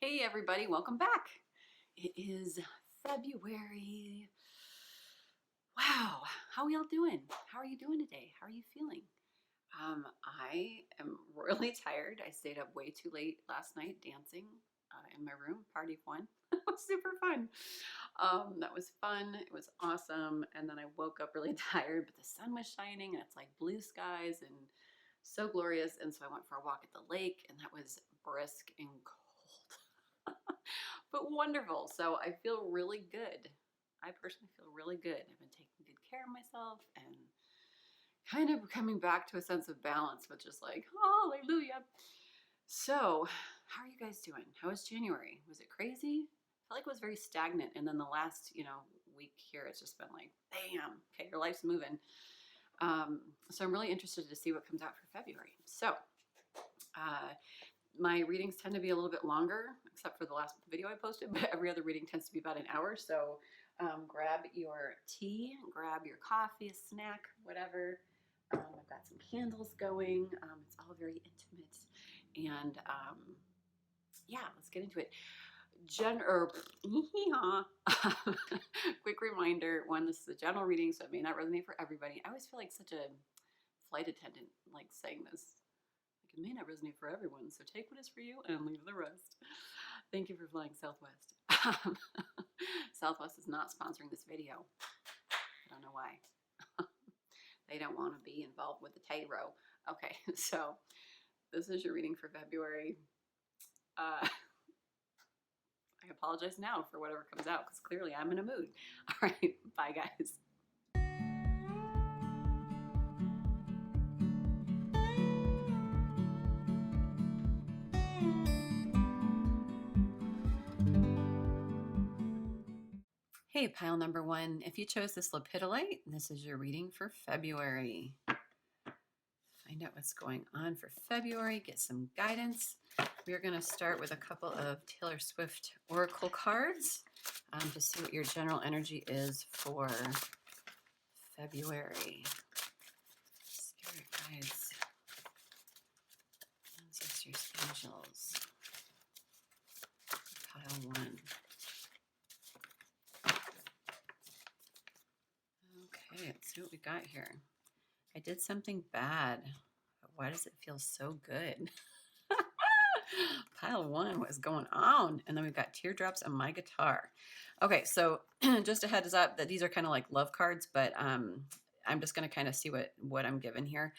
Hey everybody, welcome back. It is February. Wow, how are y'all doing? How are you doing today? How are you feeling? I am really tired. I stayed up way too late last night dancing in my room, party of one. It was super fun. That was fun. It was awesome. And then I woke up really tired, but the sun was shining and it's like blue skies and so glorious. And so I went for a walk at the lake and that was brisk and cold. But wonderful. So I feel really good. I personally feel really good. I've been taking good care of myself and kind of coming back to a sense of balance, which is like, hallelujah. So, how are you guys doing? How was January? Was it crazy? I felt like it was very stagnant. And then the last, week here, it's just been like, bam, okay, your life's moving. So I'm really interested to see what comes out for February. So, my readings tend to be a little bit longer, except for the last video I posted, but every other reading tends to be about an hour. So grab your tea, grab your coffee, a snack, whatever. I've got some candles going. It's all very intimate. And yeah, let's get into it. Quick reminder, one, this is a general reading, so it may not resonate for everybody. I always feel like such a flight attendant, like saying this. It may not resonate for everyone, so take what is for you and leave the rest. Thank you for flying Southwest. Southwest is not sponsoring this video. I don't know why. They don't want to be involved with the tarot. Okay, so this is your reading for February. I apologize now for whatever comes out because clearly I'm in a mood. All right, bye guys. Hey, pile number one. If you chose this Lepidolite, this is your reading for February. Find out what's going on for February, get some guidance. We're going to start with a couple of Taylor Swift Oracle cards to see what your general energy is for February. Spirit guides, ancestors, angels. Pile one. Okay, let's see what we got here. I did something bad, but why does it feel so good? Pile one, what is going on? And then we've got teardrops on my guitar. Okay, so just a heads up that these are kind of like love cards, but I'm just going to kind of see what I'm given here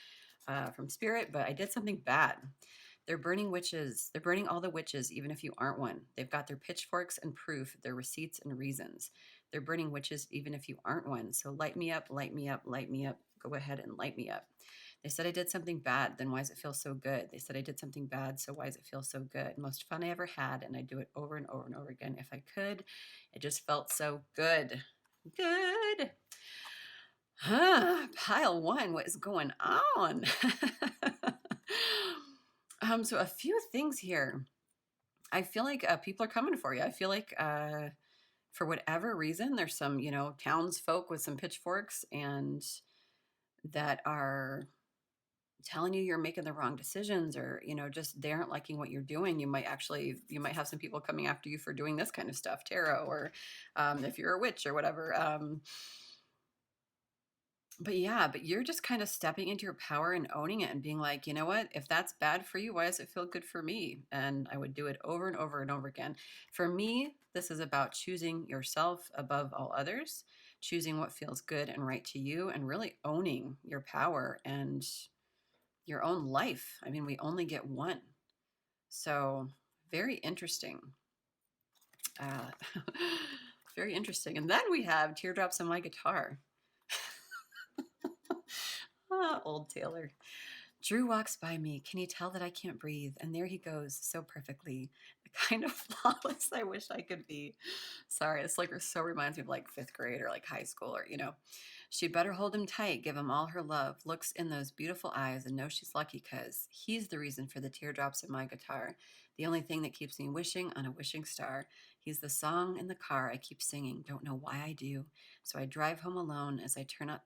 from Spirit. But I did something bad. They're burning witches. They're burning all the witches, even if you aren't one. They've got their pitchforks and proof, their receipts and reasons. They're burning witches, even if you aren't one. So light me up, light me up, light me up. Go ahead and light me up. They said I did something bad, then why does it feel so good? They said I did something bad, so why does it feel so good? Most fun I ever had, and I do it over and over and over again if I could. It just felt so good. Good. Pile one, what is going on? So a few things here. I feel like people are coming for you. I feel like for whatever reason, there's some, townsfolk with some pitchforks and that are telling you you're making the wrong decisions, or just they aren't liking what you're doing. You might have some people coming after you for doing this kind of stuff, tarot, or if you're a witch or whatever. But you're just kind of stepping into your power and owning it and being like, you know what, if that's bad for you, why does it feel good for me? And I would do it over and over and over again. For me, this is about choosing yourself above all others, choosing what feels good and right to you, and really owning your power and your own life. I mean, we only get one. So very interesting. Very interesting. And then we have teardrops on my guitar. Old Taylor. Drew walks by me. Can you tell that I can't breathe? And there he goes, so perfectly. The kind of flawless I wish I could be. Sorry, it's like so reminds me of like 5th grade or like high school, or She'd better hold him tight, give him all her love, looks in those beautiful eyes, and know she's lucky because he's the reason for the teardrops in my guitar. The only thing that keeps me wishing on a wishing star. He's the song in the car I keep singing, don't know why I do. So I drive home alone as I turn out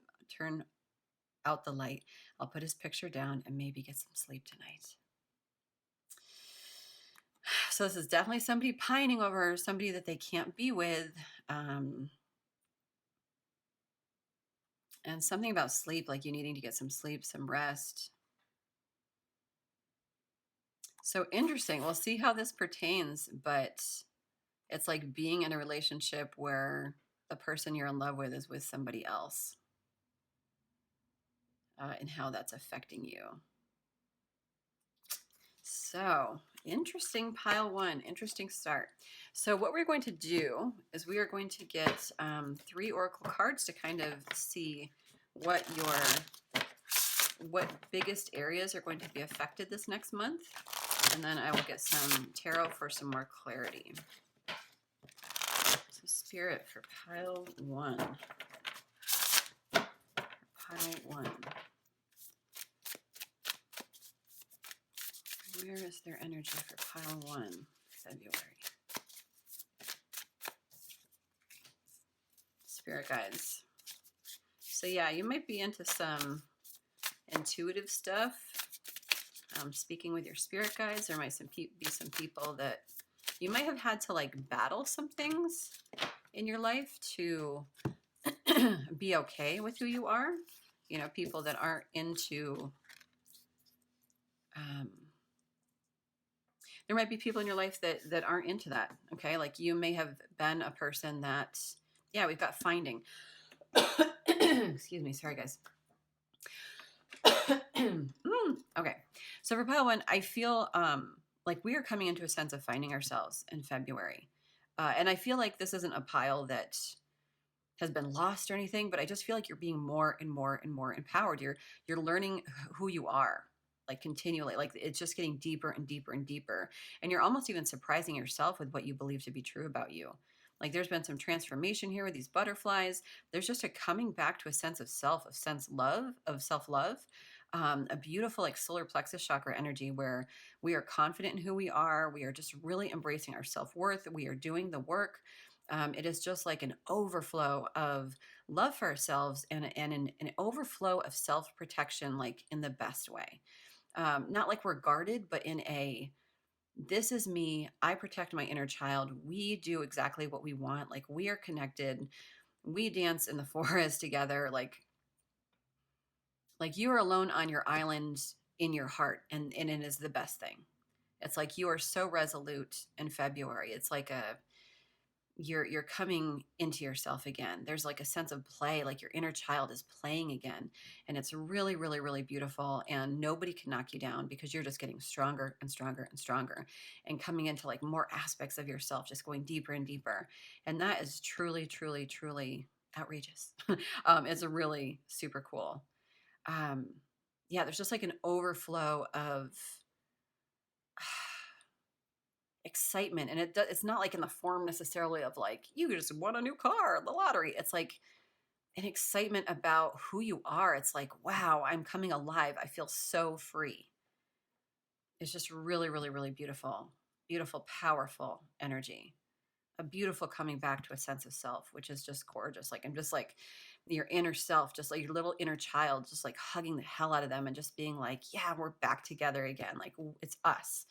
the light. I'll put his picture down and maybe get some sleep tonight. So this is definitely somebody pining over somebody that they can't be with. And something about sleep, like you needing to get some sleep, some rest. So interesting. We'll see how this pertains, but it's like being in a relationship where the person you're in love with is with somebody else, and how that's affecting you. So interesting, pile one, interesting start. So what we're going to do is we are going to get 3 oracle cards to kind of see what biggest areas are going to be affected this next month. And then I will get some tarot for some more clarity. So Spirit for pile 1. Pile 1. Where is their energy for pile 1, February? Spirit guides. So yeah, you might be into some intuitive stuff. Speaking with your spirit guides. There might be some people that you might have had to like battle some things in your life to be okay with who you are. You know, people that aren't into, there might be people in your life that aren't into that. Okay. Like you may have been a person that, yeah, we've got finding. Excuse me. Sorry, guys. Okay. So for pile 1, I feel like we are coming into a sense of finding ourselves in February. And I feel like this isn't a pile that has been lost or anything, but I just feel like you're being more and more and more empowered. You're learning who you are, like continually, like it's just getting deeper and deeper and deeper. And you're almost even surprising yourself with what you believe to be true about you. Like there's been some transformation here with these butterflies. There's just a coming back to a sense of self, of self-love. A beautiful like solar plexus chakra energy where we are confident in who we are. We are just really embracing our self-worth. We are doing the work. It is just like an overflow of love for ourselves and an overflow of self-protection, like in the best way. Not like we're guarded, but in a, this is me. I protect my inner child. We do exactly what we want. Like we are connected. We dance in the forest together. Like you are alone on your island in your heart. And it is the best thing. It's like you are so resolute in February. It's like you're coming into yourself again. There's like a sense of play, like your inner child is playing again. And it's really, really, really beautiful. And nobody can knock you down because you're just getting stronger and stronger and stronger and coming into like more aspects of yourself, just going deeper and deeper. And that is truly, truly, truly outrageous. It's really super cool. Yeah, there's just like an overflow of excitement, and it's not like in the form necessarily of like you just won a new car, the lottery. It's like an excitement about who you are. It's like, wow, I'm coming alive. I feel so free. It's just really, really, really beautiful, beautiful, powerful energy. A beautiful coming back to a sense of self, which is just gorgeous. Like I'm just like your inner self, just like your little inner child, just like hugging the hell out of them and just being like, yeah, we're back together again. Like it's us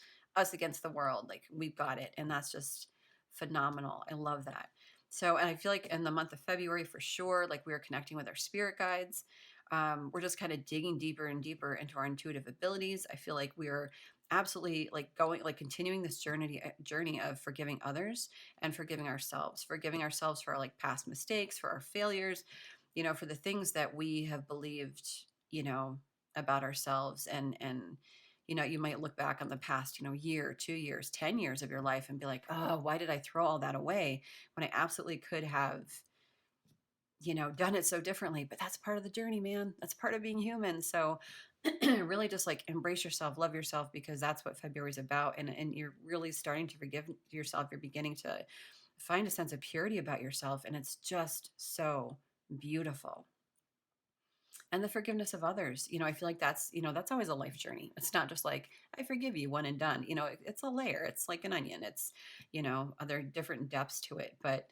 against the world. Like we've got it. And that's just phenomenal. I love that. So, and I feel like in the month of February for sure, like we are connecting with our spirit guides. We're just kind of digging deeper and deeper into our intuitive abilities. I feel like we are absolutely like continuing this journey of forgiving others and forgiving ourselves for our like past mistakes, for our failures, you know, for the things that we have believed, you know, about ourselves. And you know, you might look back on the past, you know, year, 2 years, 10 years of your life and be like, oh, why did I throw all that away when I absolutely could have, you know, done it so differently? But that's part of the journey, man. That's part of being human. So really just like embrace yourself, love yourself, because that's what February is about. And you're really starting to forgive yourself. You're beginning to find a sense of purity about yourself. And it's just so beautiful. And the forgiveness of others, you know, I feel like that's, you know, that's always a life journey. It's not just like, I forgive you, one and done. You know, it's a layer. It's like an onion. It's, you know, there are different depths to it. But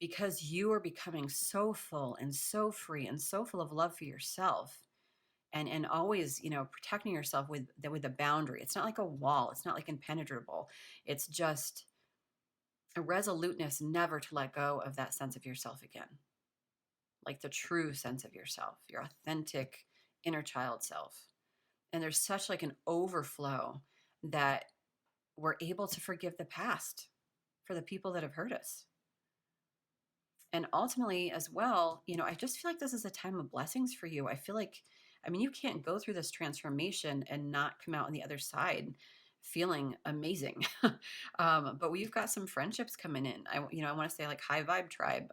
because you are becoming so full and so free and so full of love for yourself, and always, you know, protecting yourself with a boundary. It's not like a wall. It's not like impenetrable. It's just a resoluteness never to let go of that sense of yourself again. Like the true sense of yourself, your authentic inner child self. And there's such like an overflow that we're able to forgive the past for the people that have hurt us. And ultimately as well, you know, I just feel like this is a time of blessings for you. I feel like, I mean, you can't go through this transformation and not come out on the other side feeling amazing. But we've got some friendships coming in. I want to say like high vibe tribe,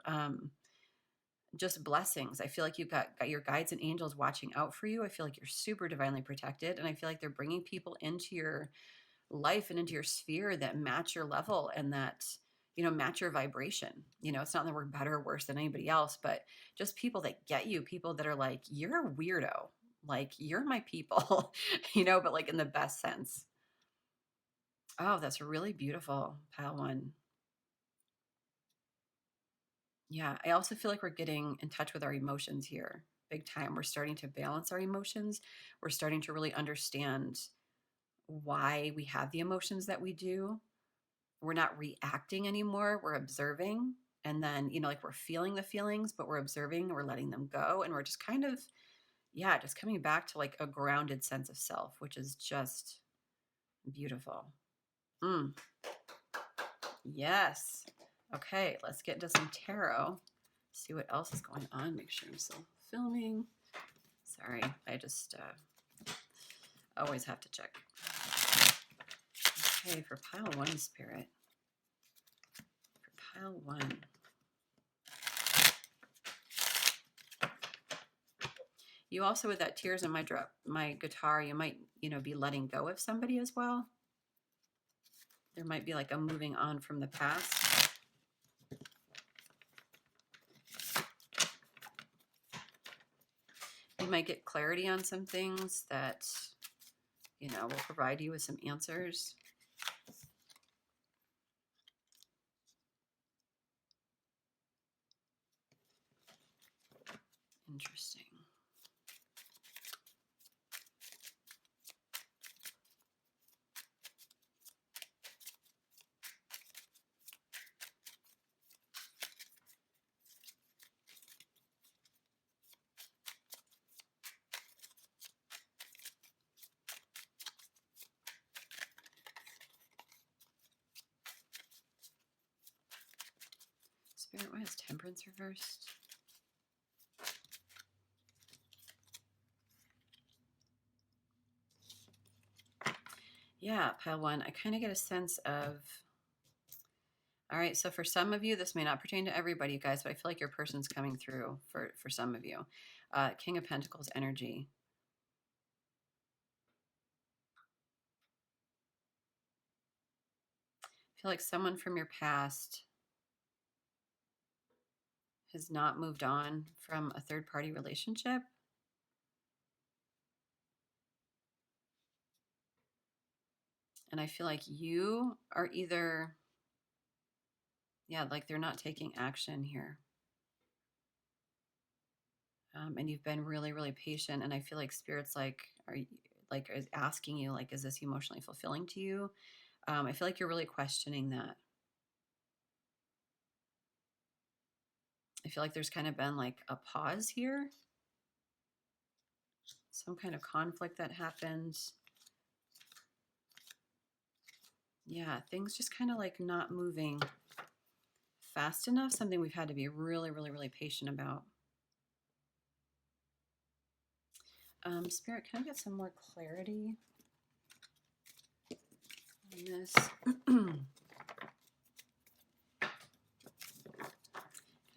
just blessings. I feel like you've got your guides and angels watching out for you. I feel like you're super divinely protected. And I feel like they're bringing people into your life and into your sphere that match your level and that, you know, match your vibration. You know, it's not that we're better or worse than anybody else, but just people that get you, people that are like, you're a weirdo, like you're my people, you know, but like in the best sense. Oh, that's really beautiful, pile one. Yeah, I also feel like we're getting in touch with our emotions here big time. We're starting to balance our emotions. We're starting to really understand why we have the emotions that we do. We're not reacting anymore. We're observing. And then, you know, like we're feeling the feelings, but we're observing, we're letting them go. And we're just kind of, yeah, just coming back to like a grounded sense of self, which is just beautiful. Yes. Okay, let's get into some tarot. See what else is going on. Make sure I'm still filming. Sorry, I just always have to check. Okay, for pile one, Spirit. For pile one. You also, with that tears in my guitar, you might, you know, be letting go of somebody as well. There might be like a moving on from the past. You might get clarity on some things that, you know, will provide you with some answers. Interesting. Spirit, why is Temperance reversed? Yeah, pile one, I kind of get a sense of, all right, so for some of you, this may not pertain to everybody, you guys, but I feel like your person's coming through for some of you. King of Pentacles energy. I feel like someone from your past has not moved on from a third-party relationship. And I feel like you are either, yeah, like they're not taking action here. And you've been really, really patient. And I feel like Spirit's like, is asking you, like, is this emotionally fulfilling to you? I feel like you're really questioning that. I feel like there's kind of been like a pause here. Some kind of conflict that happened. Yeah, things just kind of like not moving fast enough. Something we've had to be really, really, really patient about. Spirit, can I get some more clarity on this? Can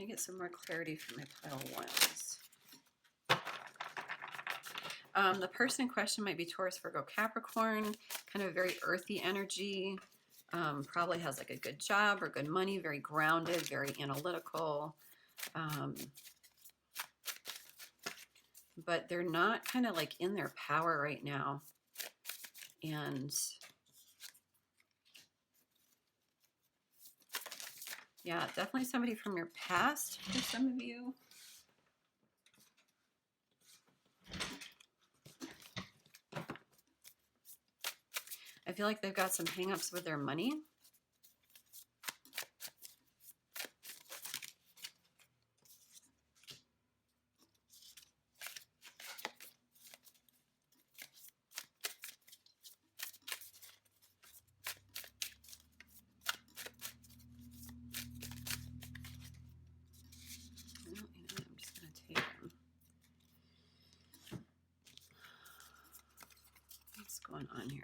I get some more clarity from my pile ones? The person in question might be Taurus, Virgo, Capricorn, kind of a very earthy energy. Probably has like a good job or good money, very grounded, very analytical. But they're not kind of like in their power right now. And yeah, definitely somebody from your past for some of you. feel like they've got some hangups with their money. Going on here.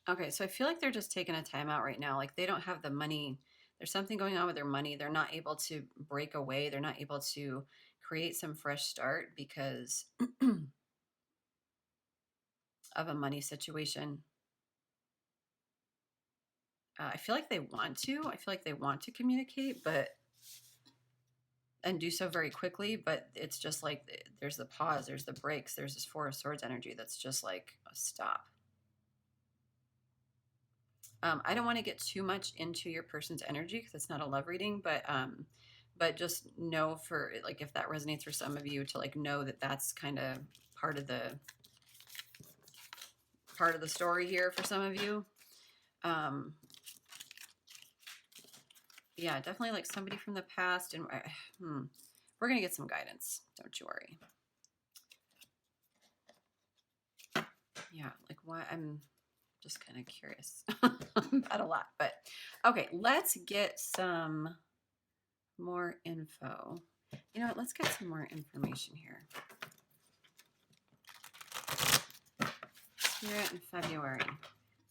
Okay, so I feel like they're just taking a time out right now. Like they don't have the money. There's something going on with their money. They're not able to break away. They're not able to create some fresh start because of a money situation. I feel like they want to. I feel like they want to communicate, and do so very quickly, but it's just like there's the pause, there's the breaks, there's this Four of Swords energy that's just like a stop. I don't want to get too much into your person's energy because it's not a love reading, but just know, for like, if that resonates for some of you, to like know that that's kind of part of the story here for some of you. Yeah, definitely like somebody from the past, and we're gonna get some guidance. Don't you worry. Yeah, like why? I'm just kind of curious about a lot, but okay, let's get some more info. You know what? Let's get some more information here. Spirit in February.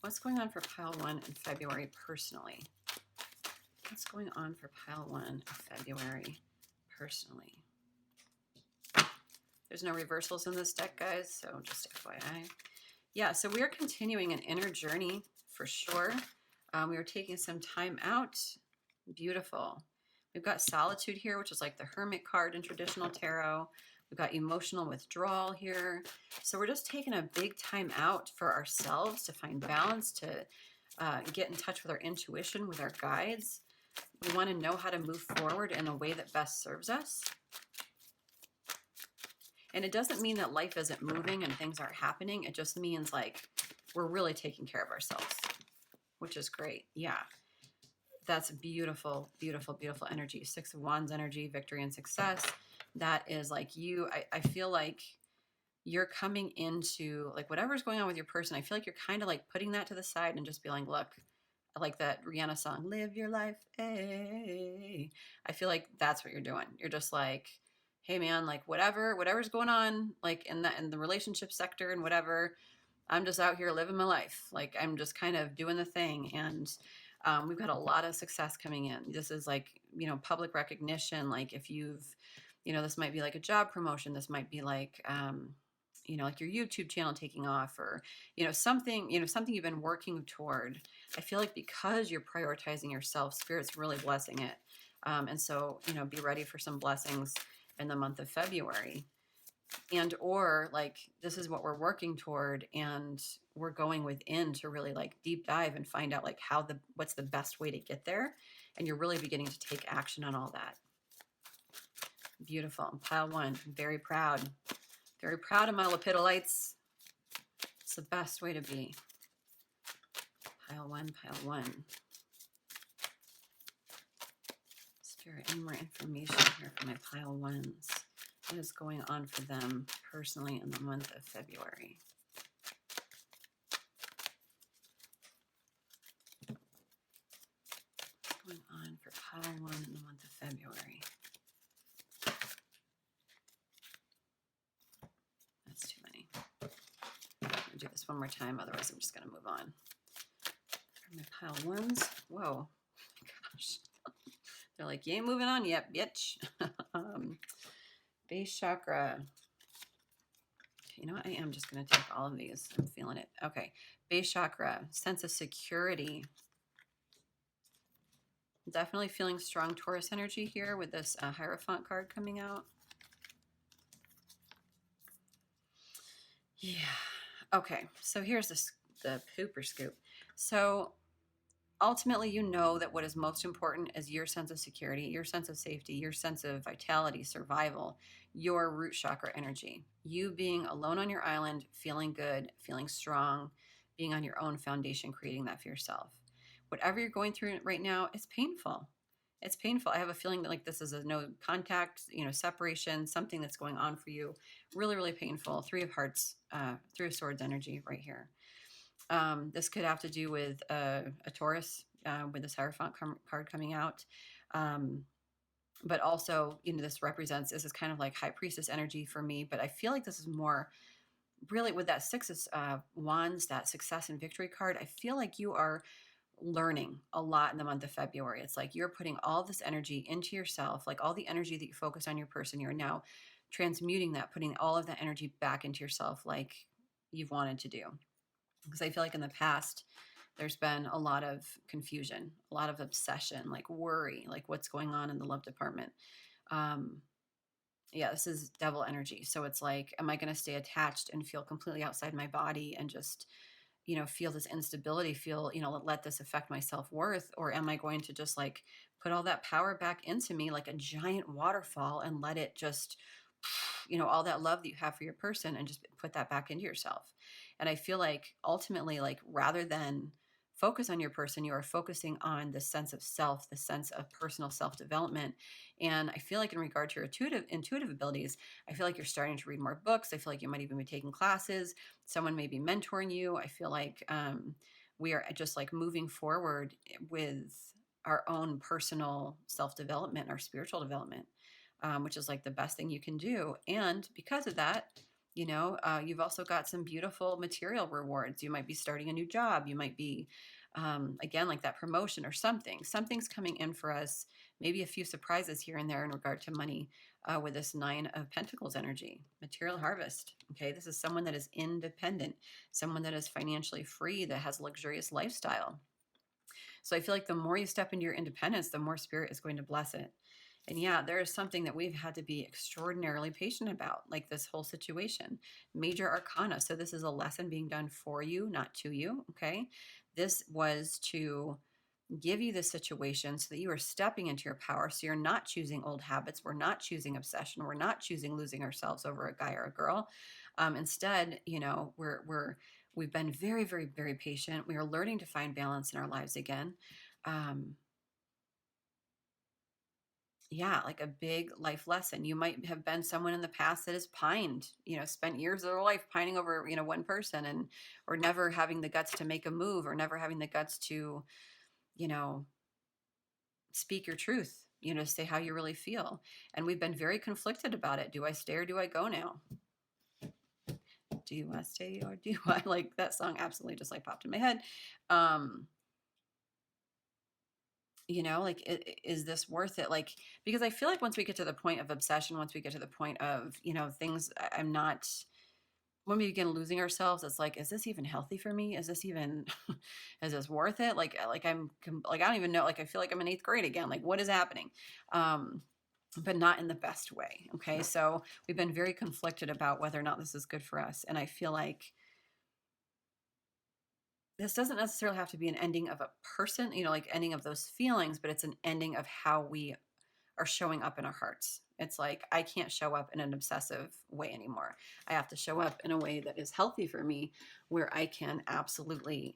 What's going on for pile 1 in February personally? What's going on for pile 1 in February personally? There's no reversals in this deck, guys, so just FYI. Yeah, so we are continuing an inner journey for sure. We are taking some time out. Beautiful. We've got solitude here, which is like the Hermit card in traditional tarot. We've got emotional withdrawal here. So we're just taking a big time out for ourselves to find balance, to get in touch with our intuition, with our guides. We want to know how to move forward in a way that best serves us. And it doesn't mean that life isn't moving and things aren't happening. It just means like we're really taking care of ourselves, which is great. Yeah. That's beautiful, beautiful, beautiful energy. 6 of Wands energy, victory and success. That is like you, I feel like you're coming into like whatever's going on with your person. I feel like you're kind of like putting that to the side and just being like, look, I like that Rihanna song, live your life. Hey. I feel like that's what you're doing. You're just like, hey man, like whatever's going on, like in the relationship sector and whatever, I'm just out here living my life. Like I'm just kind of doing the thing. And we've got a lot of success coming in. This is like, public recognition. Like if you've, this might be like a job promotion. This might be like, like your YouTube channel taking off, or, something you've been working toward. I feel like because you're prioritizing yourself, Spirit's really blessing it. And so, be ready for some blessings in the month of February. And or like this is what we're working toward, and we're going within to really like deep dive and find out like what's the best way to get there, and you're really beginning to take action on all that. Beautiful. Pile 1, I'm very proud of my Lepidolites. It's the best way to be. Pile 1. Spirit, any more information here for my pile 1s? What is going on for them personally in the month of February? What's going on for pile 1 in the month of February? That's too many. I'm going to do this one more time, otherwise I'm just going to move on. For my pile 1s, whoa, oh my gosh. They're like, you ain't moving on yet, bitch. Base chakra. You know what? I am just going to take all of these. I'm feeling it. Okay. Base chakra. Sense of security. Definitely feeling strong Taurus energy here with this Hierophant card coming out. Yeah. Okay. So here's the pooper scoop. So ultimately, you know that what is most important is your sense of security, your sense of safety, your sense of vitality, survival, your root chakra energy. You being alone on your island, feeling good, feeling strong, being on your own foundation, creating that for yourself. Whatever you're going through right now, it's painful. It's painful. I have a feeling that like this is a no contact, separation, something that's going on for you. Really, really painful. Three of Hearts, Three of Swords energy right here. This could have to do with a Taurus with this Hierophant card coming out. But also, this is kind of like High Priestess energy for me. But I feel like this is more really with that Six of Wands, that success and victory card. I feel like you are learning a lot in the month of February. It's like you're putting all this energy into yourself, like all the energy that you focus on your person, you're now transmuting that, putting all of that energy back into yourself like you've wanted to do. Because I feel like in the past, there's been a lot of confusion, a lot of obsession, like worry, like what's going on in the love department. Yeah, this is devil energy. So it's like, am I going to stay attached and feel completely outside my body and just feel this instability, let this affect my self-worth? Or am I going to just like put all that power back into me like a giant waterfall and let it just, all that love that you have for your person and just put that back into yourself? And I feel like ultimately, like rather than focus on your person, you are focusing on the sense of self, the sense of personal self-development. And I feel like in regard to your intuitive abilities, I feel like you're starting to read more books. I feel like you might even be taking classes. Someone may be mentoring you. I feel like we are just like moving forward with our own personal self-development, our spiritual development, which is like the best thing you can do. And because of that, you've also got some beautiful material rewards. You might be starting a new job. You might be, again, like that promotion or something. Something's coming in for us. Maybe a few surprises here and there in regard to money with this Nine of Pentacles energy. Material harvest. Okay, this is someone that is independent, someone that is financially free, that has a luxurious lifestyle. So I feel like the more you step into your independence, the more Spirit is going to bless it. And yeah, there is something that we've had to be extraordinarily patient about, like this whole situation. Major arcana. So this is a lesson being done for you, not to you. Okay. This was to give you this situation so that you are stepping into your power. So you're not choosing old habits. We're not choosing obsession. We're not choosing losing ourselves over a guy or a girl. Instead, we've been very, very, very patient. We are learning to find balance in our lives again. Yeah, like a big life lesson. You might have been someone in the past that has pined, spent years of their life pining over, one person or never having the guts to make a move or never having the guts to, speak your truth, say how you really feel. And we've been very conflicted about it. Do I stay or do I go now? Do I stay or do I? Like that song absolutely just like popped in my head. Is this worth it? Like, because I feel like once we get to the point of obsession, once we get to the point of, things when we begin losing ourselves, it's like, is this even healthy for me? Is this even, is this worth it? Like I don't even know. Like, I feel like I'm in 8th grade again. Like, what is happening? But not in the best way. Okay. So we've been very conflicted about whether or not this is good for us. And I feel like this doesn't necessarily have to be an ending of a person, like ending of those feelings, but it's an ending of how we are showing up in our hearts. It's like, I can't show up in an obsessive way anymore. I have to show up in a way that is healthy for me, where I can absolutely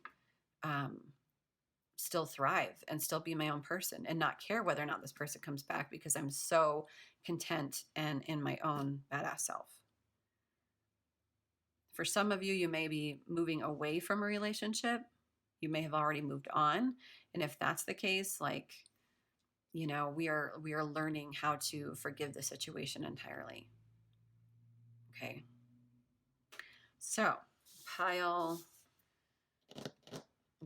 still thrive and still be my own person and not care whether or not this person comes back, because I'm so content and in my own badass self. For some of you, you may be moving away from a relationship. You may have already moved on. And if that's the case, like, we are learning how to forgive the situation entirely. Okay. So, pile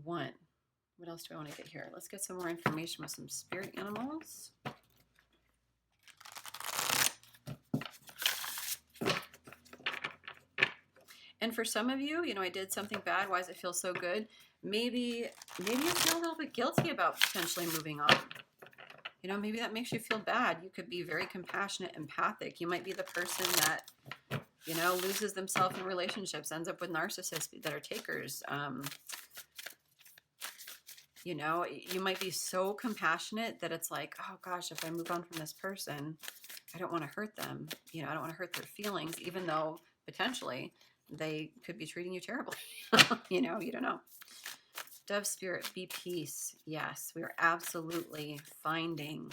1. What else do I want to get here? Let's get some more information with some spirit animals. And for some of you, I did something bad. Why does it feel so good? Maybe you feel a little bit guilty about potentially moving on. Maybe that makes you feel bad. You could be very compassionate, empathic. You might be the person that, loses themselves in relationships, ends up with narcissists that are takers. You know, you might be so compassionate that it's like, oh gosh, if I move on from this person, I don't want to hurt them. You know, I don't want to hurt their feelings, even though potentially they could be treating you terribly. You know, you don't know. Dove Spirit, be peace. Yes, we are absolutely finding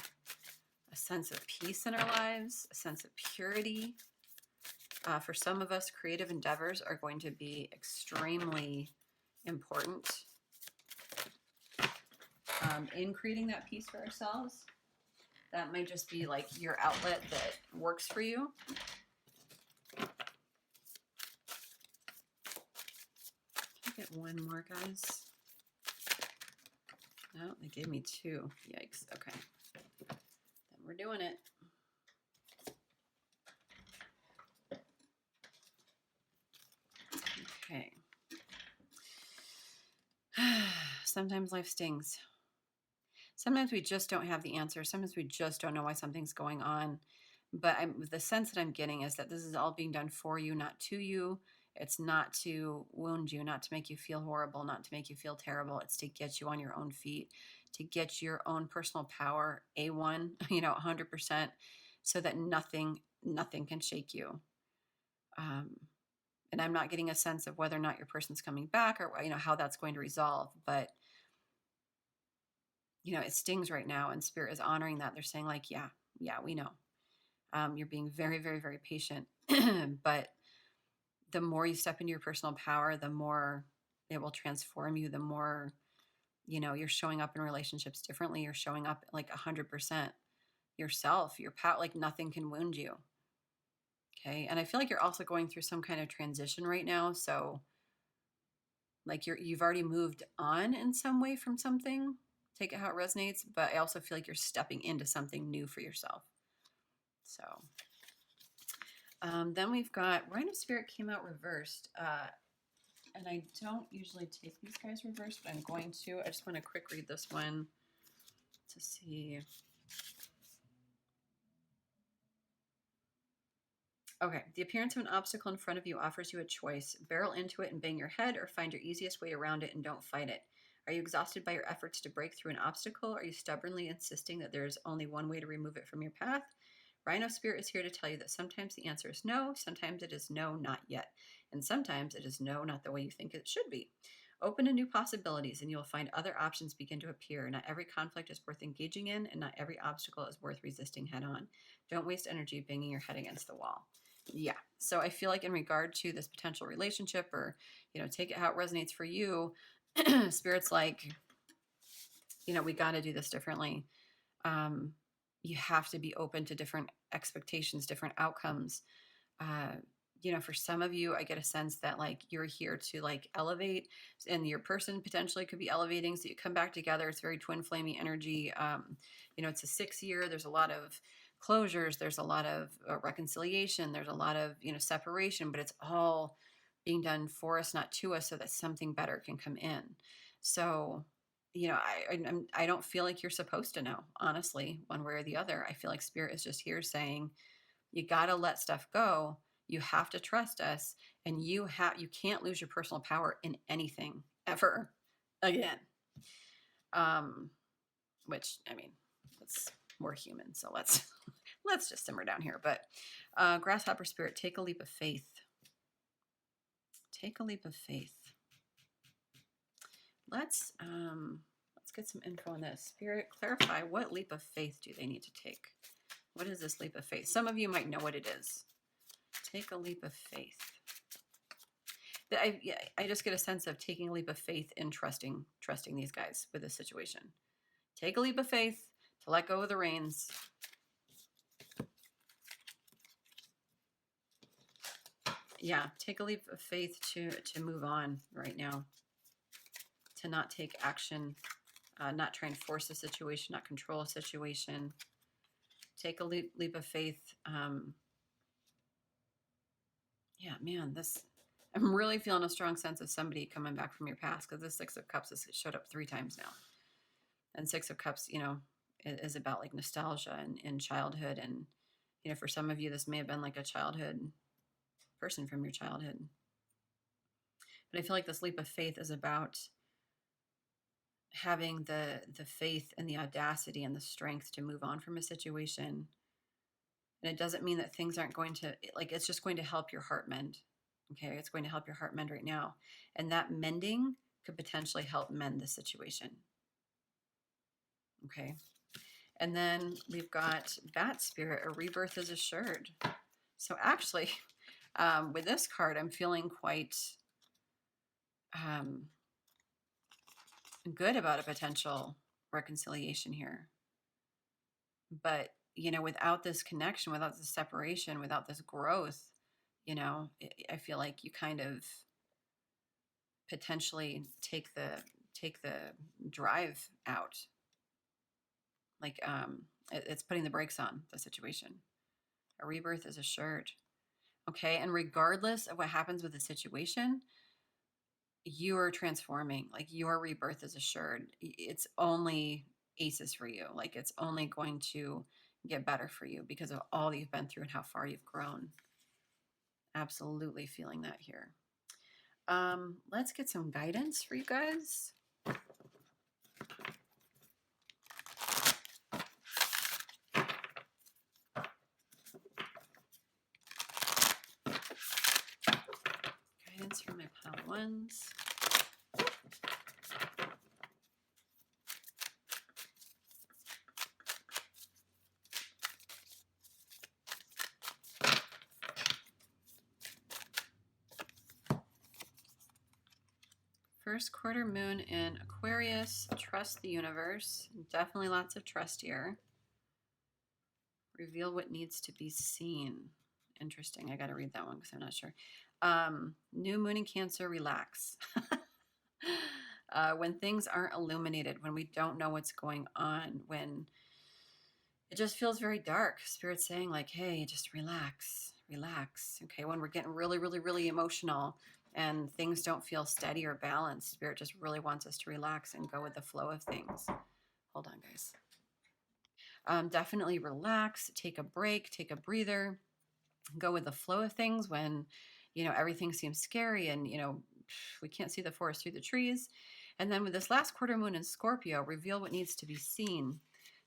a sense of peace in our lives, a sense of purity. For some of us, creative endeavors are going to be extremely important in creating that peace for ourselves. That might just be like your outlet that works for you. Can I get one more, guys? No, they gave me two. Yikes. Okay. Then we're doing it. Okay. Sometimes life stings. Sometimes we just don't have the answer. Sometimes we just don't know why something's going on. But the sense that I'm getting is that this is all being done for you, not to you. It's not to wound you, not to make you feel horrible, not to make you feel terrible. It's to get you on your own feet, to get your own personal power, A1, 100%, so that nothing can shake you. And I'm not getting a sense of whether or not your person's coming back or, how that's going to resolve. But, it stings right now, and Spirit is honoring that. They're saying like, yeah, we know. You're being very, very, very patient. But the more you step into your personal power, the more it will transform you, the more, you're showing up in relationships differently. You're showing up like 100% yourself, your power, like nothing can wound you. Okay. And I feel like you're also going through some kind of transition right now. So like you've already moved on in some way from something, take it how it resonates. But I also feel like you're stepping into something new for yourself. So then we've got Rhino Spirit came out reversed. And I don't usually take these guys reversed, but I'm going to. I just want to quick read this one to see. Okay. The appearance of an obstacle in front of you offers you a choice. Barrel into it and bang your head, or find your easiest way around it and don't fight it. Are you exhausted by your efforts to break through an obstacle? Are you stubbornly insisting that there is only one way to remove it from your path? Rhino Spirit is here to tell you that sometimes the answer is no, sometimes it is no, not yet, and sometimes it is no, not the way you think it should be. Open to new possibilities and you will find other options begin to appear. Not every conflict is worth engaging in, and not every obstacle is worth resisting head on. Don't waste energy banging your head against the wall. Yeah, so I feel like in regard to this potential relationship, or, take it how it resonates for you, Spirit's like, we got to do this differently. You have to be open to different expectations, different outcomes. For some of you, I get a sense that like you're here to like elevate, and your person potentially could be elevating. So you come back together. It's very twin flamey energy. It's a 6 year. There's a lot of closures. There's a lot of reconciliation. There's a lot of, separation, but it's all being done for us, not to us, so that something better can come in. So, I don't feel like you're supposed to know, honestly, one way or the other. I feel like Spirit is just here saying, you got to let stuff go. You have to trust us, and you can't lose your personal power in anything ever again. Which, I mean, it's more human. So let's just simmer down here. But Grasshopper Spirit, take a leap of faith. Take a leap of faith. Let's get some info on this. Spirit, clarify, what leap of faith do they need to take? What is this leap of faith? Some of you might know what it is. Take a leap of faith. I just get a sense of taking a leap of faith in trusting these guys with this situation. Take a leap of faith to let go of the reins. Yeah, take a leap of faith to move on right now. To not take action, not try and force a situation, not control a situation. Take a leap of faith. Yeah, man, I'm really feeling a strong sense of somebody coming back from your past, because the 6 of Cups has showed up 3 times now. And 6 of Cups, is about like nostalgia and childhood. And, for some of you, this may have been like a childhood person from your childhood. But I feel like this leap of faith is about having the faith and the audacity and the strength to move on from a situation. And it doesn't mean that things aren't going to, like, it's just going to help your heart mend. Okay. It's going to help your heart mend right now. And that mending could potentially help mend the situation. Okay. And then we've got Bat Spirit, a rebirth is assured. So actually, with this card, I'm feeling quite good about a potential reconciliation here. But, you know, without this connection, without this separation, without this growth, you know, I feel like you kind of potentially take the drive out. Like, it's putting the brakes on the situation. A rebirth is assured. Okay. And regardless of what happens with the situation, you are transforming. Like, your rebirth is assured. It's only aces for you. Like, it's only going to get better for you because of all that you've been through and how far you've grown. Absolutely feeling that here. Let's get some guidance for you guys. Guidance for my pile ones. First quarter moon in Aquarius. Trust the universe. Definitely lots of trust here. Reveal what needs to be seen. Interesting. I got to read that one because I'm not sure. New moon in Cancer, relax. When things aren't illuminated, when we don't know what's going on, when it just feels very dark, Spirit's saying like, hey, just relax, relax. Okay. When we're getting really, really, really emotional and things don't feel steady or balanced, Spirit just really wants us to relax and go with the flow of things. Hold on, guys. Definitely relax, take a break, take a breather, go with the flow of things when, you know, everything seems scary and, you know, we can't see the forest through the trees. And then with this last quarter moon in Scorpio, reveal what needs to be seen.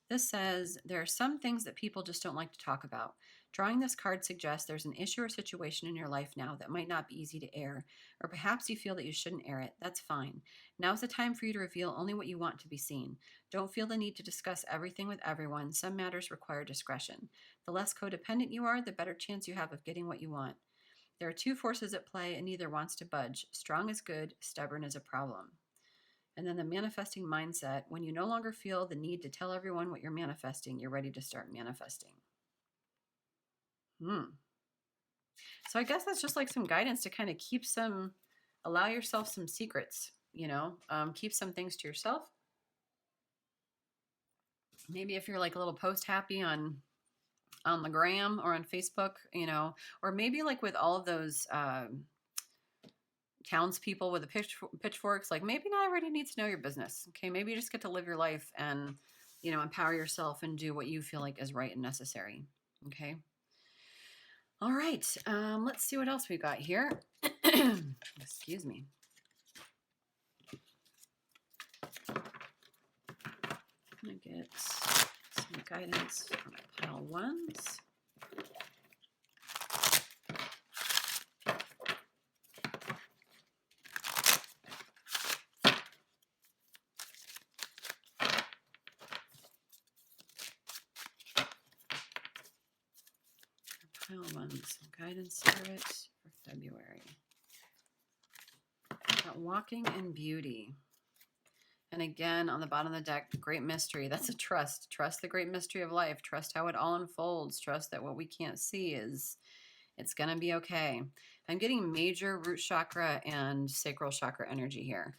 This says there are some things that people just don't like to talk about. Drawing this card suggests there's an issue or situation in your life now that might not be easy to air, or perhaps you feel that you shouldn't air it. That's fine. Now's the time for you to reveal only what you want to be seen. Don't feel the need to discuss everything with everyone. Some matters require discretion. The less codependent you are, the better chance you have of getting what you want. There are two forces at play, and neither wants to budge. Strong is good, stubborn is a problem. And then the manifesting mindset. When you no longer feel the need to tell everyone what you're manifesting, you're ready to start manifesting. So I guess that's just like some guidance to kind of allow yourself some secrets, you know, keep some things to yourself. Maybe if you're like a little post happy on the gram or on Facebook, you know, or maybe like with all of those townspeople with the pitchforks, like maybe not everybody needs to know your business. Okay. Maybe you just get to live your life and, you know, empower yourself and do what you feel like is right and necessary. Okay. All right. Let's see what else we got here. Excuse me. I'm going to get some guidance from pile ones. Pile ones, guidance spirit for February. Got walking in beauty. And again, on the bottom of the deck, great mystery. That's a trust. Trust the great mystery of life. Trust how it all unfolds. Trust that what we can't see it's going to be okay. I'm getting major root chakra and sacral chakra energy here.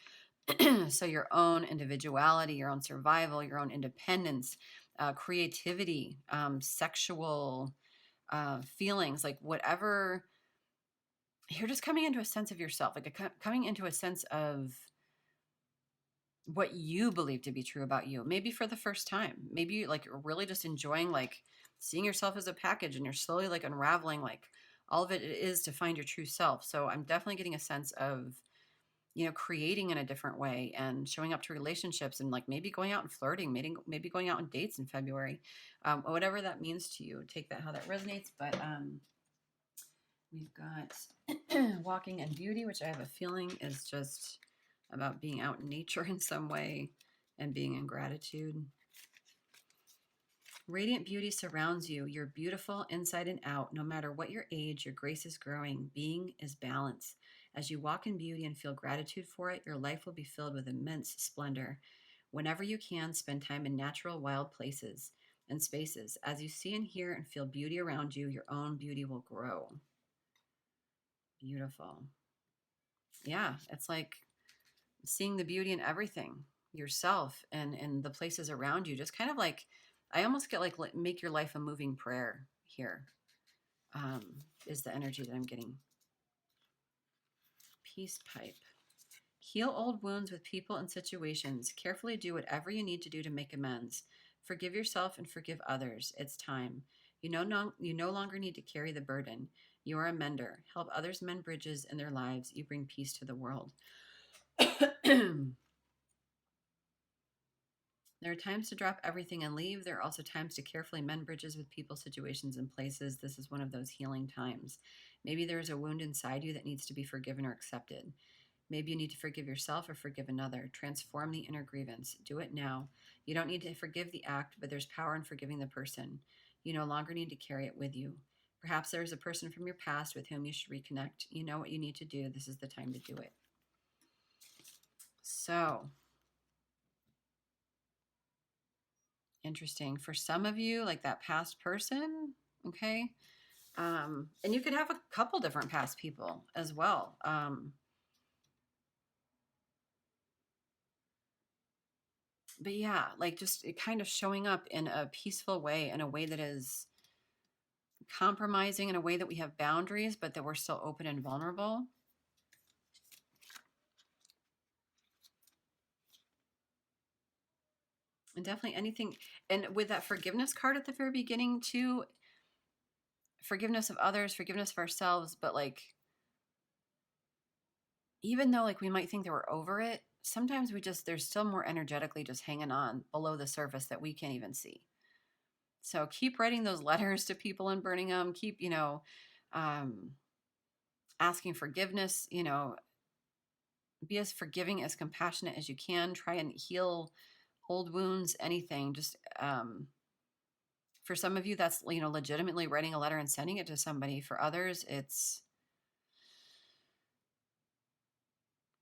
So your own individuality, your own survival, your own independence, creativity, sexual feelings, like whatever. You're just coming into a sense of yourself, like coming into a sense of what you believe to be true about you. Maybe for the first time, maybe you like really just enjoying like seeing yourself as a package, and you're slowly like unraveling like all of it is to find your true self. So I'm definitely getting a sense of, creating in a different way and showing up to relationships and like maybe going out and flirting, maybe going out on dates in February, whatever that means to you. Take that how that resonates. But we've got walking in beauty, which I have a feeling is just about being out in nature in some way and being in gratitude. Radiant beauty surrounds you. You're beautiful inside and out. No matter what your age, your grace is growing. Being is balance. As you walk in beauty and feel gratitude for it, your life will be filled with immense splendor. Whenever you can, spend time in natural, wild places and spaces. As you see and hear and feel beauty around you, your own beauty will grow. Beautiful. Yeah, it's like seeing the beauty in everything, yourself and the places around you. Just kind of like, I almost get like make your life a moving prayer here, is the energy that I'm getting. Peace pipe. Heal old wounds with people and situations. Carefully do whatever you need to do to make amends. Forgive yourself and forgive others. It's time. You no longer need to carry the burden. You are a mender. Help others mend bridges in their lives. You bring peace to the world. There are times to drop everything and leave. There are also times to carefully mend bridges with people, situations, and places. This is one of those healing times. Maybe there is a wound inside you that needs to be forgiven or accepted. Maybe you need to forgive yourself or forgive another. Transform the inner grievance. Do it now. You don't need to forgive the act, but there's power in forgiving the person. You no longer need to carry it with you. Perhaps there is a person from your past with whom you should reconnect. You know what you need to do. This is the time to do it. So, interesting. For some of you, like that past person, okay? And you could have a couple different past people as well. But yeah, like just kind of showing up in a peaceful way, in a way that is compromising, in a way that we have boundaries, but that we're still open and vulnerable. And definitely anything. And with that forgiveness card at the very beginning too, forgiveness of others, forgiveness of ourselves, but like, even though like we might think that we're over it, sometimes there's still more energetically just hanging on below the surface that we can't even see. So keep writing those letters to people and burning them. Keep, asking forgiveness, be as forgiving, as compassionate as you can. Try and heal old wounds, anything. Just, for some of you, that's, legitimately writing a letter and sending it to somebody. For others, it's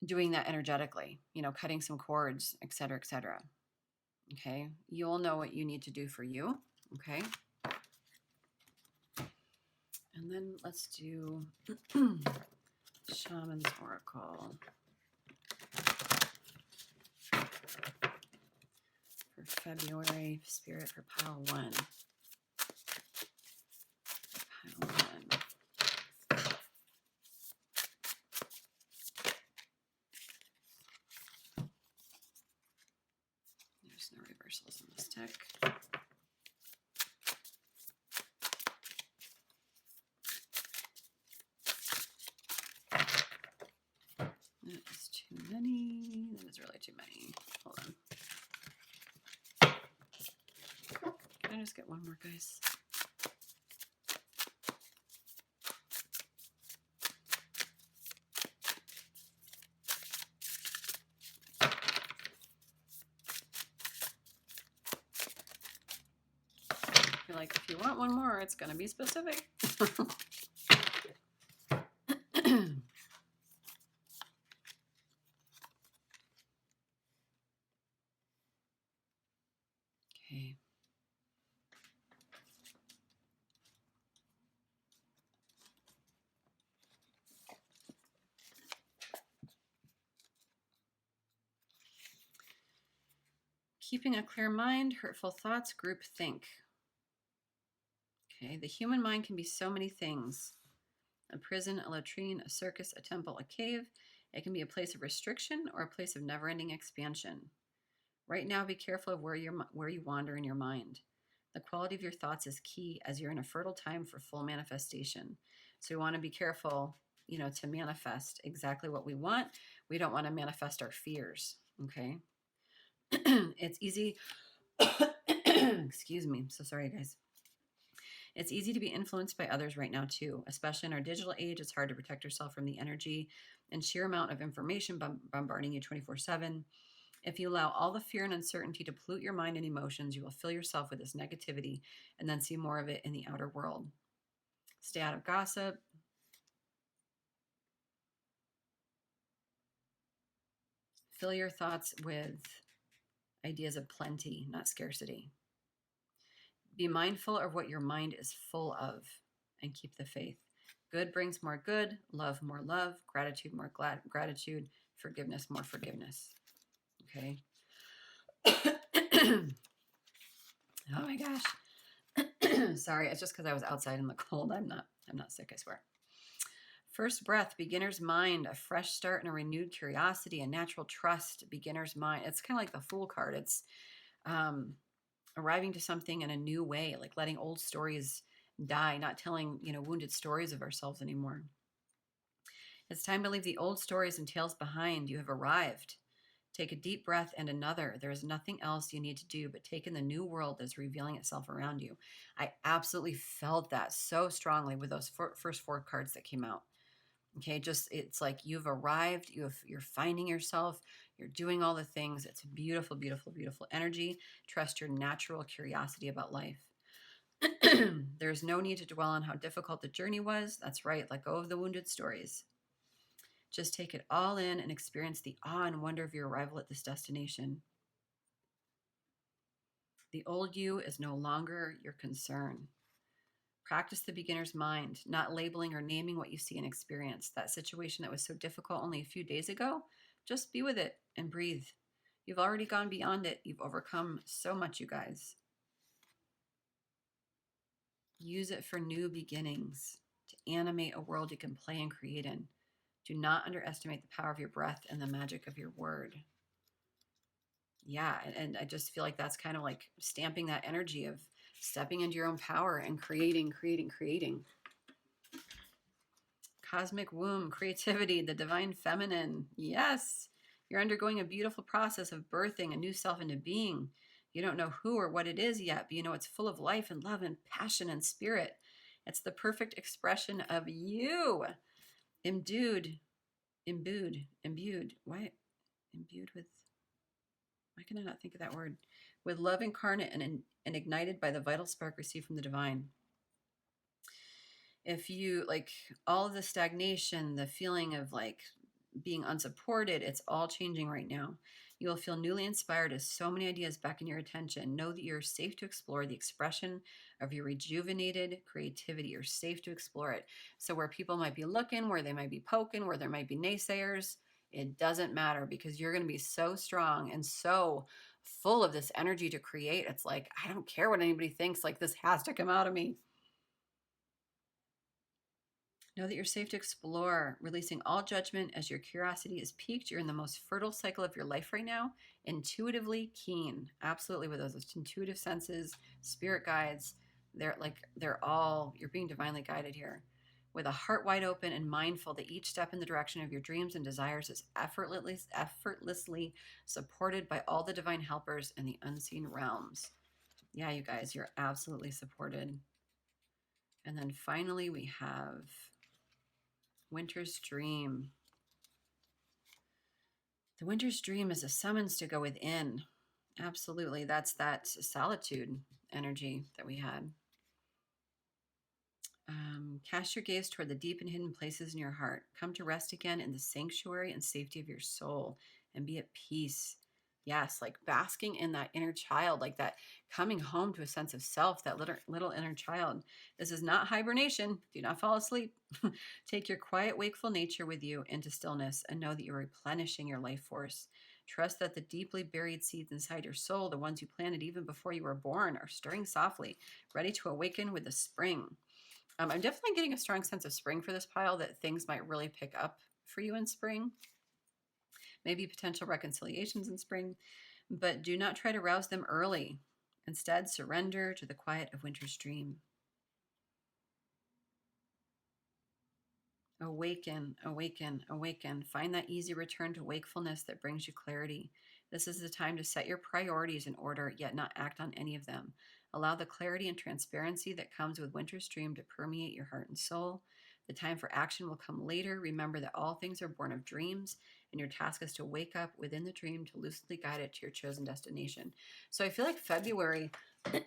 doing that energetically, cutting some cords, et cetera, et cetera. Okay. You'll know what you need to do for you. Okay. And then let's do Shaman's Oracle for February. Spirit for pile 1. Pile 1. There's no reversals in this deck. That is too many. That is really too many. Hold on. Can I just get one more, guys? I feel like if you want one more, it's going to be specific. Okay. Keeping a clear mind, hurtful thoughts, group think. Okay, the human mind can be so many things. A prison, a latrine, a circus, a temple, a cave. It can be a place of restriction or a place of never-ending expansion. Right now, be careful of where you wander in your mind. The quality of your thoughts is key as you're in a fertile time for full manifestation. So you want to be careful to manifest exactly what we want. We don't want to manifest our fears. Okay. It's easy. Excuse me. I'm so sorry, guys. It's easy to be influenced by others right now, too. Especially in our digital age, it's hard to protect yourself from the energy and sheer amount of information bombarding you 24/7. If you allow all the fear and uncertainty to pollute your mind and emotions, you will fill yourself with this negativity and then see more of it in the outer world. Stay out of gossip. Fill your thoughts with ideas of plenty, not scarcity. Be mindful of what your mind is full of and keep the faith. Good brings more good, love more love, gratitude more gratitude, forgiveness more forgiveness. Okay. Oh my gosh. Sorry, it's just because I was outside in the cold. I'm not sick, I swear. First breath, beginner's mind, a fresh start and a renewed curiosity, a natural trust, beginner's mind. It's kind of like the Fool card. It's arriving to something in a new way, like letting old stories die, not telling, wounded stories of ourselves anymore. It's time to leave the old stories and tales behind. You have arrived. Take a deep breath and another. There is nothing else you need to do but take in the new world that's revealing itself around you. I absolutely felt that so strongly with those first 4 cards that came out. Okay, it's like you've arrived, you're finding yourself, you're doing all the things. It's beautiful, beautiful, beautiful energy. Trust your natural curiosity about life. There's no need to dwell on how difficult the journey was. That's right, let go of the wounded stories. Just take it all in and experience the awe and wonder of your arrival at this destination. The old you is no longer your concern. Practice the beginner's mind, not labeling or naming what you see and experience. That situation that was so difficult only a few days ago, just be with it and breathe. You've already gone beyond it. You've overcome so much, you guys. Use it for new beginnings, to animate a world you can play and create in. Do not underestimate the power of your breath and the magic of your word. Yeah, and I just feel like that's kind of like stamping that energy of stepping into your own power and creating. Cosmic womb, creativity, the divine feminine. Yes, you're undergoing a beautiful process of birthing a new self into being. You don't know who or what it is yet, but you know it's full of life and love and passion and spirit. It's the perfect expression of you. Imbued. Why? Imbued with, why can I not think of that word? With love incarnate and ignited by the vital spark received from the divine. If you like all of the stagnation, the feeling of like being unsupported, it's all changing right now. You will feel newly inspired as so many ideas beckon your attention. Know that you're safe to explore the expression of your rejuvenated creativity. You're safe to explore it. So where people might be looking, where they might be poking, where there might be naysayers, it doesn't matter because you're going to be so strong and so full of this energy to create. It's like, I don't care what anybody thinks, like this has to come out of me. Know that you're safe to explore, releasing all judgment as your curiosity is piqued. You're in the most fertile cycle of your life right now. Intuitively keen. Absolutely with those intuitive senses, spirit guides. You're being divinely guided here. With a heart wide open and mindful that each step in the direction of your dreams and desires is effortlessly supported by all the divine helpers in the unseen realms. Yeah, you guys, you're absolutely supported. And then finally we have Winter's Dream. The Winter's Dream is a summons to go within. Absolutely. That's that solitude energy that we had. Cast your gaze toward the deep and hidden places in your heart. Come to rest again in the sanctuary and safety of your soul and be at peace. Yes, like basking in that inner child, like that coming home to a sense of self, that little inner child. This is not hibernation. Do not fall asleep. Take your quiet, wakeful nature with you into stillness and know that you're replenishing your life force. Trust that the deeply buried seeds inside your soul, the ones you planted even before you were born, are stirring softly, ready to awaken with the spring. I'm definitely getting a strong sense of spring for this pile, that things might really pick up for you in spring. Maybe potential reconciliations in spring, but do not try to rouse them early. Instead, surrender to the quiet of Winter's Dream. Awaken, awaken, awaken. Find that easy return to wakefulness that brings you clarity. This is the time to set your priorities in order, yet not act on any of them. Allow the clarity and transparency that comes with Winter's Dream to permeate your heart and soul. The time for action will come later. Remember that all things are born of dreams, and your task is to wake up within the dream to lucidly guide it to your chosen destination. So I feel like February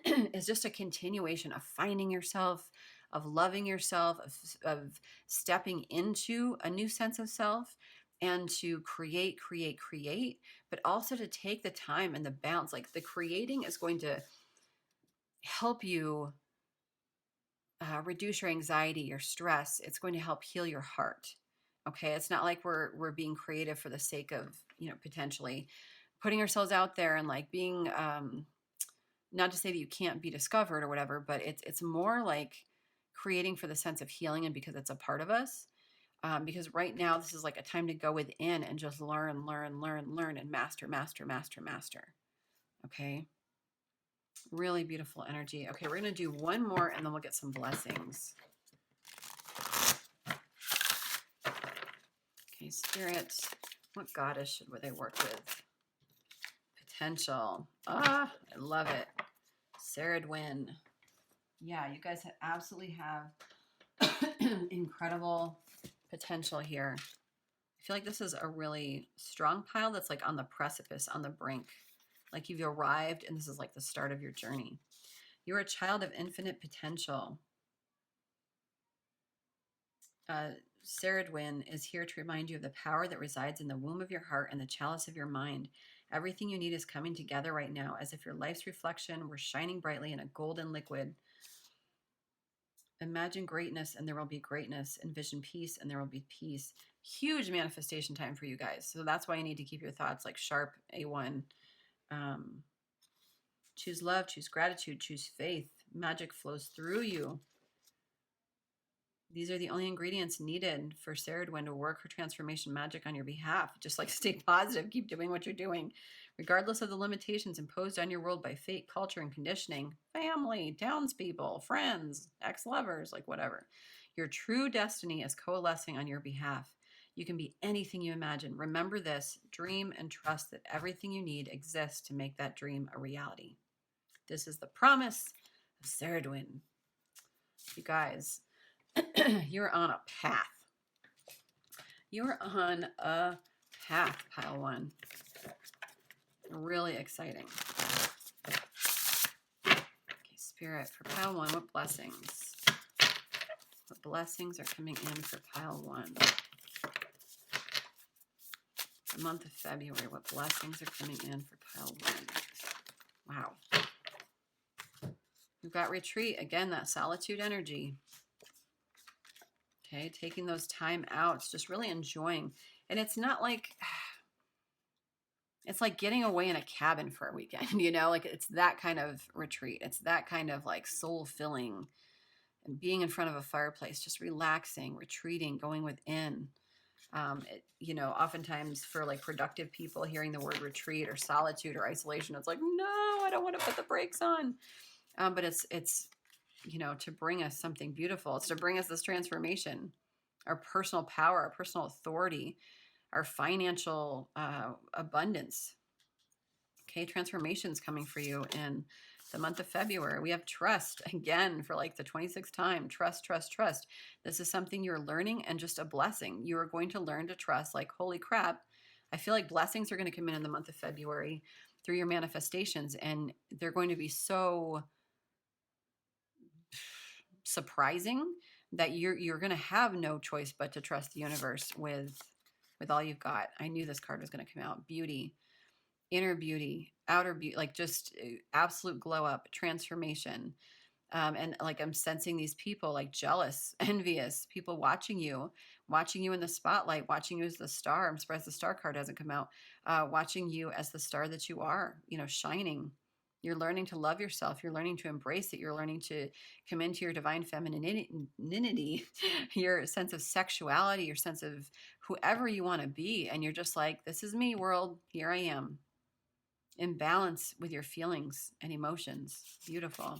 is just a continuation of finding yourself, of loving yourself, of stepping into a new sense of self, and to create, but also to take the time and the balance. Like the creating is going to help you reduce your anxiety, your stress. It's going to help heal your heart. Okay, it's not like we're being creative for the sake of, potentially putting ourselves out there and like being not to say that you can't be discovered or whatever, but it's more like creating for the sense of healing and because it's a part of us. Because right now this is like a time to go within and just learn and master. Okay. Really beautiful energy. Okay, we're going to do one more and then we'll get some blessings. Okay, Spirit, what goddess should they work with? Potential. Ah, I love it. Saradwin. Yeah, you guys absolutely have incredible potential here. I feel like this is a really strong pile that's like on the precipice, on the brink. Like you've arrived and this is like the start of your journey. You're a child of infinite potential. Saradwin is here to remind you of the power that resides in the womb of your heart and the chalice of your mind. Everything you need is coming together right now, as if your life's reflection were shining brightly in a golden liquid. Imagine greatness and there will be greatness. Envision peace and there will be peace. Huge manifestation time for you guys. So that's why you need to keep your thoughts like sharp, A1. Choose love, choose gratitude, choose faith. Magic flows through you. These are the only ingredients needed for Saradwin to work her transformation magic on your behalf. Just like stay positive, keep doing what you're doing, regardless of the limitations imposed on your world by fate, culture, and conditioning, family, townspeople, friends, ex-lovers, like whatever. Your true destiny is coalescing on your behalf. You can be anything you imagine. Remember this, dream and trust that everything you need exists to make that dream a reality. This is the promise of Saradwin. You guys, you're on a path. You're on a path, pile one. Really exciting. Okay, Spirit, for pile one, what blessings? What blessings are coming in for pile one? The month of February, what blessings are coming in for pile one? Wow. We've got retreat. Again, that solitude energy. Okay, taking those time outs, just really enjoying. And it's not like, it's like getting away in a cabin for a weekend, like it's that kind of retreat. It's that kind of like soul filling and being in front of a fireplace, just relaxing, retreating, going within. Oftentimes for like productive people, hearing the word retreat or solitude or isolation, it's like, no, I don't want to put the brakes on. But it's to bring us something beautiful. It's to bring us this transformation, our personal power, our personal authority, our financial abundance. Okay, transformation's coming for you in the month of February. We have trust again for like the 26th time. Trust. This is something you're learning and just a blessing. You are going to learn to trust like, holy crap. I feel like blessings are going to come in the month of February through your manifestations, and they're going to be so surprising that you're going to have no choice but to trust the universe with all you've got. I knew this card was going to come out. Beauty, inner beauty, outer beauty, like just absolute glow up, transformation. And like I'm sensing these people like jealous, envious, people watching you in the spotlight, watching you as the star. I'm surprised the star card hasn't come out. Watching you as the star that you are, shining. You're learning to love yourself. You're learning to embrace it. You're learning to come into your divine femininity, your sense of sexuality, your sense of whoever you want to be. And you're just like, this is me, world. Here I am. In balance with your feelings and emotions. Beautiful.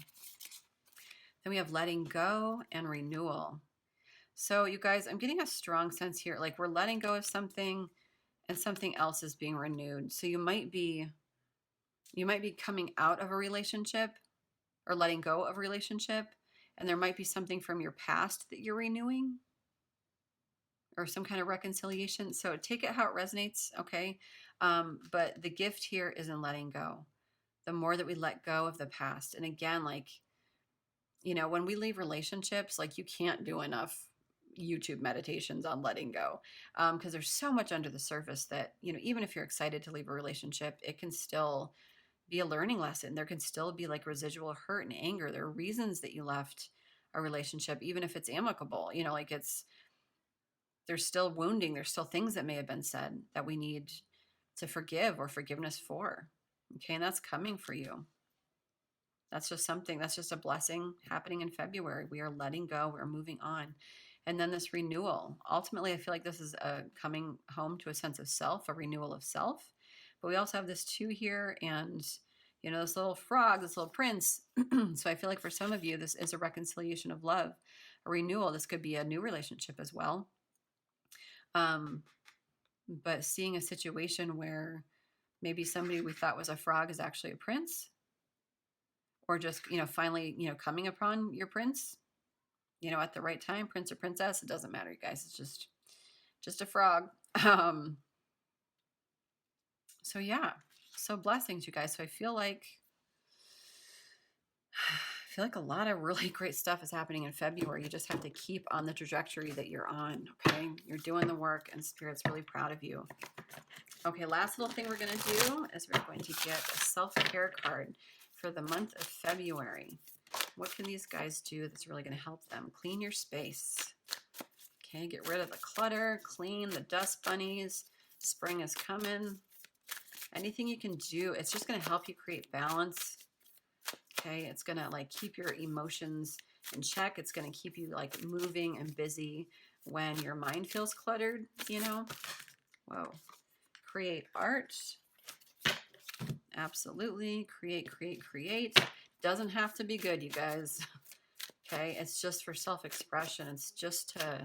Then we have letting go and renewal. So you guys, I'm getting a strong sense here, like we're letting go of something and something else is being renewed. So you might be coming out of a relationship or letting go of a relationship, and there might be something from your past that you're renewing or some kind of reconciliation. So take it how it resonates, okay? But the gift here is in letting go. The more that we let go of the past, and again, like, you know, when we leave relationships, like you can't do enough YouTube meditations on letting go, because there's so much under the surface that, you know, even if you're excited to leave a relationship, it can still be a learning lesson. There can still be like residual hurt and anger. There are reasons that you left a relationship, even if it's amicable, you know, like there's still wounding. There's still things that may have been said that we need to forgive or forgiveness for. Okay. And that's coming for you. That's just something, that's just a blessing happening in February. We are letting go, we're moving on. And then this renewal. Ultimately, I feel like this is coming home to a sense of self, a renewal of self. But we also have this 2 here and, you know, this little frog, this little prince. So I feel like for some of you, this is a reconciliation of love, a renewal. This could be a new relationship as well. But seeing a situation where maybe somebody we thought was a frog is actually a prince, or just, you know, finally, you know, coming upon your prince, you know, at the right time, prince or princess, it doesn't matter, you guys. It's just a frog. So yeah, so blessings, you guys. So I feel like a lot of really great stuff is happening in February. You just have to keep on the trajectory that you're on, okay? You're doing the work and Spirit's really proud of you. Okay, last little thing we're going to do is we're going to get a self-care card for the month of February. What can these guys do that's really going to help them? Clean your space. Okay, get rid of the clutter, clean the dust bunnies. Spring is coming. Anything you can do, it's just going to help you create balance. Okay, it's going to like keep your emotions in check. It's going to keep you like moving and busy when your mind feels cluttered, you know? Whoa. Create art. Absolutely. Create. Doesn't have to be good, you guys. Okay, it's just for self-expression. It's just to,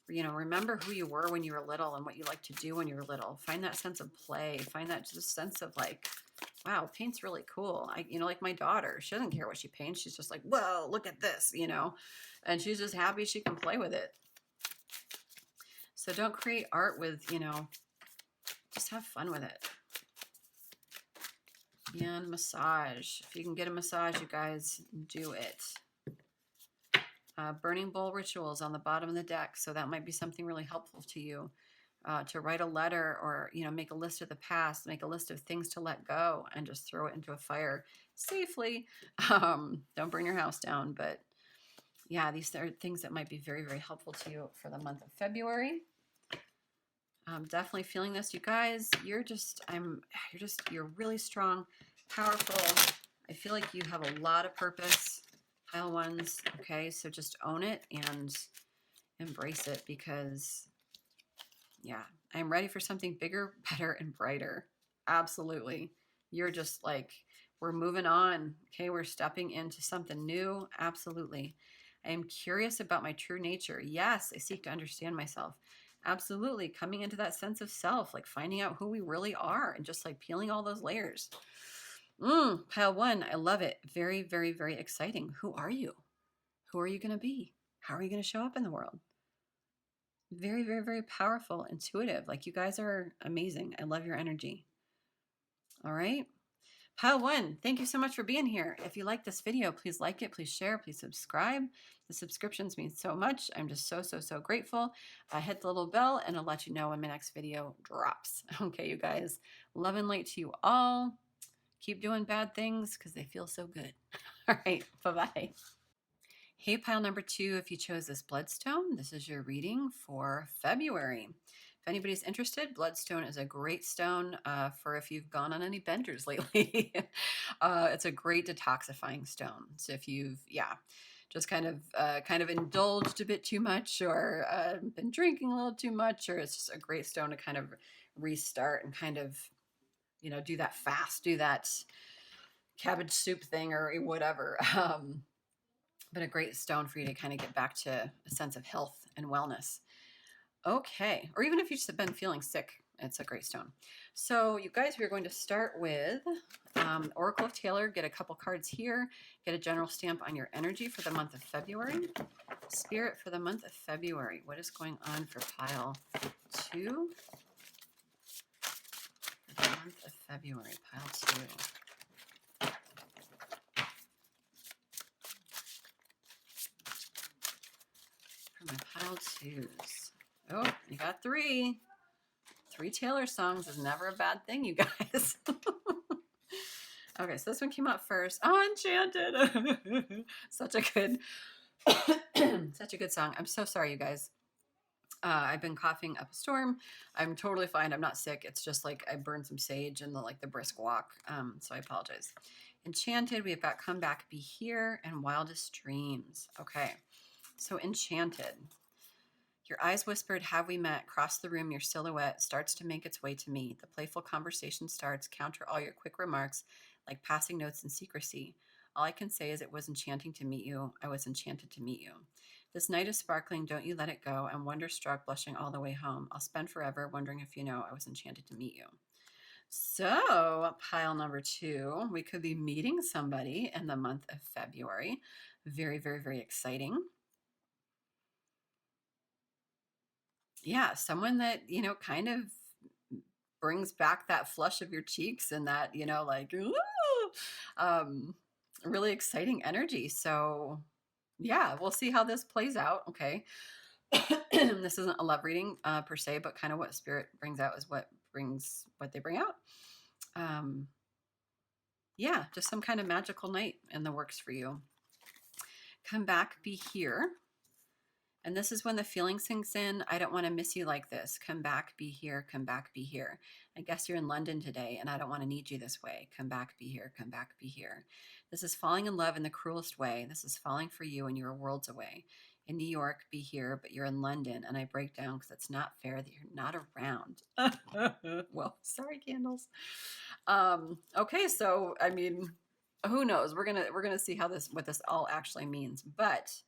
you know, remember who you were when you were little and what you like to do when you were little. Find that sense of play. Find that just sense of like, wow, paint's really cool. You know, like my daughter, she doesn't care what she paints. She's just like, whoa, look at this, you know, and she's just happy she can play with it. So don't create art with, you know, just have fun with it. And massage. If you can get a massage, you guys, do it. Burning bowl rituals on the bottom of the deck. So that might be something really helpful to you. To write a letter, or, you know, make a list of the past, make a list of things to let go and just throw it into a fire safely. Don't burn your house down, but yeah, these are things that might be very, very helpful to you for the month of February. I'm definitely feeling this, you guys. You're really strong, powerful. I feel like you have a lot of purpose, pile ones. Okay, so just own it and embrace it, because yeah, I'm ready for something bigger, better, and brighter. Absolutely. You're just like, we're moving on. Okay, we're stepping into something new. Absolutely. I am curious about my true nature. Yes, I seek to understand myself. Absolutely. Coming into that sense of self, like finding out who we really are and just like peeling all those layers. Pile one, I love it. Very, very, very exciting. Who are you? Who are you going to be? How are you going to show up in the world? Very, very, very powerful, intuitive. Like, you guys are amazing. I love your energy. All right. Pile one, thank you so much for being here. If you like this video, please like it, please share, please subscribe. The subscriptions mean so much. I'm just so, so, so grateful. Hit the little bell and I'll let you know when my next video drops. Okay, you guys. Love and light to you all. Keep doing bad things because they feel so good. All right. Bye-bye. Hey, pile number 2, if you chose this Bloodstone, this is your reading for February. If anybody's interested, Bloodstone is a great stone for if you've gone on any benders lately. It's a great detoxifying stone. So if you've, just kind of indulged a bit too much, or been drinking a little too much, or it's just a great stone to kind of restart and kind of, you know, do that fast, do that cabbage soup thing or whatever. but a great stone for you to kind of get back to a sense of health and wellness. Okay, or even if you've just been feeling sick, it's a great stone. So you guys, we're going to start with Oracle of Taylor. Get a couple cards here. Get a general stamp on your energy for the month of February. Spirit for the month of February. What is going on for pile 2? For the month of February, pile 2. For my pile 2s. Oh, you got 3. 3 Taylor songs is never a bad thing, you guys. Okay, so this one came out first. Oh, Enchanted. Such a good, such a good song. I'm so sorry, you guys. I've been coughing up a storm. I'm totally fine. I'm not sick. It's just like I burned some sage and the brisk walk. So I apologize. Enchanted, we've got Come Back, Be Here, and Wildest Dreams. Okay, so Enchanted. Your eyes whispered, have we met? Cross the room, your silhouette starts to make its way to me. The playful conversation starts, counter all your quick remarks, like passing notes in secrecy. All I can say is it was enchanting to meet you. I was enchanted to meet you. This night is sparkling, don't you let it go. I'm wonder-struck, blushing all the way home. I'll spend forever wondering if you know I was enchanted to meet you. So, pile number 2, we could be meeting somebody in the month of February. Very, very, very exciting. Yeah, someone that, kind of brings back that flush of your cheeks and that, like, ooh, really exciting energy. So yeah, we'll see how this plays out. Okay. This isn't a love reading per se, but kind of what spirit brings out is what they bring out. Yeah, just some kind of magical night in the works for you. Come back, be here. And this is when the feeling sinks in. I don't want to miss you like this. Come back, be here. Come back, be here. I guess you're in London today, and I don't want to need you this way. Come back, be here. Come back, be here. This is falling in love in the cruelest way. This is falling for you, and you're worlds away. In New York, be here, but you're in London, and I break down because it's not fair that you're not around. Well, sorry, candles. Okay, so I mean, who knows? We're gonna see what this all actually means, but.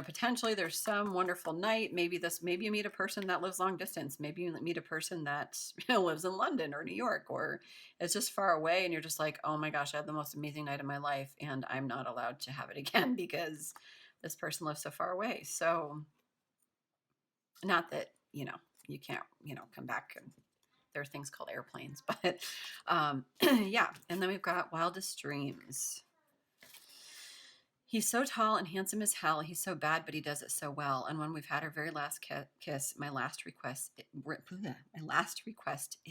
Potentially there's some wonderful night. Maybe you meet a person that lives long distance. Maybe you meet a person that lives in London or New York, or it's just far away. And you're just like, oh my gosh, I had the most amazing night of my life. And I'm not allowed to have it again because this person lives so far away. So not that, you can't, come back. And there are things called airplanes, but yeah. And then we've got Wildest Dreams. He's so tall and handsome as hell. He's so bad, but he does it so well. And when we've had our very last kiss, my last request it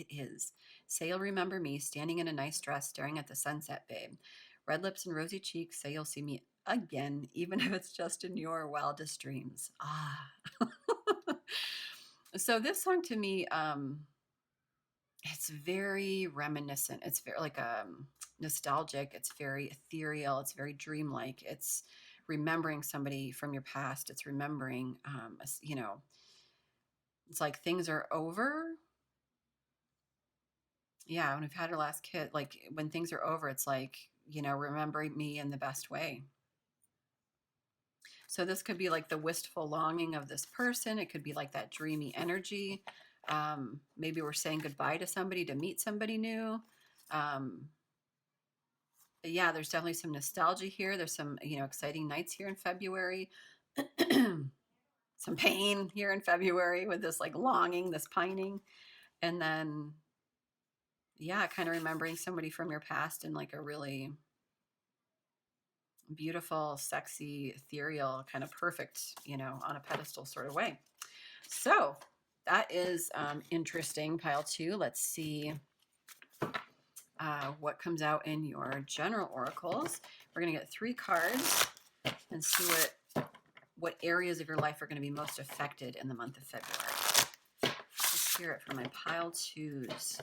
is. Say you'll remember me, standing in a nice dress, staring at the sunset, babe. Red lips and rosy cheeks, say you'll see me again, even if it's just in your wildest dreams. Ah. So this song to me, it's very reminiscent. It's very like nostalgic. It's very ethereal. It's very dreamlike. It's remembering somebody from your past. It's remembering, it's like things are over. Yeah, when we've had our last kid, like when things are over, it's like, remembering me in the best way. So this could be like the wistful longing of this person. It could be like that dreamy energy. Maybe we're saying goodbye to somebody to meet somebody new. But yeah, there's definitely some nostalgia here. There's some, exciting nights here in February. Some pain here in February with this like longing, this pining. And then, yeah, kind of remembering somebody from your past in like a really beautiful, sexy, ethereal, kind of perfect, on a pedestal sort of way. So that is interesting. Pile 2. Let's see what comes out in your general oracles. We're going to get 3 cards and see what areas of your life are going to be most affected in the month of February. The spirit for my pile 2s.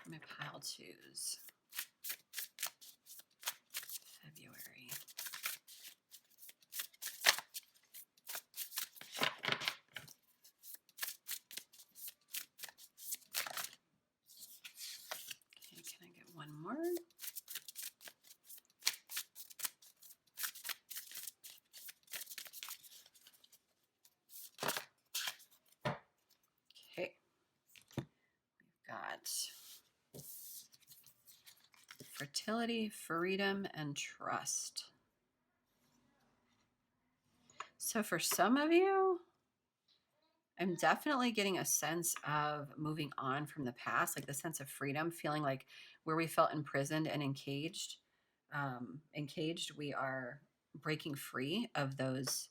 My pile 2s. February. fertility, freedom, and trust. So for some of you, I'm definitely getting a sense of moving on from the past, like the sense of freedom, feeling like where we felt imprisoned and encaged, we are breaking free of those,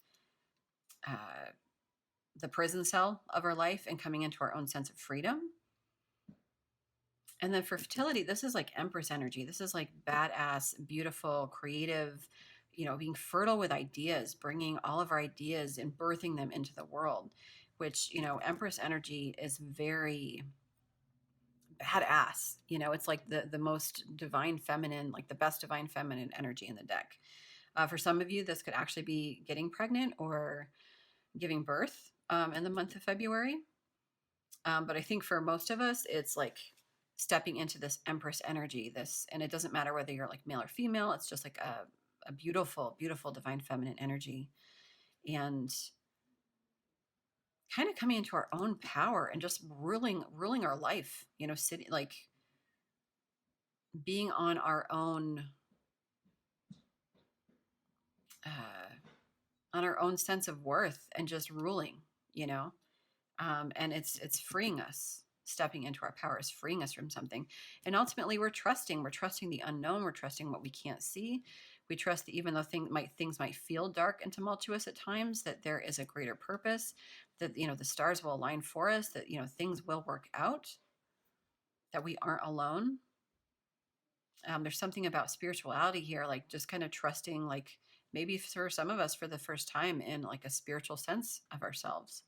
the prison cell of our life and coming into our own sense of freedom. And then for fertility, this is like Empress energy. This is like badass, beautiful, creative, being fertile with ideas, bringing all of our ideas and birthing them into the world, which, Empress energy is very badass. It's like the most divine feminine, like the best divine feminine energy in the deck. For some of you, this could actually be getting pregnant or giving birth in the month of February. But I think for most of us, it's like stepping into this Empress energy, and it doesn't matter whether you're like male or female. It's just like a beautiful, beautiful divine feminine energy, and kind of coming into our own power and just ruling our life, sitting, like being on our own, sense of worth and just ruling, and it's freeing us. Stepping into our power is freeing us from something. And ultimately we're trusting the unknown. We're trusting what we can't see. We trust that even though things might feel dark and tumultuous at times, that there is a greater purpose, that, the stars will align for us, that, things will work out, that we aren't alone. There's something about spirituality here, like just kind of trusting, like maybe for some of us for the first time in like a spiritual sense of ourselves.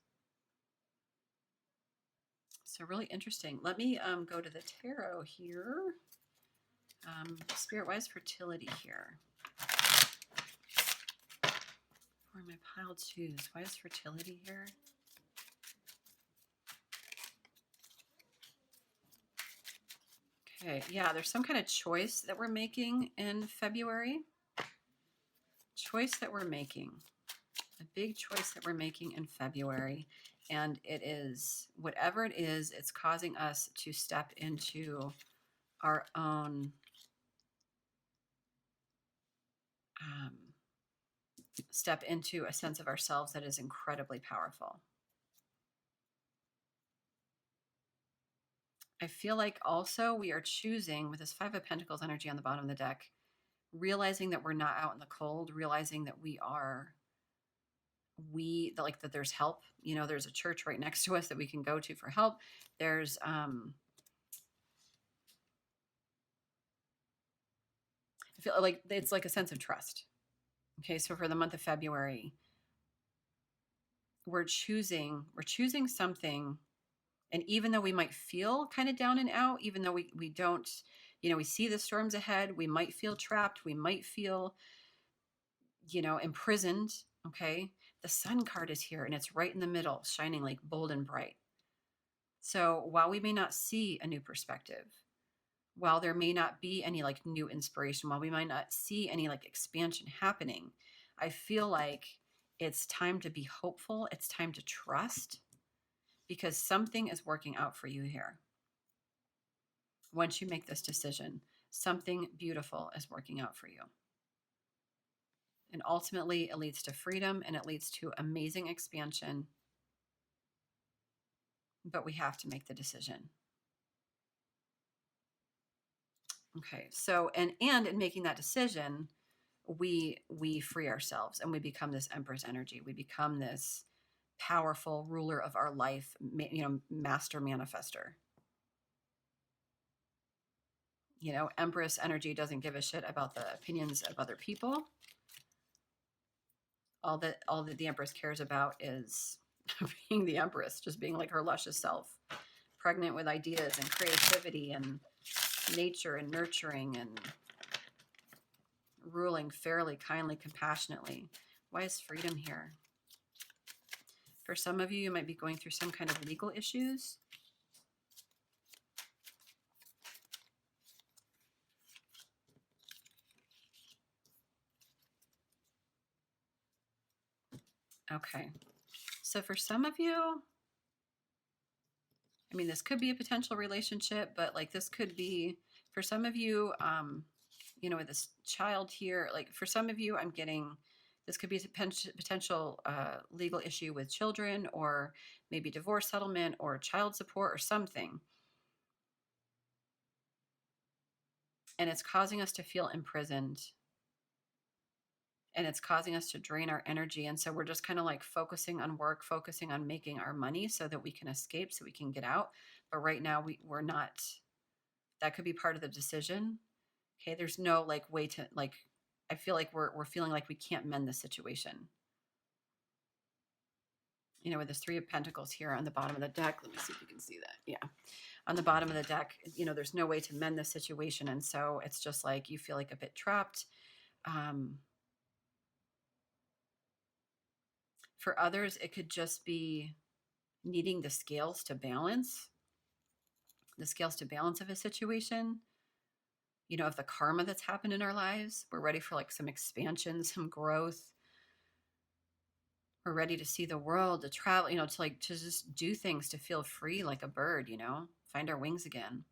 So really interesting. Let me go to the tarot here. Spirit-wise fertility here. For my pile twos, why is fertility here? Okay, yeah, there's some kind of choice that we're making in February. Choice that we're making. A big choice that we're making in February. And it is, whatever it is, it's causing us to step into our own step into a sense of ourselves that is incredibly powerful. I feel like also we are choosing, with this Five of Pentacles energy on the bottom of the deck, realizing that we're not out in the cold, realizing that that there's help. There's a church right next to us that we can go to for help. There's I feel like it's like a sense of trust. Okay, so for the month of February, we're choosing something. And even though we might feel kind of down and out, even though we don't, we see the storms ahead, we might feel trapped, we might feel, imprisoned. Okay, the Sun card is here and it's right in the middle, shining like bold and bright. So while we may not see a new perspective, while there may not be any like new inspiration, while we might not see any like expansion happening, I feel like it's time to be hopeful. It's time to trust, because something is working out for you here. Once you make this decision, something beautiful is working out for you. And ultimately, it leads to freedom and it leads to amazing expansion. But we have to make the decision. Okay, so and in making that decision, we free ourselves and we become this Empress energy. We become this powerful ruler of our life, master manifester. Empress energy doesn't give a shit about the opinions of other people. All that the Empress cares about is being the Empress, just being like her luscious self, pregnant with ideas and creativity and nature and nurturing and ruling fairly, kindly, compassionately. Why is freedom here? For some of you, you might be going through some kind of legal issues. Okay. So for some of you, this could be a potential relationship, but like this could be, for some of you, you know, with this child here, like for some of you, I'm getting, this could be a potential legal issue with children, or maybe divorce settlement or child support or something. And it's causing us to feel imprisoned, and it's causing us to drain our energy. And so we're just kind of like focusing on work, focusing on making our money so that we can escape, so we can get out. But right now we're not, that could be part of the decision. Okay. There's no like way to like, I feel like we're feeling like we can't mend the situation. You know, with this Three of Pentacles here on the bottom of the deck. Let me see if you can see that. Yeah. On the bottom of the deck, you know, there's no way to mend the situation. And so it's just like, you feel like a bit trapped. For others, it could just be needing the scales to balance of a situation, you know, of the karma that's happened in our lives. We're ready for like some expansion, some growth. We're ready to see the world, to travel, you know, to like, to just do things, to feel free like a bird, you know, find our wings again.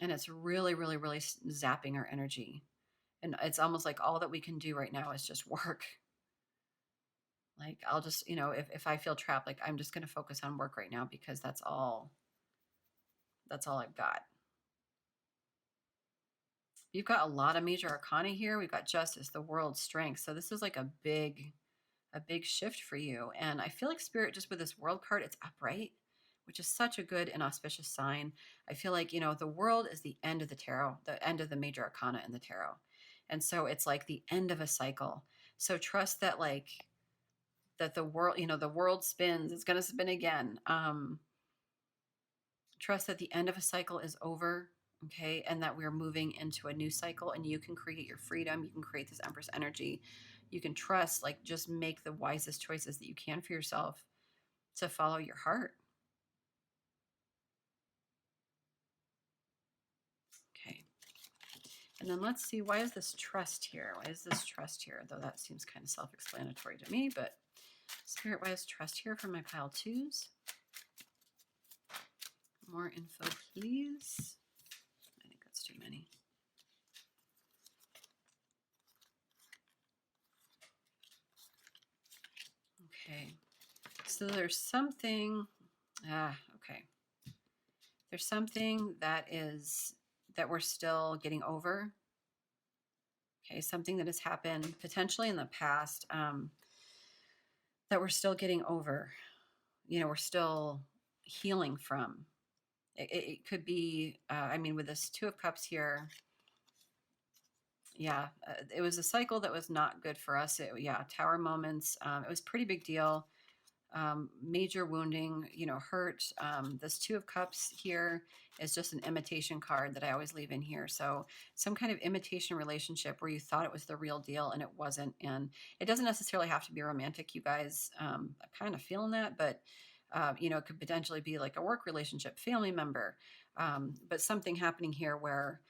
And it's really, really, really zapping our energy. And it's almost like all that we can do right now is just work. Like, I'll just, you know, if I feel trapped, like I'm just going to focus on work right now, because that's all I've got. You've got a lot of major arcana here. We've got Justice, the World, Strength. So this is like a big shift for you. And I feel like Spirit, just with this World card, it's upright, which is such a good and auspicious sign. I feel like, you know, the World is the end of the tarot, the end of the major arcana in the tarot. And so it's like the end of a cycle. So trust that, like, that the world, you know, the world spins, it's going to spin again. Trust that the end of a cycle is over. Okay. And that we're moving into a new cycle, and you can create your freedom. You can create this Empress energy. You can trust, like, just make the wisest choices that you can for yourself to follow your heart. Okay. And then let's see, why is this trust here? Why is this trust here? Though that seems kind of self-explanatory to me, but Spirit, why is trust here for my pile twos? More info, please. I think that's too many. Okay. So there's something, okay. There's something that we're still getting over. Okay. Something that has happened potentially in the past, that we're still getting over. You know, we're still healing from. It could be, I mean, with this Two of Cups here, yeah, it was a cycle that was not good for us. Tower moments. It was a pretty big deal. Major wounding, you know, hurt. This Two of Cups here is just an imitation card that I always leave in here. So some kind of imitation relationship where you thought it was the real deal and it wasn't. And it doesn't necessarily have to be romantic, you guys. I'm kind of feeling that, but you know, it could potentially be like a work relationship, family member, but something happening here where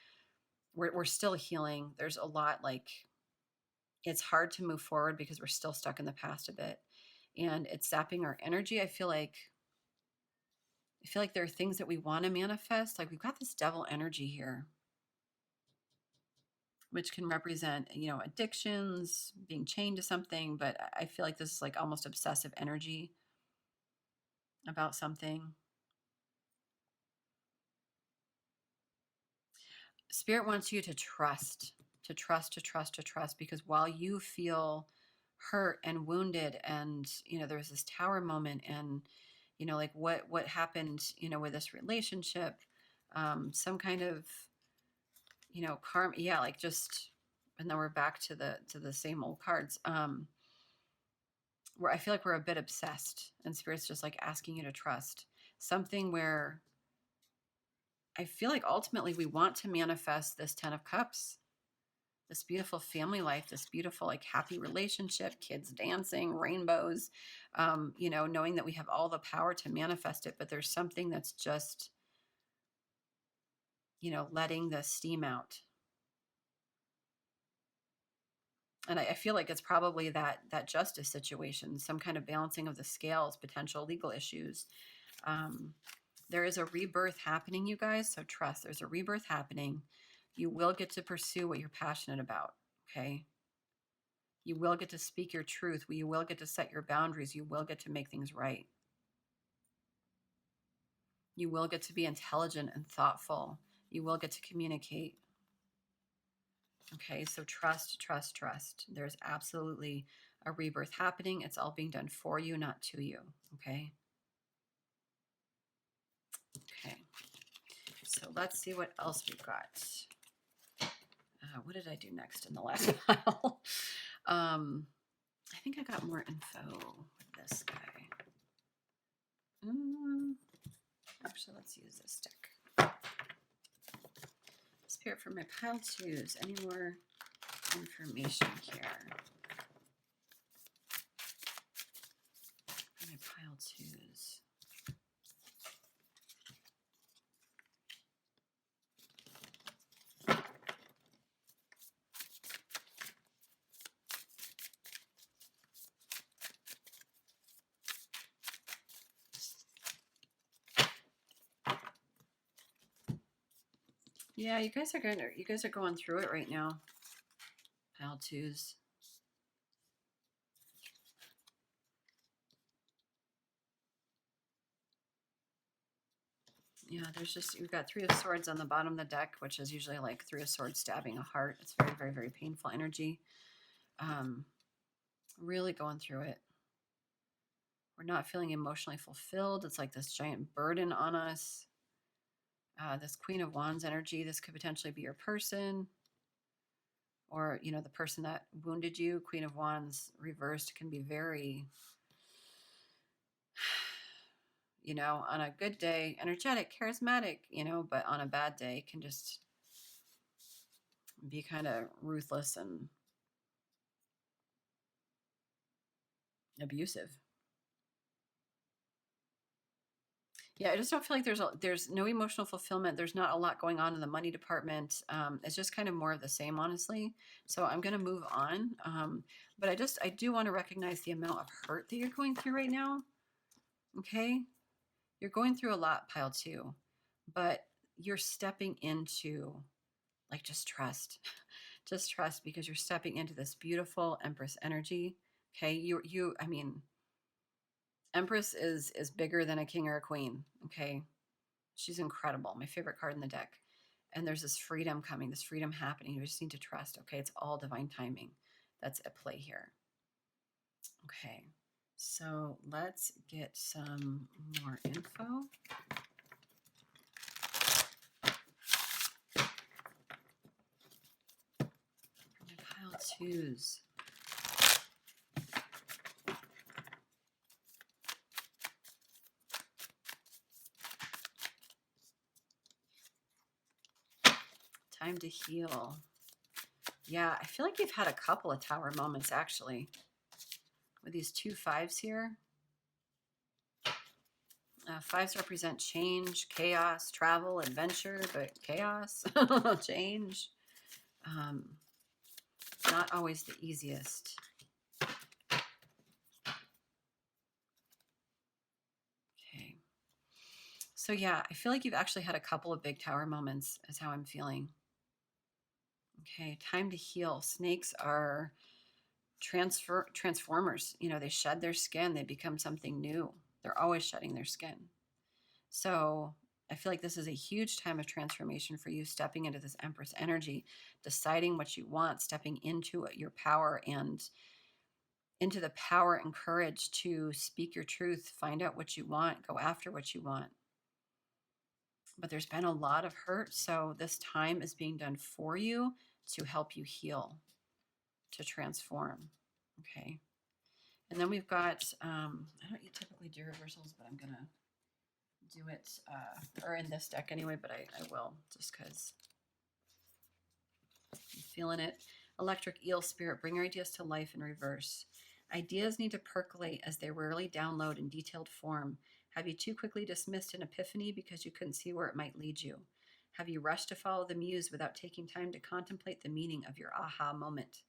we're still healing. There's a lot, like, it's hard to move forward because we're still stuck in the past a bit, and it's sapping our energy. I feel like there are things that we want to manifest. Like, we've got this Devil energy here, which can represent, you know, addictions, being chained to something. But I feel like this is like almost obsessive energy about something. Spirit wants you to trust, because while you feel hurt and wounded, and, you know, there was this Tower moment, and, you know, like what happened, you know, with this relationship, some kind of, you know, karma. Yeah, like, just, and then we're back to the same old cards, where I feel like we're a bit obsessed, and Spirit's just like asking you to trust something where I feel like ultimately we want to manifest this Ten of Cups, this beautiful family life, this beautiful, like, happy relationship, kids dancing, rainbows, you know, knowing that we have all the power to manifest it. But there's something that's just, you know, letting the steam out. And I feel like it's probably that justice situation, some kind of balancing of the scales, potential legal issues. There is a rebirth happening, you guys. So trust, there's a rebirth happening. You will get to pursue what you're passionate about, okay? You will get to speak your truth. You will get to set your boundaries. You will get to make things right. You will get to be intelligent and thoughtful. You will get to communicate. Okay, so trust, trust, trust. There's absolutely a rebirth happening. It's all being done for you, not to you. Okay. Okay. So let's see what else we've got. What did I do next in the last pile? I think I got more info with this guy. Actually, let's use this deck. Spirit for my pile twos. Any more information here? For my pile twos. Yeah, you guys are going through it right now. Pile twos. Yeah, you've got Three of Swords on the bottom of the deck, which is usually like Three of Swords stabbing a heart. It's very, very, very painful energy. Really going through it. We're not feeling emotionally fulfilled. It's like this giant burden on us. This Queen of Wands energy, this could potentially be your person, or, you know, the person that wounded you. Queen of Wands reversed can be very, you know, on a good day, energetic, charismatic, you know, but on a bad day can just be kind of ruthless and abusive. Yeah, I just don't feel like there's no emotional fulfillment. There's not a lot going on in the money department. It's just kind of more of the same, honestly. So I'm going to move on. But I do want to recognize the amount of hurt that you're going through right now. Okay. You're going through a lot, pile two, but you're stepping into, like, just trust. Just trust, because you're stepping into this beautiful Empress energy. Okay. I mean, Empress is bigger than a king or a queen. Okay. She's incredible. My favorite card in the deck. And there's this freedom coming, this freedom happening. You just need to trust. Okay. It's all divine timing that's at play here. Okay. So let's get some more info. Pile twos. Time to heal. Yeah, I feel like you've had a couple of tower moments, actually, with these 2 5s here. 5s represent change, chaos, travel, adventure, but chaos, change. Not always the easiest. Okay. So yeah, I feel like you've actually had a couple of big tower moments, is how I'm feeling. Okay, time to heal. Snakes are transformers. You know, they shed their skin, they become something new. They're always shedding their skin. So I feel like this is a huge time of transformation for you, stepping into this Empress energy, deciding what you want, stepping into your power and into the power and courage to speak your truth, find out what you want, go after what you want. But there's been a lot of hurt, so this time is being done for you to help you heal, to transform. Okay. And then we've got, I don't typically do reversals, but I'm going to do it, or in this deck anyway, but I will, just because I'm feeling it. Electric Eel Spirit, bring your ideas to life in reverse. Ideas need to percolate as they rarely download in detailed form. Have you too quickly dismissed an epiphany because you couldn't see where it might lead you? Have you rushed to follow the muse without taking time to contemplate the meaning of your aha moment?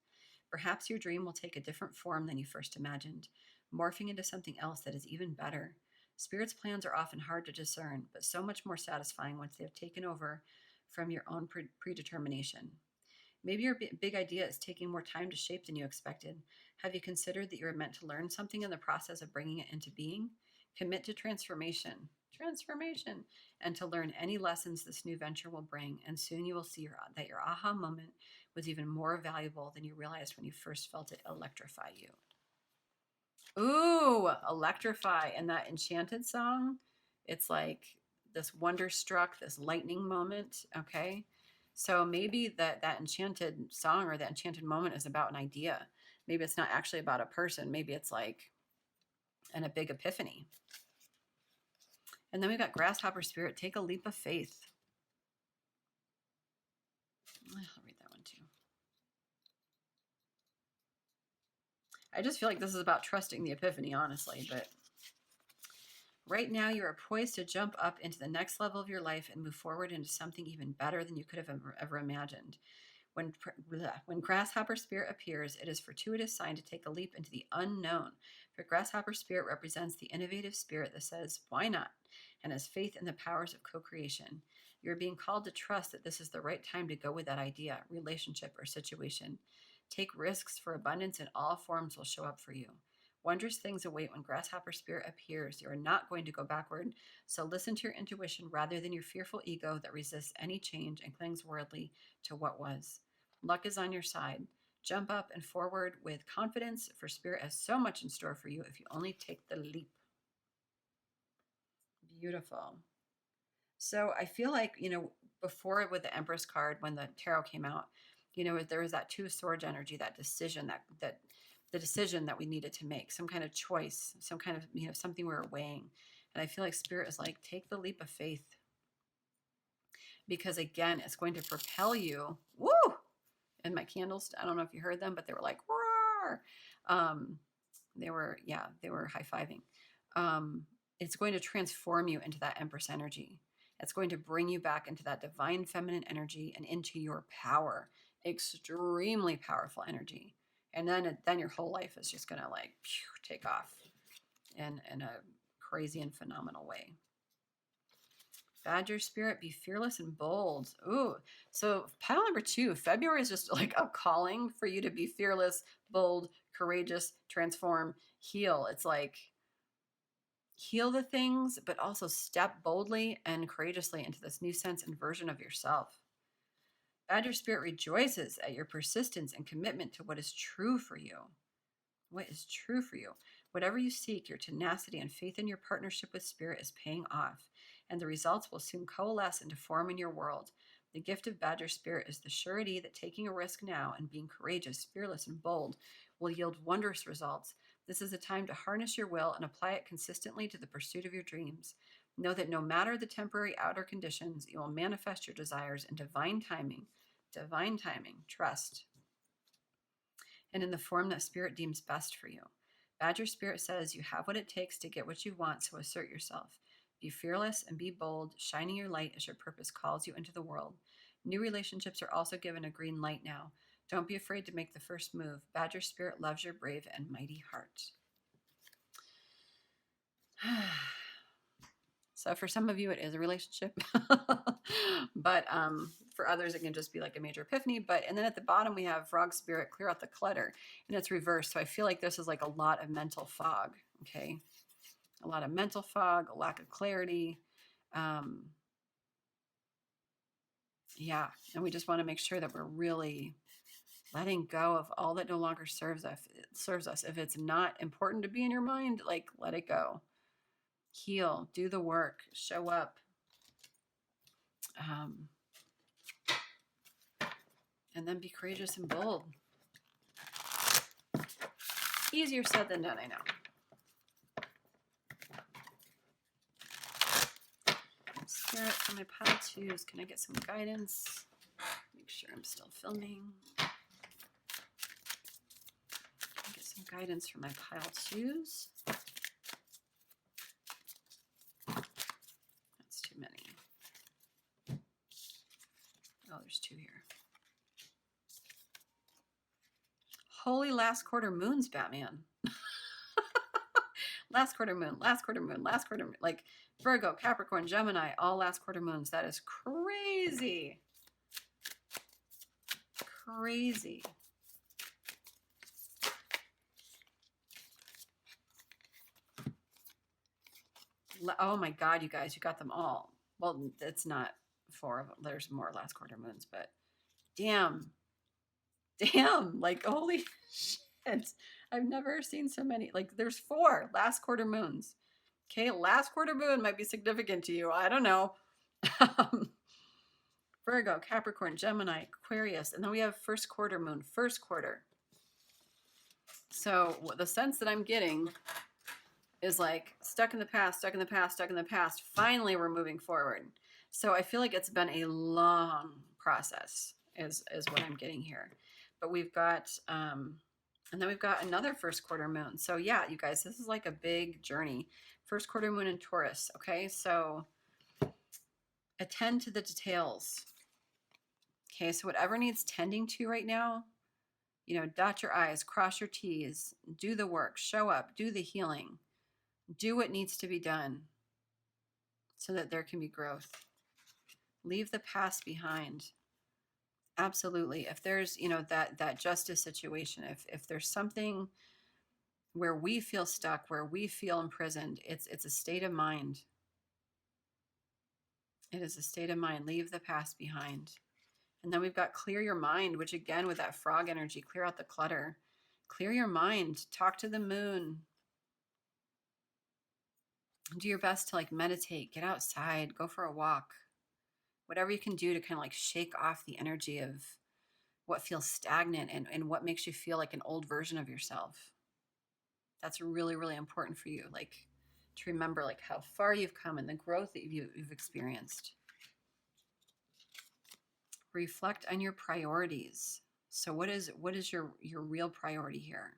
Perhaps your dream will take a different form than you first imagined, morphing into something else that is even better. Spirit's plans are often hard to discern, but so much more satisfying once they have taken over from your own predetermination. Maybe your big idea is taking more time to shape than you expected. Have you considered that you are meant to learn something in the process of bringing it into being? Commit to transformation, and to learn any lessons this new venture will bring. And soon you will see that your aha moment was even more valuable than you realized when you first felt it electrify you. Ooh, electrify. And that Enchanted song, it's like this wonderstruck, this lightning moment. Okay. So maybe that Enchanted song or that Enchanted moment is about an idea. Maybe it's not actually about a person. Maybe it's like a big epiphany. And then we've got Grasshopper Spirit. Take a leap of faith. I'll read that one too. I just feel like this is about trusting the epiphany, honestly. But right now, you are poised to jump up into the next level of your life and move forward into something even better than you could have ever imagined. When Grasshopper Spirit appears, it is a fortuitous sign to take a leap into the unknown. For Grasshopper Spirit represents the innovative spirit that says, why not? And has faith in the powers of co-creation. You're being called to trust that this is the right time to go with that idea, relationship, or situation. Take risks, for abundance in all forms will show up for you. Wondrous things await when Grasshopper Spirit appears. You are not going to go backward, so listen to your intuition rather than your fearful ego that resists any change and clings worldly to what was. Luck is on your side. Jump up and forward with confidence, for Spirit has so much in store for you if you only take the leap. Beautiful. So I feel like, before with the Empress card, when the tarot came out, there was that Two of Swords energy, that decision, that the decision that we needed to make, some kind of choice, some kind of, something we were weighing. And I feel like Spirit is like, take the leap of faith. Because again, it's going to propel you. Woo! And my candles, I don't know if you heard them, but they were like, roar. They were high-fiving. It's going to transform you into that Empress energy. It's going to bring you back into that divine feminine energy and into your power. Extremely powerful energy. And then your whole life is just going to take off in a crazy and phenomenal way. Badger Spirit, be fearless and bold. Ooh, so pile number 2, February is just like a calling for you to be fearless, bold, courageous, transform, heal. It's like heal the things, but also step boldly and courageously into this new sense and version of yourself. Badger Spirit rejoices at your persistence and commitment to what is true for you. What is true for you? Whatever you seek, your tenacity and faith in your partnership with Spirit is paying off, and the results will soon coalesce into form in your world. The gift of Badger Spirit is the surety that taking a risk now and being courageous, fearless, and bold will yield wondrous results. This is a time to harness your will and apply it consistently to the pursuit of your dreams. Know that no matter the temporary outer conditions, you will manifest your desires in divine timing, trust, and in the form that Spirit deems best for you. Badger Spirit says you have what it takes to get what you want, so assert yourself. Be fearless and be bold, shining your light as your purpose calls you into the world. New relationships are also given a green light now. Don't be afraid to make the first move. Badger Spirit loves your brave and mighty heart. So for some of you, it is a relationship. But for others, it can just be like a major epiphany. And then at the bottom, we have Frog Spirit, clear out the clutter. And it's reversed. So I feel like this is like a lot of mental fog. Okay. A lot of mental fog, a lack of clarity. Yeah. And we just want to make sure that we're really letting go of all that no longer serves us. If it's not important to be in your mind, let it go. Heal, do the work, show up. And then be courageous and bold. Easier said than done, I know. Spirit, for my pile 2s, can I get some guidance? Make sure I'm still filming. Get some guidance for my pile 2s. That's too many. Oh, there's 2 here. Holy last quarter moons, Batman. last quarter moon, last quarter moon, last quarter moon. Like Virgo, Capricorn, Gemini, all last quarter moons. That is crazy. Crazy. Oh my God, you guys, you got them all. Well, it's not 4 of them. There's more last quarter moons, but damn. Damn. Like, holy shit. I've never seen so many. Like, there's 4 last quarter moons. Okay, last quarter moon might be significant to you. I don't know. Virgo, Capricorn, Gemini, Aquarius, and then we have first quarter moon, first quarter. So the sense that I'm getting is like stuck in the past, stuck in the past, stuck in the past. Finally, we're moving forward. So I feel like it's been a long process is what I'm getting here. But we've got, and then we've got another first quarter moon. So yeah, you guys, this is like a big journey. First quarter moon in Taurus. Okay, so attend to the details. Okay, so whatever needs tending to right now, you know, dot your I's, cross your T's, do the work, show up, do the healing, do what needs to be done so that there can be growth. Leave the past behind. Absolutely. If there's, you know, that justice situation, if there's something where we feel stuck, where we feel imprisoned, it's a state of mind. It is a state of mind. Leave the past behind. And then we've got clear your mind, which again, with that frog energy, clear out the clutter. Clear your mind. Talk to the moon. Do your best to like meditate, get outside, go for a walk. Whatever you can do to kind of like shake off the energy of what feels stagnant and what makes you feel like an old version of yourself. That's really, really important for you. Like to remember like how far you've come and the growth that you've experienced. Reflect on your priorities. So what is your real priority here?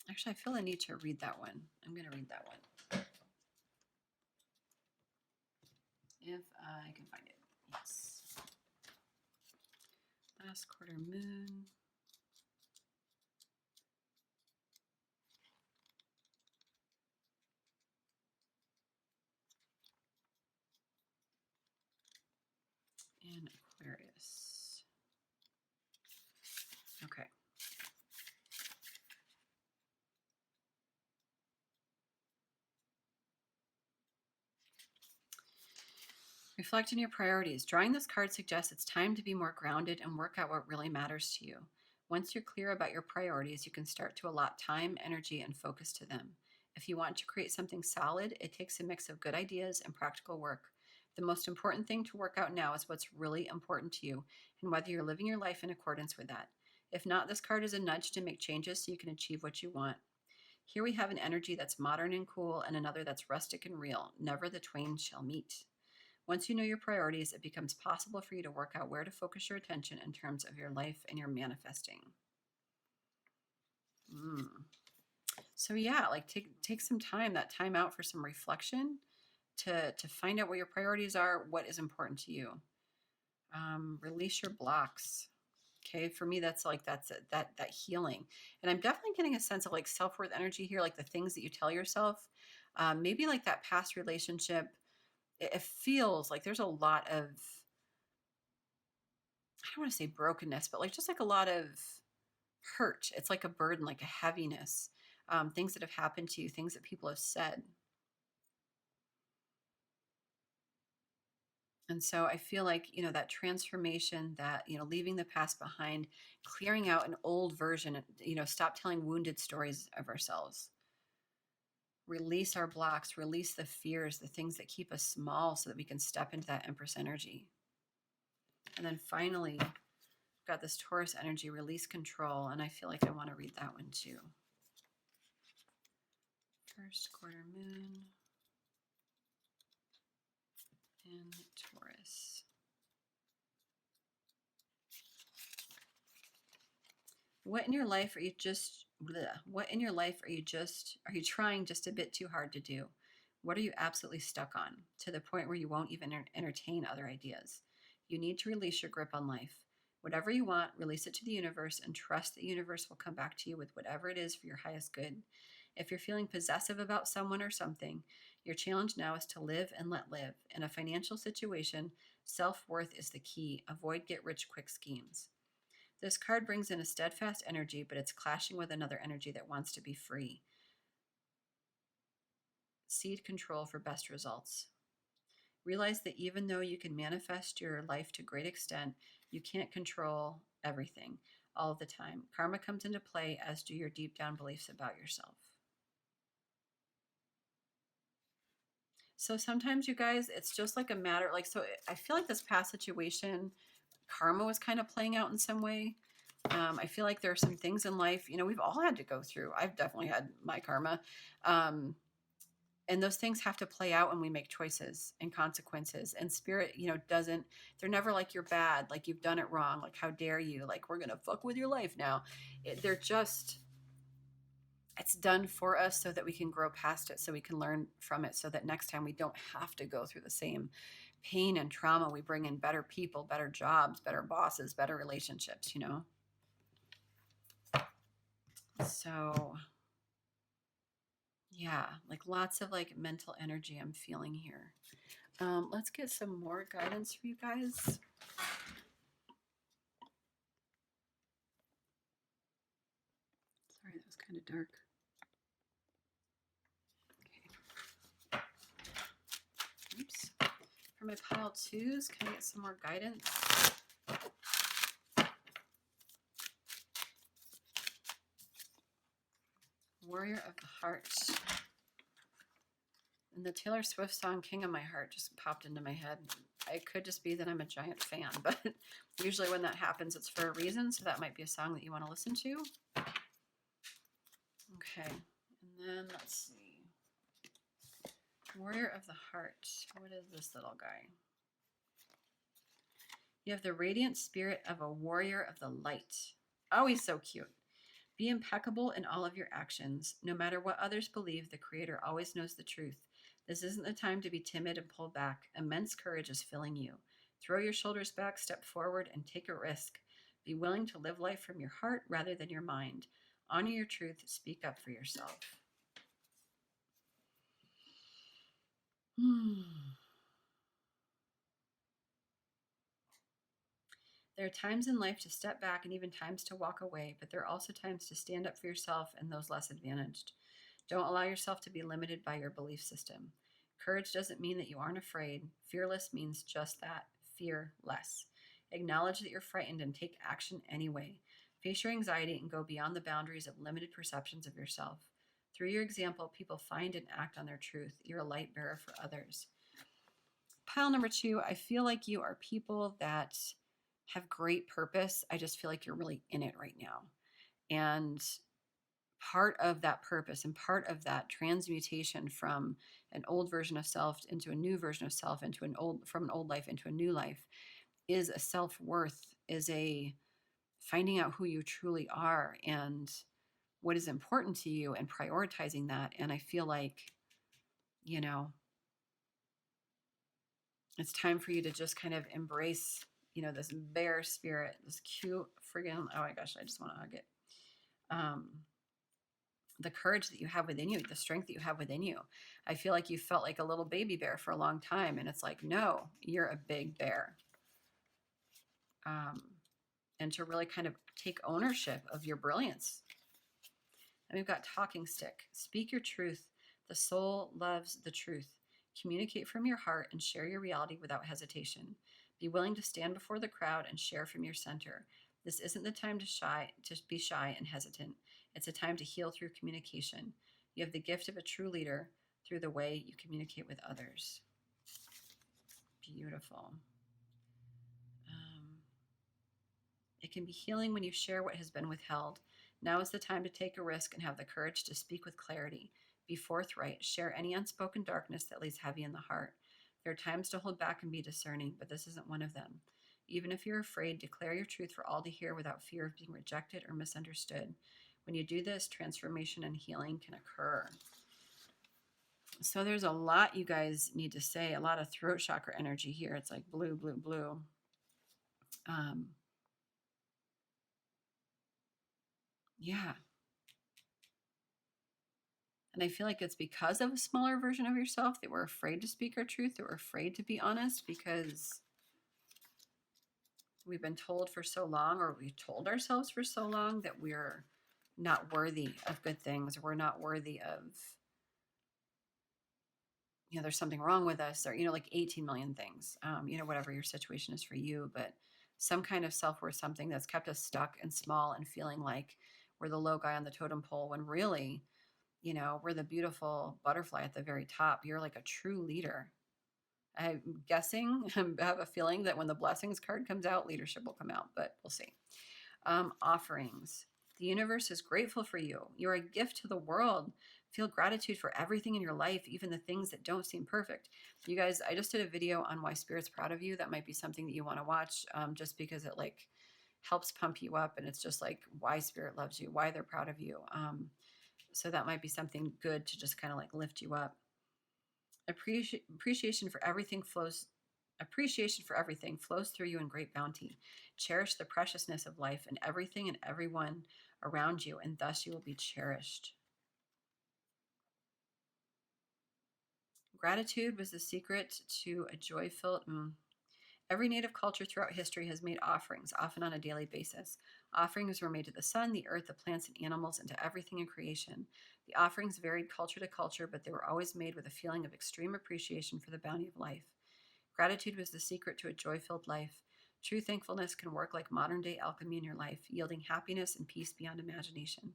Actually, I feel the need to read that one. I'm going to read that one. If I can find it. Yes. Last quarter moon. In Aquarius. Okay. Reflect on your priorities. Drawing this card suggests it's time to be more grounded and work out what really matters to you. Once you're clear about your priorities, you can start to allot time, energy, and focus to them. If you want to create something solid, it takes a mix of good ideas and practical work. The most important thing to work out now is what's really important to you and whether you're living your life in accordance with that. If not, this card is a nudge to make changes so you can achieve what you want. Here we have an energy that's modern and cool and another that's rustic and real. Never the twain shall meet. Once you know your priorities, it becomes possible for you to work out where to focus your attention in terms of your life and your manifesting. So yeah, like take some time, that time out for some reflection to find out what your priorities are, what is important to you. Release your blocks. Okay, for me, that's that healing. And I'm definitely getting a sense of like self-worth energy here, like the things that you tell yourself. Maybe like that past relationship. It feels like there's a lot of, I don't want to say brokenness, but like just like a lot of hurt. It's like a burden, like a heaviness, things that have happened to you, things that people have said. And so I feel like, you know, that transformation, that, you know, leaving the past behind, clearing out an old version, you know, stop telling wounded stories of ourselves. Release our blocks, release the fears, the things that keep us small so that we can step into that Empress energy. And then finally, I've got this Taurus energy, release control, and I feel like I want to read that one too. First quarter moon in Taurus. What in your life are you trying just a bit too hard to do? What are you absolutely stuck on to the point where you won't even entertain other ideas? You need to release your grip on life. Whatever you want, release it to the universe and trust the universe will come back to you with whatever it is for your highest good. If you're feeling possessive about someone or something, your challenge now is to live and let live. In a financial situation, self-worth is the key. Avoid get-rich-quick schemes. This card brings in a steadfast energy, but it's clashing with another energy that wants to be free. Seed control for best results. Realize that even though you can manifest your life to a great extent, you can't control everything all of the time. Karma comes into play, as do your deep down beliefs about yourself. So sometimes, you guys, it's just like a matter, like, so I feel like this past situation, karma was kind of playing out in some way. I feel like there are some things in life, we've all had to go through. I've definitely had my karma. And those things have to play out when we make choices and consequences. And spirit, they're never like you're bad, like you've done it wrong, like how dare you, like we're going to fuck with your life now. They're just, it's done for us so that we can grow past it, so we can learn from it, so that next time we don't have to go through the same pain and trauma. We bring in better people, better jobs, better bosses, better relationships, So yeah, like lots of like mental energy I'm feeling here. Let's get some more guidance for you guys. Sorry, that was kind of dark. Okay. Oops. For my pile twos, can I get some more guidance? Warrior of the Heart. And the Taylor Swift song King of My Heart just popped into my head. It could just be that I'm a giant fan, but usually when that happens, it's for a reason. So that might be a song that you want to listen to. Okay. And then let's see. Warrior of the Heart. What is this little guy? You have the radiant spirit of a warrior of the light. Oh, he's so cute. Be impeccable in all of your actions. No matter what others believe, the Creator always knows the truth. This isn't the time to be timid and pull back. Immense courage is filling you. Throw your shoulders back, step forward, and take a risk. Be willing to live life from your heart rather than your mind. Honor your truth. Speak up for yourself. There are times in life to step back and even times to walk away, but there are also times to stand up for yourself and those less advantaged. Don't allow yourself to be limited by your belief system. Courage doesn't mean that you aren't afraid. Fearless means just that, fearless. Acknowledge that you're frightened and take action anyway. Face your anxiety and go beyond the boundaries of limited perceptions of yourself. Through your example, people find and act on their truth. You're a light bearer for others. Pile number 2, I feel like you are people that have great purpose. I just feel like you're really in it right now. And part of that purpose and part of that transmutation from an old version of self into a new version of self, from an old life into a new life, is a self-worth, is a finding out who you truly are and what is important to you and prioritizing that. And I feel like, it's time for you to just kind of embrace, this bear spirit, this cute friggin', oh my gosh, I just want to hug it. The courage that you have within you, the strength that you have within you. I feel like you felt like a little baby bear for a long time. And it's like, no, you're a big bear. And to really kind of take ownership of your brilliance. And we've got talking stick. Speak your truth. The soul loves the truth. Communicate from your heart and share your reality without hesitation. Be willing to stand before the crowd and share from your center. This isn't the time to be shy and hesitant. It's a time to heal through communication. You have the gift of a true leader through the way you communicate with others. Beautiful. It can be healing when you share what has been withheld. Now is the time to take a risk and have the courage to speak with clarity. Be forthright. Share any unspoken darkness that lays heavy in the heart. There are times to hold back and be discerning, but this isn't one of them. Even if you're afraid, declare your truth for all to hear without fear of being rejected or misunderstood. When you do this, transformation and healing can occur. So there's a lot you guys need to say, a lot of throat chakra energy here. It's like blue, blue, blue. Yeah. And I feel like it's because of a smaller version of yourself that we're afraid to speak our truth, that we're afraid to be honest, because we've been told for so long, or we've told ourselves for so long, that we're not worthy of good things. We're not worthy of, there's something wrong with us, or, like 18 million things, whatever your situation is for you, but some kind of self-worth, something that's kept us stuck and small and feeling like we're the low guy on the totem pole, when really, we're the beautiful butterfly at the very top. You're like a true leader. I'm guessing, I have a feeling that when the blessings card comes out, leadership will come out, but we'll see. Offerings. The universe is grateful for you. You're a gift to the world. Feel gratitude for everything in your life, even the things that don't seem perfect. You guys, I just did a video on why Spirit's proud of you. That might be something that you want to watch, just because it like helps pump you up, and it's just like why Spirit loves you, why they're proud of you. So that might be something good to just kind of like lift you up. Appreciation for everything flows through you in great bounty. Cherish the preciousness of life and everything and everyone around you, and thus you will be cherished. Gratitude was the secret to a joy-filled. Every native culture throughout history has made offerings, often on a daily basis. Offerings were made to the sun, the earth, the plants and animals, and to everything in creation. The offerings varied culture to culture, but they were always made with a feeling of extreme appreciation for the bounty of life. Gratitude was the secret to a joy-filled life. True thankfulness can work like modern-day alchemy in your life, yielding happiness and peace beyond imagination.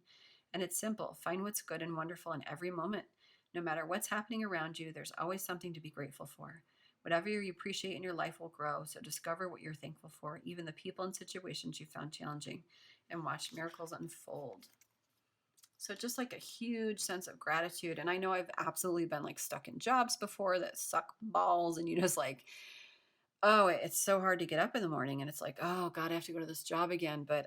And it's simple. Find what's good and wonderful in every moment. No matter what's happening around you, there's always something to be grateful for. Whatever you appreciate in your life will grow, so discover what you're thankful for, even the people and situations you found challenging, and watch miracles unfold. So just like a huge sense of gratitude. And I know I've absolutely been like stuck in jobs before that suck balls, and just like, oh, it's so hard to get up in the morning, and it's like, oh God, I have to go to this job again. But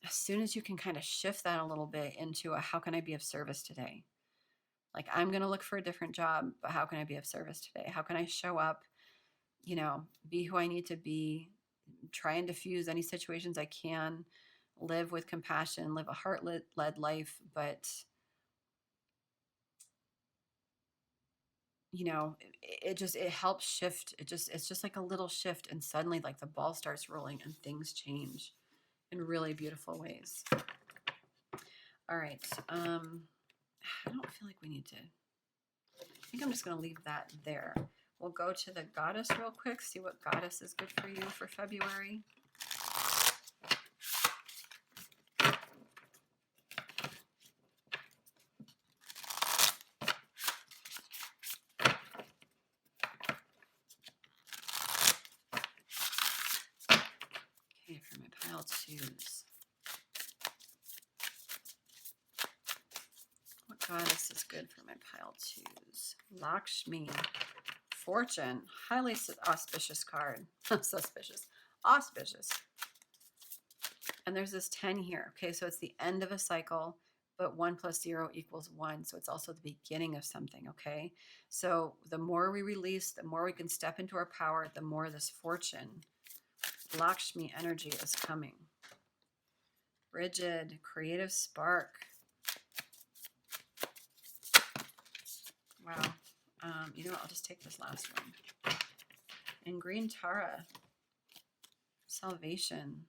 as soon as you can kind of shift that a little bit into a how can I be of service today? Like, I'm going to look for a different job, but how can I be of service today? How can I show up, be who I need to be, try and diffuse any situations I can, live with compassion, live a heart-led life, but, it helps shift. It's just like a little shift, and suddenly like the ball starts rolling and things change in really beautiful ways. All right. I don't feel like we need to. I think I'm just going to leave that there. We'll go to the goddess real quick, see what goddess is good for you for February. Okay, for my pile twos. What goddess is good for my pile twos? Lakshmi. Fortune. Highly auspicious card. Suspicious. Auspicious. And there's this 10 here. Okay, so it's the end of a cycle, but 1 + 0 = 1. So it's also the beginning of something, okay? So the more we release, the more we can step into our power, the more this fortune, Lakshmi energy is coming. Rigid, creative spark. Wow. You know what? I'll just take this last one. And green Tara. Salvation.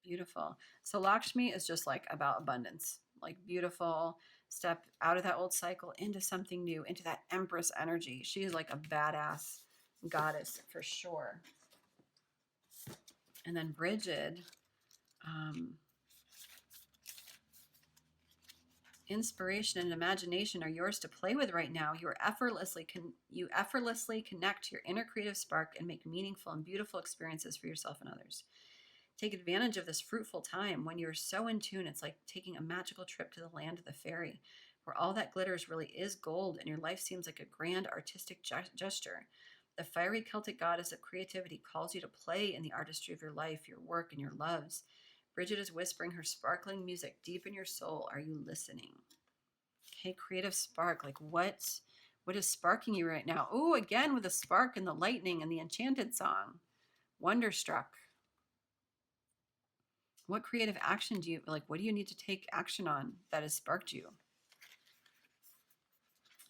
Beautiful. So Lakshmi is just like about abundance, like beautiful, step out of that old cycle into something new, into that Empress energy. She is like a badass goddess for sure. And then Bridget, inspiration and imagination are yours to play with right now. You effortlessly connect your inner creative spark and make meaningful and beautiful experiences for yourself and others. Take advantage of this fruitful time when you're so in tune. It's like taking a magical trip to the land of the fairy, where all that glitters really is gold, and your life seems like a grand artistic gesture. The fiery Celtic goddess of creativity calls you to play in the artistry of your life, your work, and your loves. Bridget is whispering her sparkling music deep in your soul. Are you listening? Okay, creative spark. Like what is sparking you right now? Oh, again with the spark and the lightning and the enchanted song. Wonderstruck. What creative action do you, like, what do you need to take action on that has sparked you?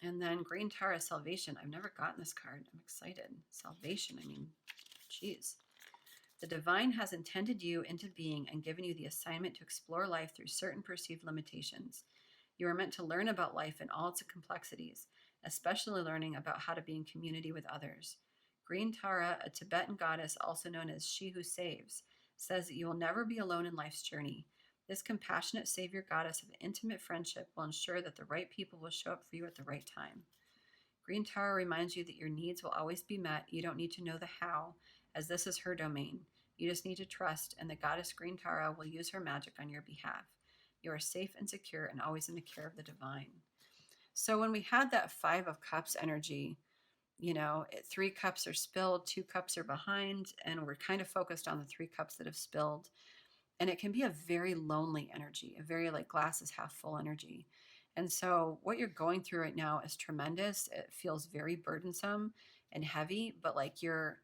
And then Green Tara, Salvation. I've never gotten this card. I'm excited. Salvation. I mean, geez. The divine has intended you into being and given you the assignment to explore life through certain perceived limitations. You are meant to learn about life in all its complexities, especially learning about how to be in community with others. Green Tara, a Tibetan goddess also known as She Who Saves, says that you will never be alone in life's journey. This compassionate savior goddess of intimate friendship will ensure that the right people will show up for you at the right time. Green Tara reminds you that your needs will always be met. You don't need to know the how, as this is her domain. You just need to trust, and the goddess Green Tara will use her magic on your behalf. You are safe and secure and always in the care of the divine. So when we had that 5 of Cups energy, 3 cups are spilled, 2 cups are behind, and we're kind of focused on the 3 cups that have spilled. And it can be a very lonely energy, a very like glass is half full energy. And so what you're going through right now is tremendous. It feels very burdensome and heavy, but like you're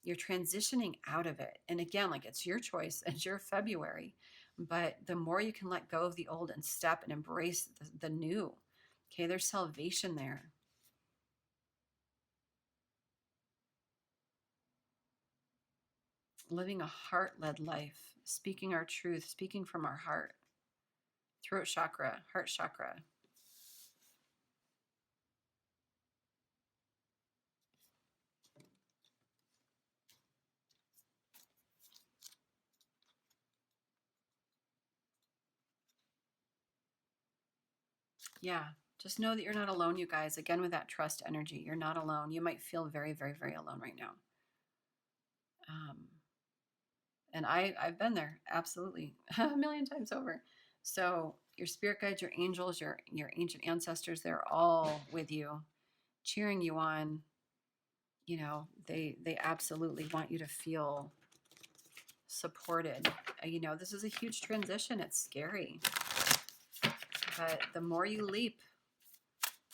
transitioning out of it. And again, like it's your choice, it's your February. But the more you can let go of the old and step and embrace the new, okay, there's salvation there. Living a heart-led life, speaking our truth, speaking from our heart. Throat chakra, heart chakra. Yeah, just know that you're not alone, you guys. Again, with that trust energy, you're not alone. You might feel very, very, very alone right now. And I've been there, absolutely, a million times over. So your spirit guides, your angels, your ancient ancestors, they're all with you, cheering you on. They absolutely want you to feel supported. This is a huge transition. It's scary. But the more you leap,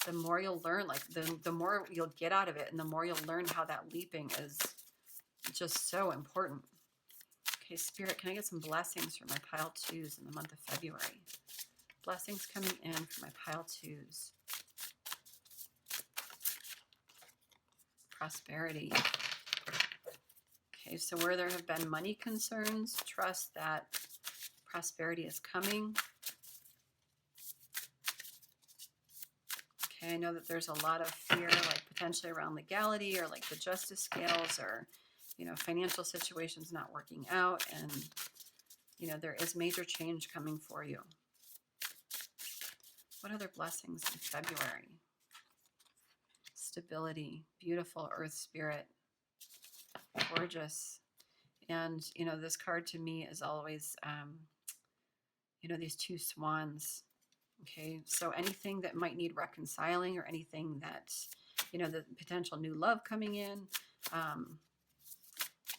the more you'll learn, like the more you'll get out of it, and the more you'll learn how that leaping is just so important. Okay, Spirit, can I get some blessings for my pile twos in the month of February? Blessings coming in for my pile twos. Prosperity. Okay, so where there have been money concerns, trust that prosperity is coming. Okay, I know that there's a lot of fear, like potentially around legality or like the justice scales or, financial situations not working out. And, there is major change coming for you. What other blessings in February? Stability, beautiful earth spirit, gorgeous. And, this card to me is always, these 2 swans. Okay, so anything that might need reconciling or anything that, the potential new love coming in,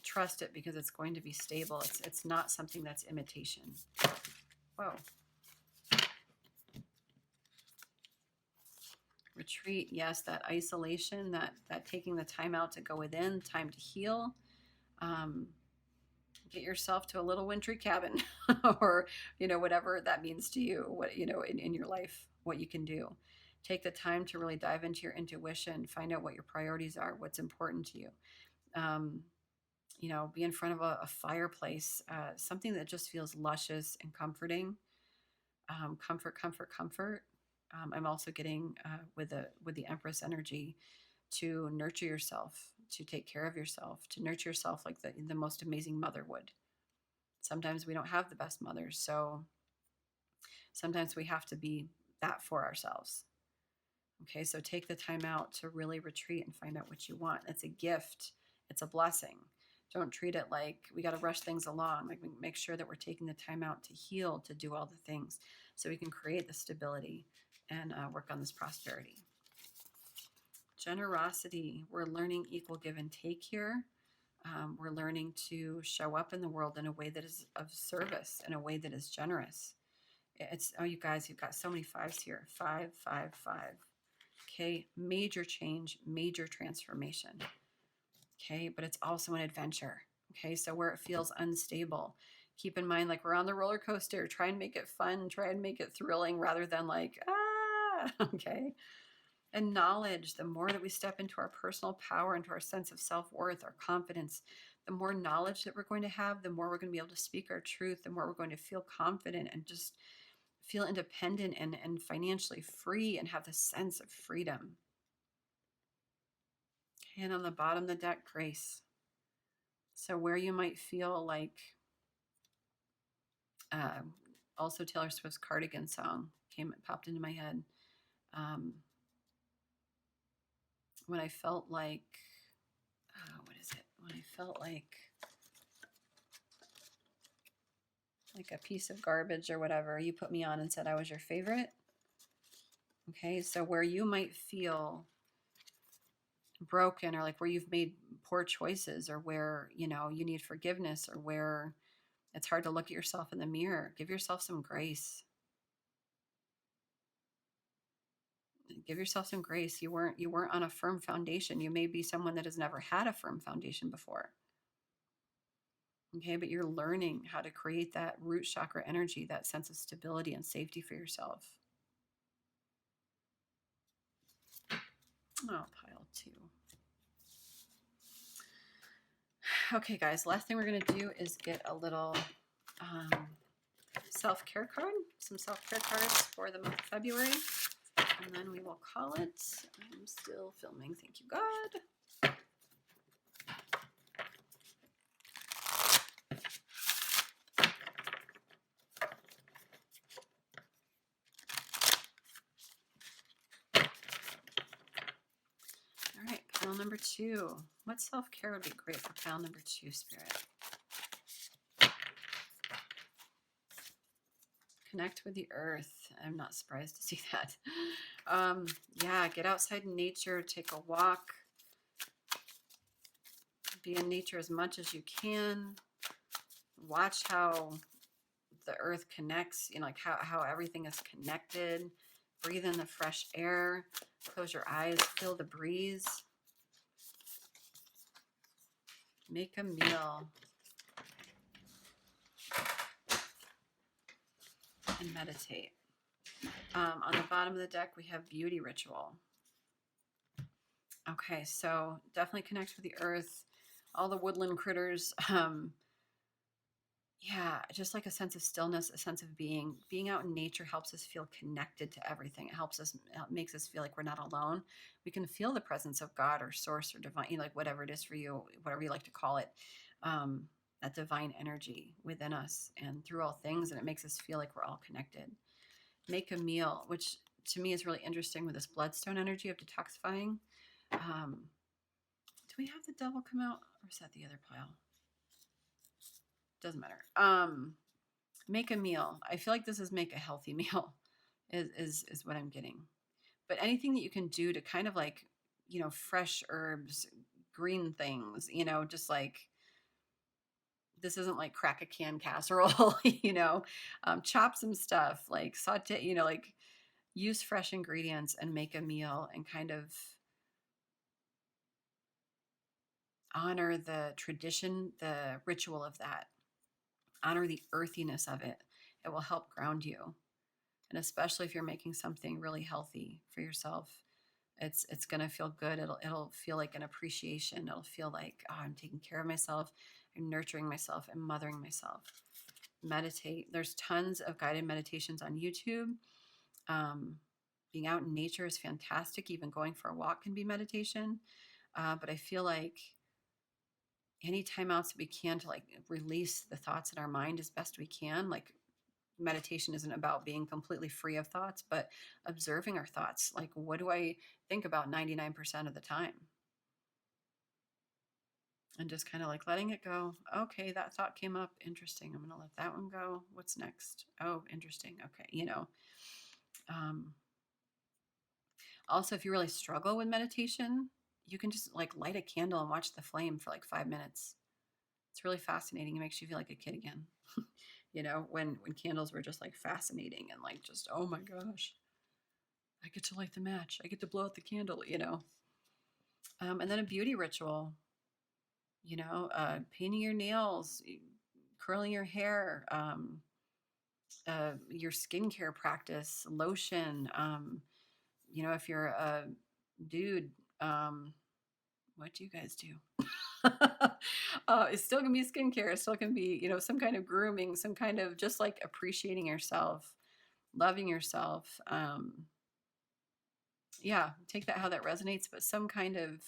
trust it because it's going to be stable. It's not something that's imitation. Whoa. Retreat, yes, that isolation, that taking the time out to go within, time to heal. Get yourself to a little wintry cabin or, whatever that means to you, what, in your life, what you can do. Take the time to really dive into your intuition, find out what your priorities are, what's important to you. Be in front of a fireplace, something that just feels luscious and comforting. Comfort, comfort, comfort. I'm also getting with the Empress energy to nurture yourself, to take care of yourself, to nurture yourself like the most amazing mother would. Sometimes we don't have the best mothers, so sometimes we have to be that for ourselves. Okay, so take the time out to really retreat and find out what you want. It's a gift. It's a blessing. Don't treat it like we got to rush things along. Like, make sure that we're taking the time out to heal, to do all the things so we can create the stability and work on this prosperity. Generosity. We're learning equal give and take here. We're learning to show up in the world in a way that is of service, in a way that is generous. You guys, you've got so many 5s here. 5, 5, 5. Okay, major change, major transformation. Okay, but it's also an adventure. Okay, so where it feels unstable, keep in mind, like we're on the roller coaster. Try and make it fun. Try and make it thrilling rather than like, okay. And knowledge, the more that we step into our personal power, into our sense of self-worth, our confidence, the more knowledge that we're going to have, the more we're going to be able to speak our truth, the more we're going to feel confident and just feel independent and financially free and have the sense of freedom. Okay, and on the bottom of the deck, grace. So where you might feel like, also Taylor Swift's Cardigan song popped into my head. When I felt like, what is it? When I felt like a piece of garbage or whatever, you put me on and said I was your favorite. Okay, so where you might feel broken, or like where you've made poor choices, or where, you know, you need forgiveness, or where it's hard to look at yourself in the mirror, give yourself some grace. Give yourself some grace. You weren't on a firm foundation. You may be someone that has never had a firm foundation before. Okay, but you're learning how to create that root chakra energy, that sense of stability and safety for yourself. Oh, pile 2. Okay, guys, last thing we're going to do is get a little self-care card, some self-care cards for the month of February, and then we will call it. I'm still filming, thank you, God. All right, pile number 2. What self-care would be great for pile number 2, Spirit? Connect with the earth. I'm not surprised to see that. Yeah, get outside in nature, take a walk, be in nature as much as you can. Watch how the earth connects, you know, like how everything is connected. Breathe in the fresh air. Close your eyes, feel the breeze. Make a meal. And meditate. On the bottom of the deck, we have beauty ritual. Okay, so definitely connect with the earth, all the woodland critters. Yeah, just like a sense of stillness, a sense of being. Being out in nature helps us feel connected to everything. It makes us feel like we're not alone. We can feel the presence of God or source or divine, you know, like whatever it is for you, whatever you like to call it, that divine energy within us and through all things. And it makes us feel like we're all connected. Make a meal, which to me is really interesting with this bloodstone energy of detoxifying. Do we have the devil come out, or is that the other pile? Doesn't matter. Make a meal. I feel like this is make a healthy meal is what I'm getting. But anything that you can do to kind of like, you know, fresh herbs, green things, you know, just like, this isn't like crack a can casserole, you know, chop some stuff, like saute, you know, like use fresh ingredients and make a meal and kind of honor the tradition, the ritual of that. Honor the earthiness of it. It will help ground you. And especially if you're making something really healthy for yourself, it's going to feel good. It'll feel like an appreciation. It'll feel like, oh, I'm taking care of myself. I'm nurturing myself. I'm mothering myself. Meditate. There's tons of guided meditations on YouTube. Being out in nature is fantastic. Even going for a walk can be meditation. But I feel like any time outs that we can to like release the thoughts in our mind as best we can. Like meditation isn't about being completely free of thoughts, but observing our thoughts. Like, what do I think about 99% of the time? And just kind of like letting it go. Okay, that thought came up. Interesting. I'm going to let that one go. What's next? Oh, interesting. Okay, you know. Also, if you really struggle with meditation, you can just like light a candle and watch the flame for like 5 minutes. It's really fascinating. It makes you feel like a kid again. You know, when candles were just like fascinating and like just, oh my gosh, I get to light the match. I get to blow out the candle, you know. And then a beauty ritual, you know, painting your nails, curling your hair, your skincare practice, lotion, You know, if you're a dude, what do you guys do? It's still gonna be skincare. It still can be, you know, some kind of grooming, some kind of just like appreciating yourself, loving yourself. Yeah, take that how that resonates, but some kind of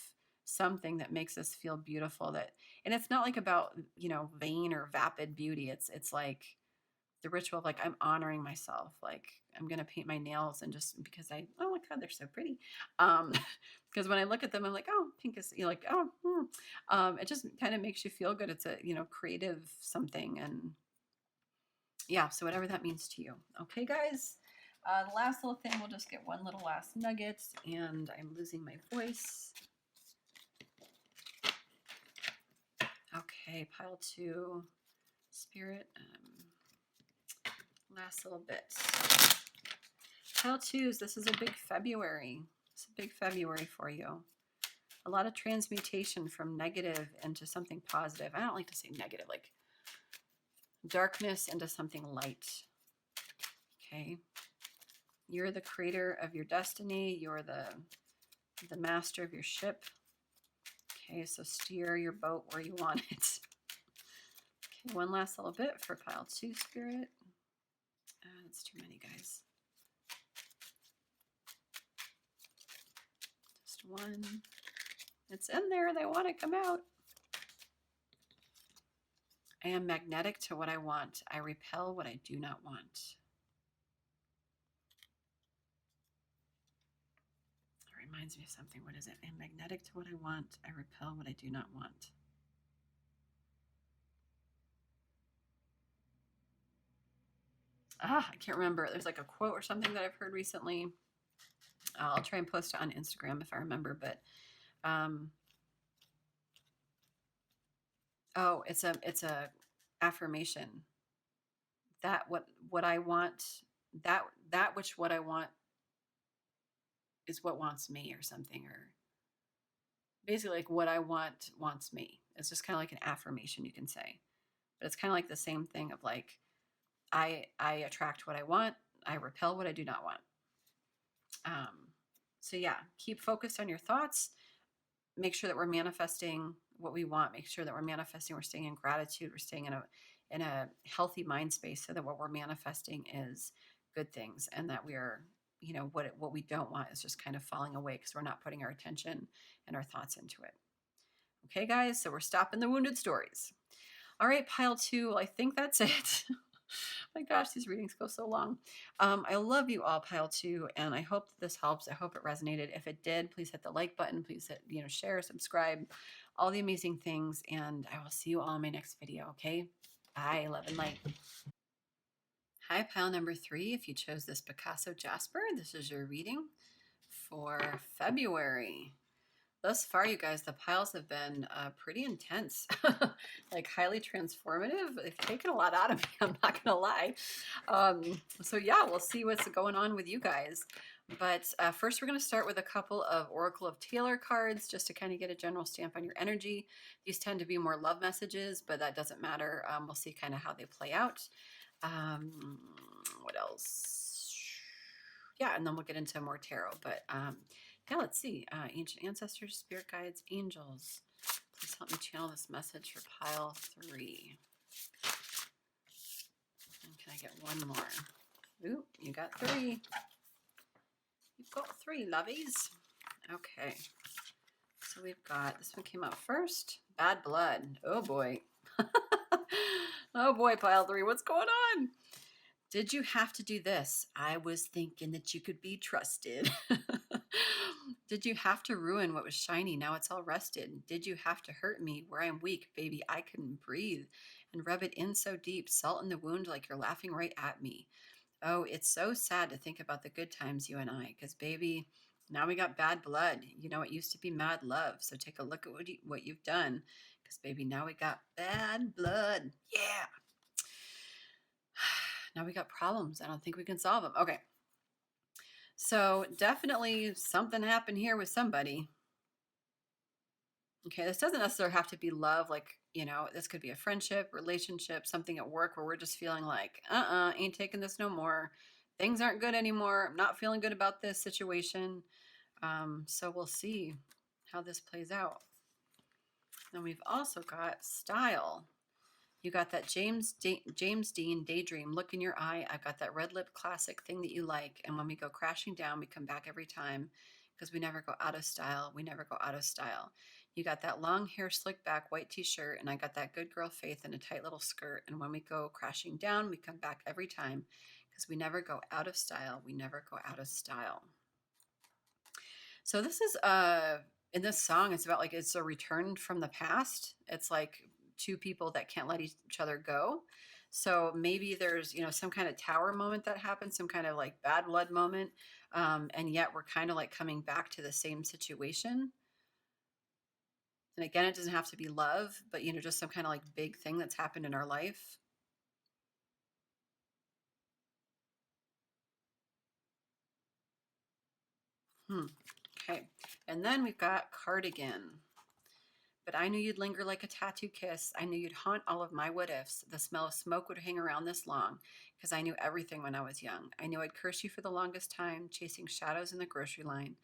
something that makes us feel beautiful. That, and it's not like about, you know, vain or vapid beauty. It's like the ritual of like I'm honoring myself. Like I'm gonna paint my nails, and just because oh my god, they're so pretty. Because when I look at them, I'm like, oh, pink is, you know, like, oh, it just kind of makes you feel good. It's a, you know, creative something. And yeah, so whatever that means to you. Okay, guys. The last little thing, we'll just get one little last nugget, and I'm losing my voice. Okay, pile 2, Spirit. Last little bit. Pile 2s, this is a big February. It's a big February for you. A lot of transmutation from negative into something positive. I don't like to say negative, like darkness into something light. Okay. You're the creator of your destiny. You're the master of your ship. Okay, so steer your boat where you want it. Okay, one last little bit for pile 2, Spirit. That's too many, guys. Just one. It's in there. They want to come out. I am magnetic to what I want. I repel what I do not want. It reminds me of something. What is it? I am magnetic to what I want. I repel what I do not want. I can't remember. There's like a quote or something that I've heard recently. I'll try and post it on Instagram if I remember, but it's a affirmation that what I want, that which what I want is what wants me, or something, or basically like what I want wants me. It's just kind of like an affirmation, you can say, but it's kind of like the same thing of like I attract what I want, I repel what I do not want. So yeah, keep focused on your thoughts. Make sure that we're manifesting what we want. Make sure that we're manifesting, we're staying in gratitude, we're staying in a healthy mind space, so that what we're manifesting is good things, and that we are, you know, what we don't want is just kind of falling away because we're not putting our attention and our thoughts into it. Okay, guys, so we're stopping the wounded stories. All right, pile 2, I think that's it. My gosh, these readings go so long. I love you all, pile 2, and I hope that this helps. I hope it resonated. If it did, please hit the like button. Please hit, you know, share, subscribe, all the amazing things, and I will see you all in my next video, okay? Bye, love and light. Hi, pile number 3. If you chose this Picasso Jasper, this is your reading for February. Thus far, you guys, the piles have been pretty intense, like highly transformative. They've taken a lot out of me, I'm not going to lie. So yeah, we'll see what's going on with you guys. But first, we're going to start with a couple of Oracle of Taylor cards, just to kind of get a general stamp on your energy. These tend to be more love messages, but that doesn't matter. We'll see kind of how they play out. What else? Yeah, and then we'll get into more tarot. But yeah, let's see. Ancient ancestors, spirit guides, angels. Please help me channel this message for pile 3. And can I get one more? Ooh, you got 3. You've got 3, lovies. Okay. So we've got, this one came out first. Bad blood. Oh boy. Oh boy, pile 3. What's going on? Did you have to do this? I was thinking that you could be trusted. Did you have to ruin what was shiny? Now it's all rusted. Did you have to hurt me where I'm weak? Baby, I couldn't breathe. And rub it in so deep, salt in the wound like you're laughing right at me. Oh, it's so sad to think about the good times, you and I, because baby, now we got bad blood. You know, it used to be mad love. So take a look at what you've done, because baby, now we got bad blood. Yeah. Now we got problems. I don't think we can solve them. Okay. So definitely something happened here with somebody. Okay. This doesn't necessarily have to be love. Like, you know, this could be a friendship, relationship, something at work where we're just feeling like, ain't taking this no more. things aren't good anymore. I'm not feeling good about this situation. So we'll see how this plays out. Then we've also got style. You got that James Dean daydream look in your eye. I've got that red lip classic thing that you like. And when we go crashing down, we come back every time because we never go out of style. We never go out of style. You got that long hair, slick back, white t-shirt, and I got that good girl faith in a tight little skirt. And when we go crashing down, we come back every time because we never go out of style. We never go out of style. So this is in this song, it's about like it's a return from the past. It's like two people that can't let each other go. So maybe there's, some kind of tower moment that happens, some kind of like bad blood moment. And yet we're kind of like coming back to the same situation. And again, it doesn't have to be love, but just some kind of like big thing that's happened in our life. Okay. And then we've got cardigan. But I knew you'd linger like a tattoo kiss. I knew you'd haunt all of my what ifs. The smell of smoke would hang around this long, because I knew everything when I was young. I knew I'd curse you for the longest time, chasing shadows in the grocery line.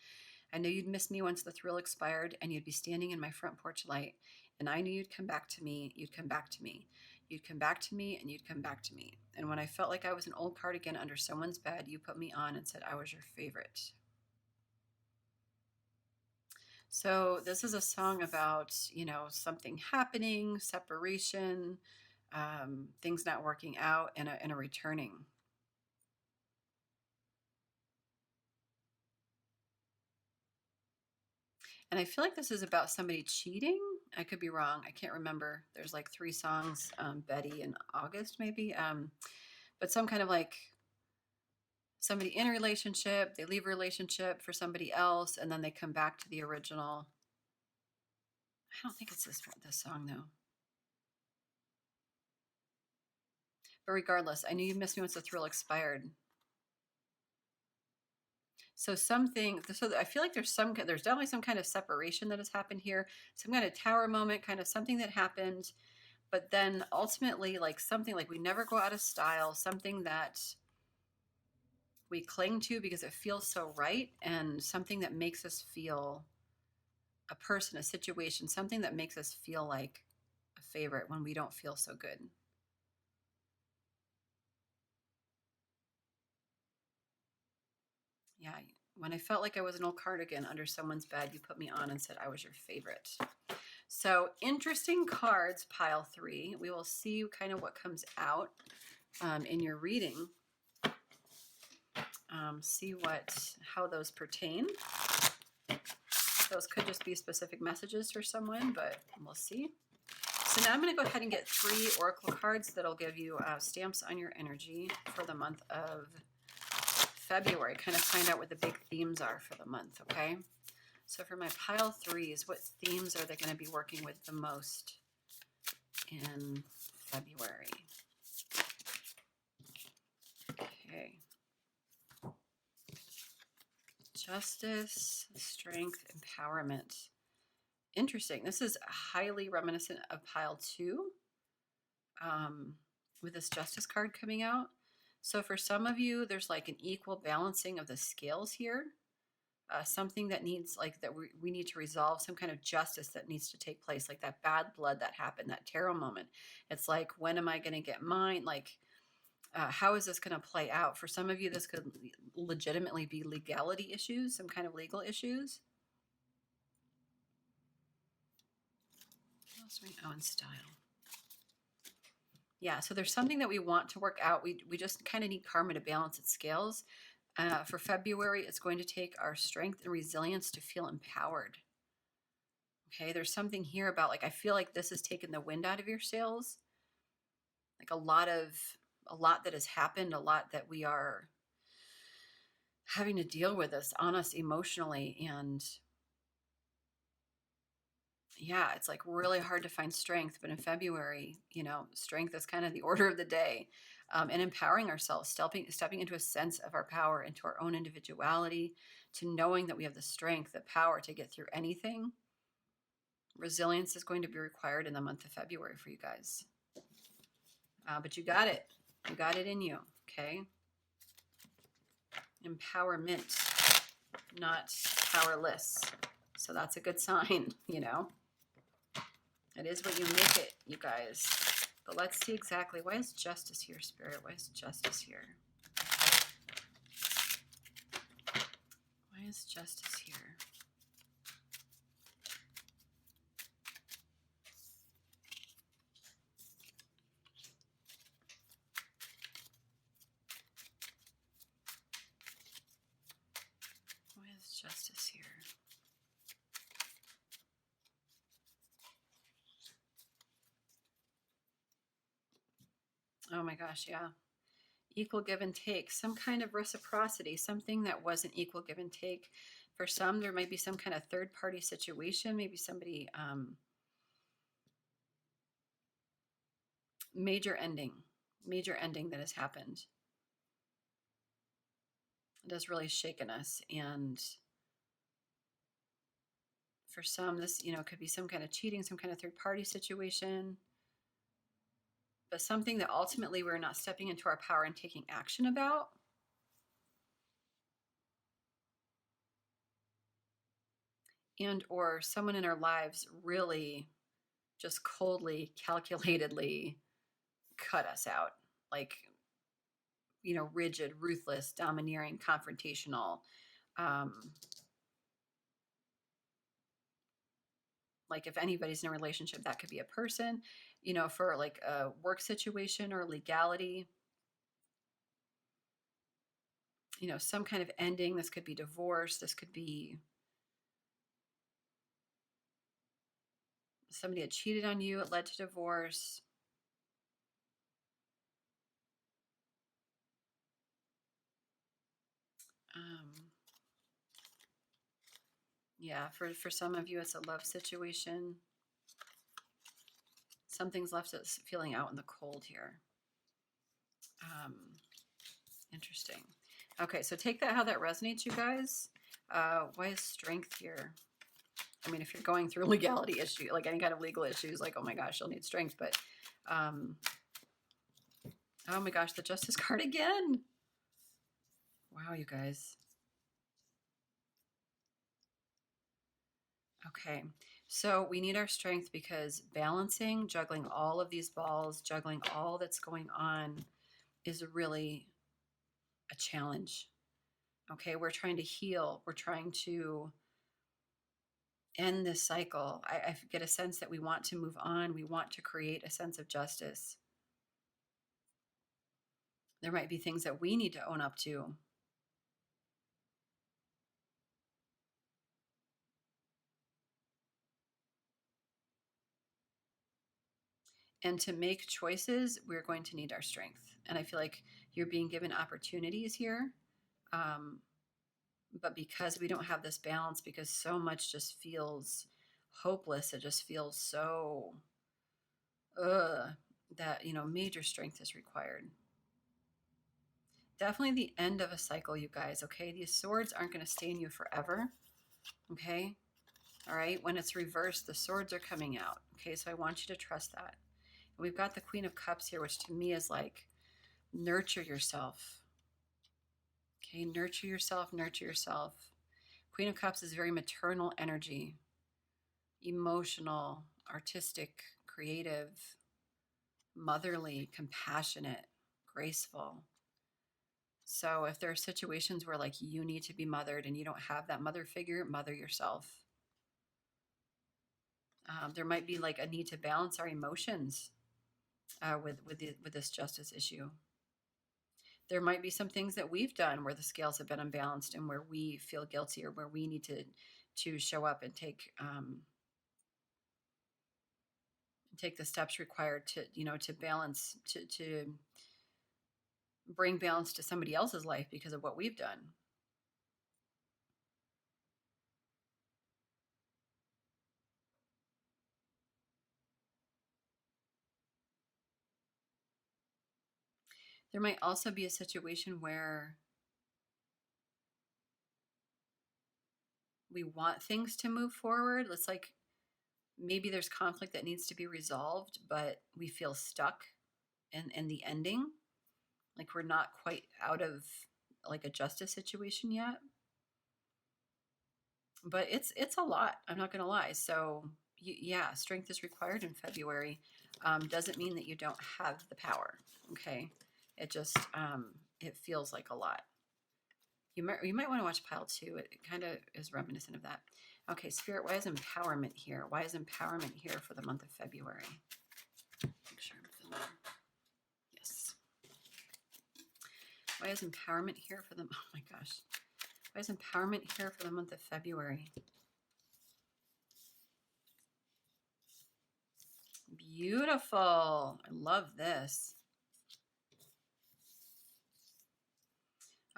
I knew you'd miss me once the thrill expired, and you'd be standing in my front porch light. And I knew you'd come back to me, you'd come back to me. You'd come back to me, and you'd come back to me. And when I felt like I was an old cardigan under someone's bed, you put me on and said I was your favorite. So this is a song about, something happening, separation, things not working out, and a returning. And I feel like this is about somebody cheating. I could be wrong. I can't remember. There's like 3 songs, Betty and August maybe. But some kind of like somebody in a relationship, they leave a relationship for somebody else, and then they come back to the original. I don't think it's this song though. But regardless, I knew you missed me once the thrill expired. So I feel like there's definitely some kind of separation that has happened here, some kind of tower moment, kind of something that happened, but then ultimately like something like we never go out of style, something that we cling to because it feels so right, and something that makes us feel a person, a situation, something that makes us feel like a favorite when we don't feel so good. Yeah, when I felt like I was an old cardigan under someone's bed, you put me on and said I was your favorite. So interesting cards, pile 3. We will see kind of what comes out in your reading. See how those pertain. Those could just be specific messages for someone, but we'll see. So now I'm going to go ahead and get 3 oracle cards that'll give you stamps on your energy for the month of February. Kind of find out what the big themes are for the month, okay? So for my pile 3s, what themes are they going to be working with the most in February? Okay. Justice, strength, empowerment. Interesting. This is highly reminiscent of pile 2 with this justice card coming out. So for some of you, there's like an equal balancing of the scales here. Something that needs that we need to resolve, some kind of justice that needs to take place, like that bad blood that happened, that tarot moment. It's like, when am I going to get mine? Like, how is this going to play out? For some of you, this could legitimately be legality issues, some kind of legal issues. What else do we know in style? Yeah, so there's something that we want to work out. We just kind of need karma to balance its scales. For February, it's going to take our strength and resilience to feel empowered. Okay, there's something here about I feel like this has taken the wind out of your sails. Like a lot that has happened, a lot that we are having to deal with this on us emotionally. And yeah, it's like really hard to find strength. But in February, strength is kind of the order of the day. And empowering ourselves, stepping into a sense of our power, into our own individuality, to knowing that we have the strength, the power to get through anything. Resilience is going to be required in the month of February for you guys. But you got it. You got it in you, okay? Empowerment, not powerless. So that's a good sign, you know. It is what you make it, you guys. But let's see exactly. Why is justice here, Spirit? Why is justice here? Why is justice here? Why is justice here? Oh my gosh, yeah. Equal give and take, some kind of reciprocity, something that wasn't equal give and take. For some, there might be some kind of third party situation, maybe somebody, major ending that has happened. It has really shaken us. And for some, this, you know, could be some kind of cheating, some kind of third party situation, but something that ultimately we're not stepping into our power and taking action about. And or someone in our lives really just coldly, calculatedly cut us out. Like, you know, rigid, ruthless, domineering, confrontational. Like if anybody's in a relationship, that could be a person, you know, for like a work situation or legality, you know, some kind of ending. This could be divorce. This could be somebody had cheated on you. It led to divorce. Yeah, for some of you, it's a love situation. Something's left us feeling out in the cold here. Interesting. Okay, so take that how that resonates, you guys. Why is strength here? I mean, if you're going through legality issue, like any kind of legal issues, like, oh my gosh, you'll need strength. But, oh my gosh, the Justice card again. Wow, you guys. Okay, so we need our strength because balancing, juggling all of these balls, juggling all that's going on is really a challenge. Okay, we're trying to heal. We're trying to end this cycle. I get a sense that we want to move on. We want to create a sense of justice. There might be things that we need to own up to. And to make choices, we're going to need our strength. And I feel like you're being given opportunities here. But because we don't have this balance, because so much just feels hopeless, it just feels so, that, you know, major strength is required. Definitely the end of a cycle, you guys, okay? These swords aren't going to stay in you forever, okay? All right, when it's reversed, the swords are coming out, okay? So I want you to trust that. And we've got the Queen of Cups here, which to me is like, nurture yourself, okay? Nurture yourself, nurture yourself. Queen of Cups is very maternal energy, emotional, artistic, creative, motherly, compassionate, graceful. So if there are situations where like you need to be mothered and you don't have that mother figure, mother yourself. There might be like a need to balance our emotions with this justice issue. There might be some things that we've done where the scales have been unbalanced and where we feel guilty or where we need to show up and take the steps required to, you know, to balance, to bring balance to somebody else's life because of what we've done. There might also be a situation where we want things to move forward. It's like maybe there's conflict that needs to be resolved, but we feel stuck in the ending. Like we're not quite out of like a justice situation yet, but it's a lot. I'm not going to lie. So yeah, strength is required in February. Doesn't mean that you don't have the power. Okay. It just, it feels like a lot. You might want to watch pile 2. It kind of is reminiscent of that. Okay, Spirit, why is empowerment here? Why is empowerment here for the month of February? Make sure I'm filming. Yes. Why is empowerment here for the, oh my gosh. Why is empowerment here for the month of February? Beautiful. I love this.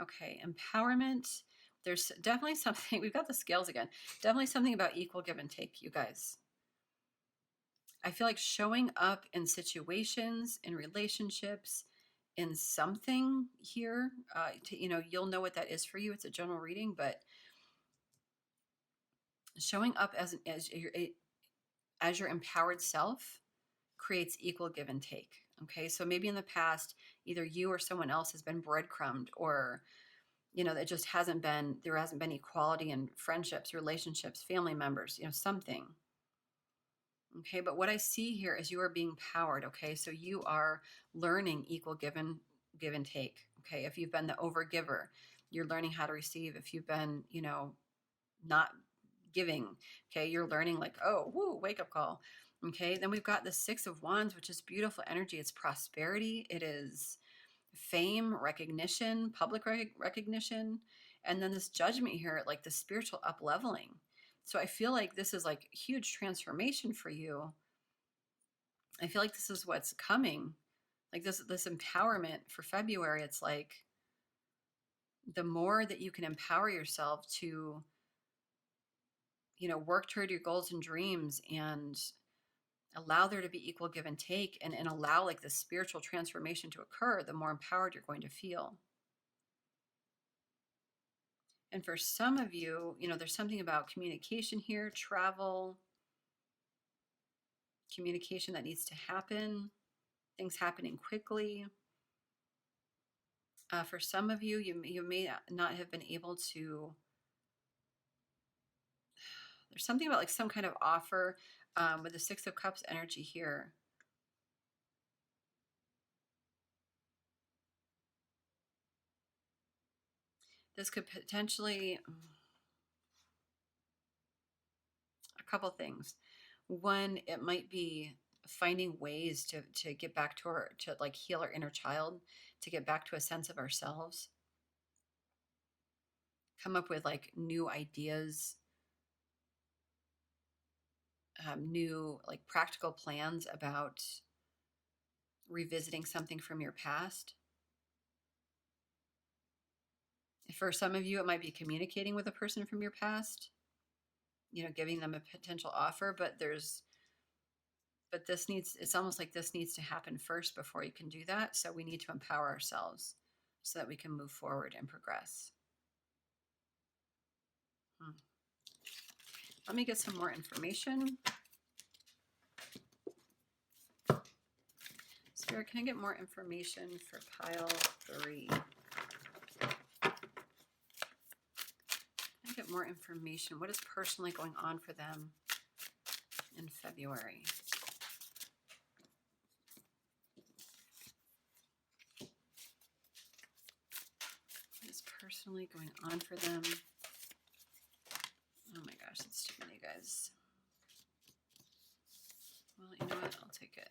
Okay, empowerment. There's definitely something, we've got the scales again. Definitely something about equal give and take, you guys. I feel like showing up in situations, in relationships, in something here, you'll know what that is for you. It's a general reading, but showing up as your empowered self creates equal give and take. Okay, so maybe in the past, either you or someone else has been breadcrumbed, or there hasn't been equality in friendships, relationships, family members, something. Okay, but what I see here is you are being powered. Okay, so you are learning equal give and take. Okay, if you've been the overgiver, you're learning how to receive. If you've been, not giving, okay, you're learning like, oh, woo, wake up call. Okay, then we've got the 6 of Wands, which is beautiful energy. It's prosperity. It is fame, recognition, public recognition. And then this Judgment here, like the spiritual up leveling. So I feel like this is like huge transformation for you. I feel like this is what's coming. Like this empowerment for February. It's like the more that you can empower yourself to, work toward your goals and dreams, and allow there to be equal give and take, and allow like the spiritual transformation to occur, the more empowered you're going to feel. And for some of you, there's something about communication here, travel, communication that needs to happen, things happening quickly. For some of you, you may not have been able to, there's something about like some kind of offer with the 6 of Cups energy here. This could potentially, a couple things. One, it might be finding ways to get back to like heal our inner child, to get back to a sense of ourselves, come up with like new ideas, new like practical plans about revisiting something from your past. For some of you, it might be communicating with a person from your past, giving them a potential offer, but it's almost like this needs to happen first before you can do that. So we need to empower ourselves so that we can move forward and progress. Let me get some more information. Spirit, can I get more information for pile 3? Get more information. What is personally going on for them in February? What is personally going on for them? Oh my gosh, that's too many, guys. Well, you know what? I'll take it.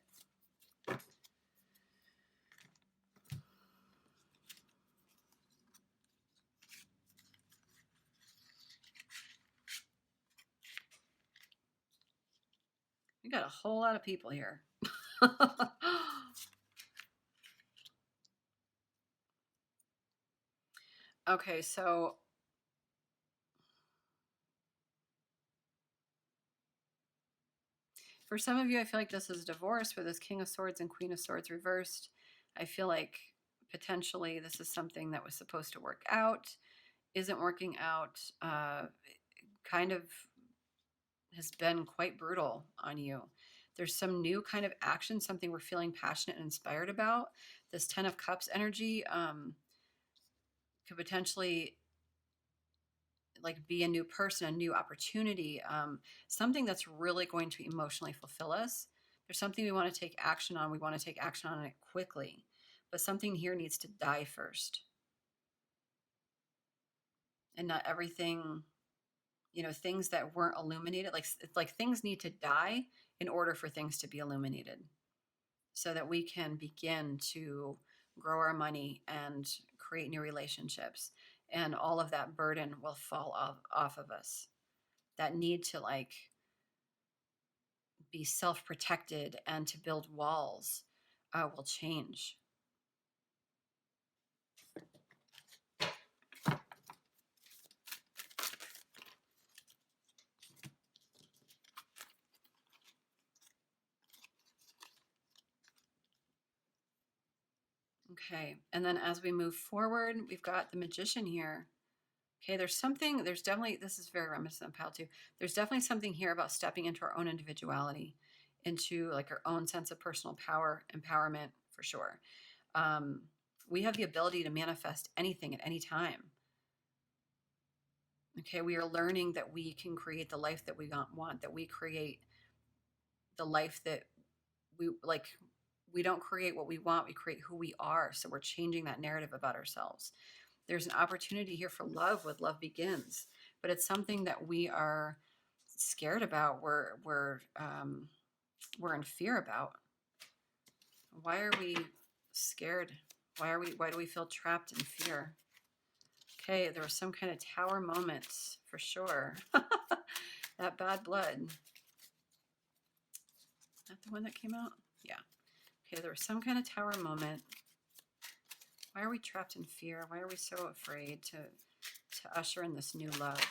We got a whole lot of people here. Okay, so for some of you, I feel like this is divorce with this King of Swords and Queen of Swords reversed. I feel like potentially this is something that was supposed to work out, isn't working out, kind of has been quite brutal on you. There's some new kind of action, something we're feeling passionate and inspired about. This 10 of Cups energy could potentially like be a new person, a new opportunity, something that's really going to emotionally fulfill us. There's something we want to take action on. We want to take action on it quickly, but something here needs to die first. And not everything, things that weren't illuminated, like things need to die in order for things to be illuminated, so that we can begin to grow our money and create new relationships. And all of that burden will fall off of us. That need to like be self-protected and to build walls will change. Okay, and then as we move forward, we've got the Magician here. Okay, there's definitely, this is very reminiscent of Pal too. There's definitely something here about stepping into our own individuality, into like our own sense of personal power, empowerment, for sure. We have the ability to manifest anything at any time. Okay, we are learning that we can create the life that we want, that we create the life that we like. We don't create what we want, we create who we are. So we're changing that narrative about ourselves. There's an opportunity here for love with Love Begins, but it's something that we are scared about. We're in fear about. Why are we scared? Why do we feel trapped in fear? Okay, there was some kind of tower moment for sure. That bad blood. Is that the one that came out? Yeah. Okay, there was some kind of tower moment. Why are we trapped in fear? Why are we so afraid to usher in this new love?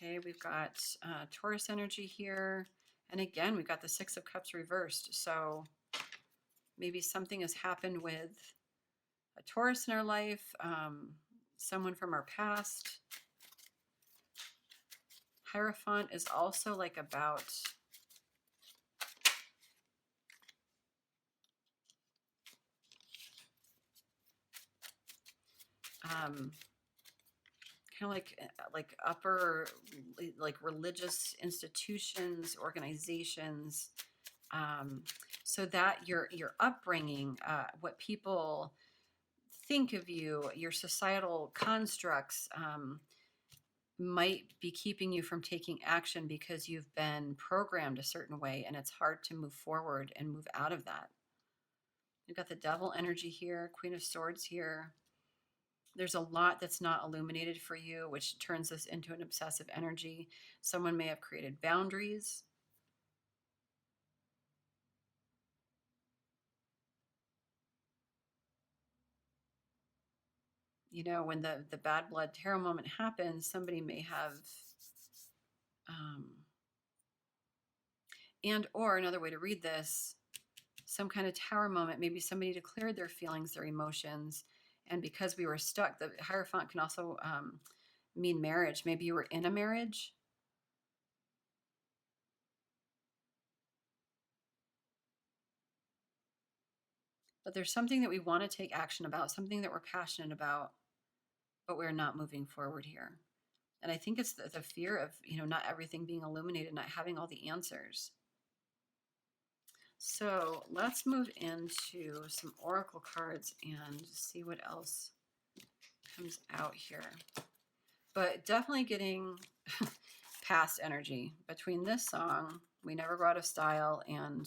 Okay, we've got Taurus energy here. And again, we've got the Six of Cups reversed. So maybe something has happened with a Taurus in our life, someone from our past. Hierophant is also like about kind of like upper, like religious institutions, organizations, so that your upbringing, what people think of you, your societal constructs, might be keeping you from taking action because you've been programmed a certain way, and it's hard to move forward and move out of that. You've got the Devil energy here, Queen of Swords here. There's a lot that's not illuminated for you, which turns this into an obsessive energy. Someone may have created boundaries. When the bad blood tarot moment happens, somebody may have, and or another way to read this, some kind of tower moment, maybe somebody declared their feelings, their emotions, and because we were stuck, the Hierophant can also mean marriage. Maybe you were in a marriage. But there's something that we want to take action about, something that we're passionate about, but we're not moving forward here. And I think it's the fear of, not everything being illuminated, not having all the answers. So let's move into some oracle cards and see what else comes out here. But definitely getting past energy between this song, We Never Go Out of Style, and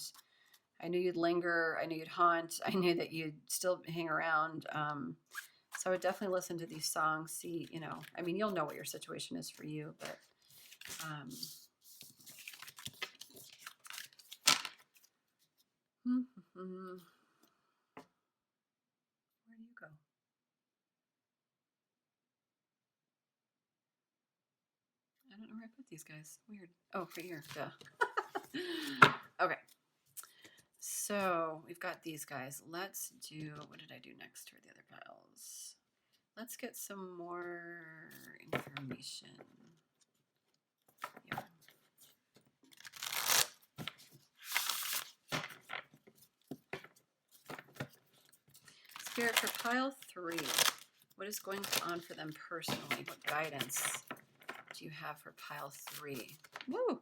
I knew you'd linger, I knew you'd haunt, I knew that you'd still hang around. So I would definitely listen to these songs, see, you'll know what your situation is for you, but where do you go? I don't know where I put these guys. Weird. Oh, right here. Duh. Okay. So we've got these guys. Let's do, what did I do next for the other piles? Let's get some more information. Yeah. Spirit, for pile 3, what is going on for them personally? What guidance do you have for pile 3? Woo!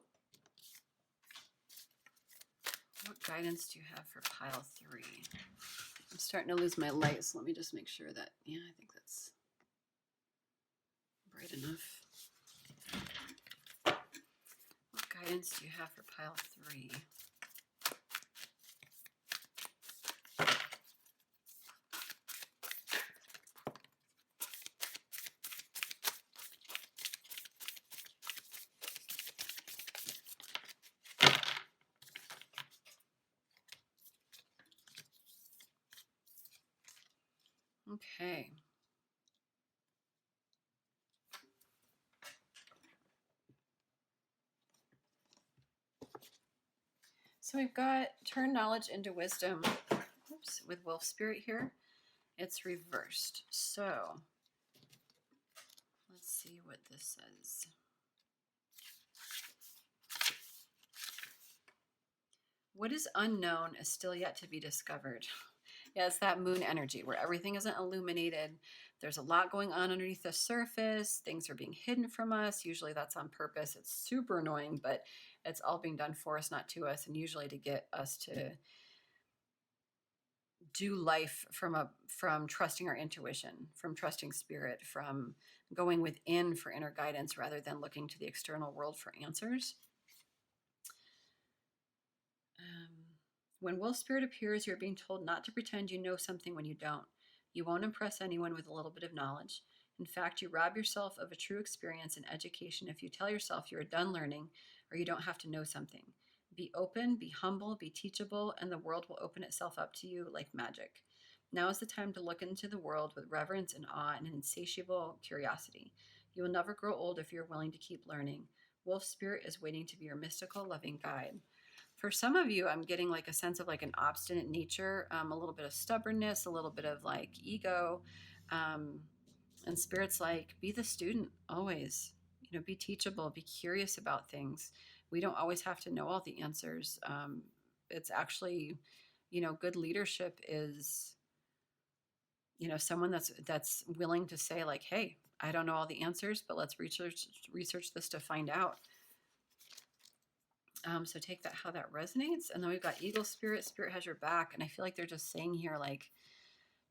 What guidance do you have for pile 3? I'm starting to lose my light, so let me just make sure that, yeah, I think that's bright enough. What guidance do you have for pile 3? Okay. So we've got turn knowledge into wisdom. Oops, with Wolf Spirit here. It's reversed. So let's see what this says. What is unknown is still yet to be discovered. Yeah, it's that moon energy where everything isn't illuminated. There's a lot going on underneath the surface. Things are being hidden from us. Usually that's on purpose. It's super annoying, but it's all being done for us, not to us, and usually to get us to do life from trusting our intuition, from trusting spirit, from going within for inner guidance rather than looking to the external world for answers. When Wolf Spirit appears, you're being told not to pretend you know something when you don't. You won't impress anyone with a little bit of knowledge. In fact, you rob yourself of a true experience and education if you tell yourself you are done learning or you don't have to know something. Be open, be humble, be teachable, and the world will open itself up to you like magic. Now is the time to look into the world with reverence and awe and an insatiable curiosity. You will never grow old if you're willing to keep learning. Wolf Spirit is waiting to be your mystical, loving guide. For some of you, I'm getting like a sense of like an obstinate nature, a little bit of stubbornness, a little bit of like ego. And Spirit's like, be the student always, be teachable, be curious about things. We don't always have to know all the answers. It's actually, good leadership is, someone that's willing to say like, hey, I don't know all the answers, but let's research this to find out. So take that, how that resonates. And then we've got Eagle Spirit. Spirit has your back. And I feel like they're just saying here, like,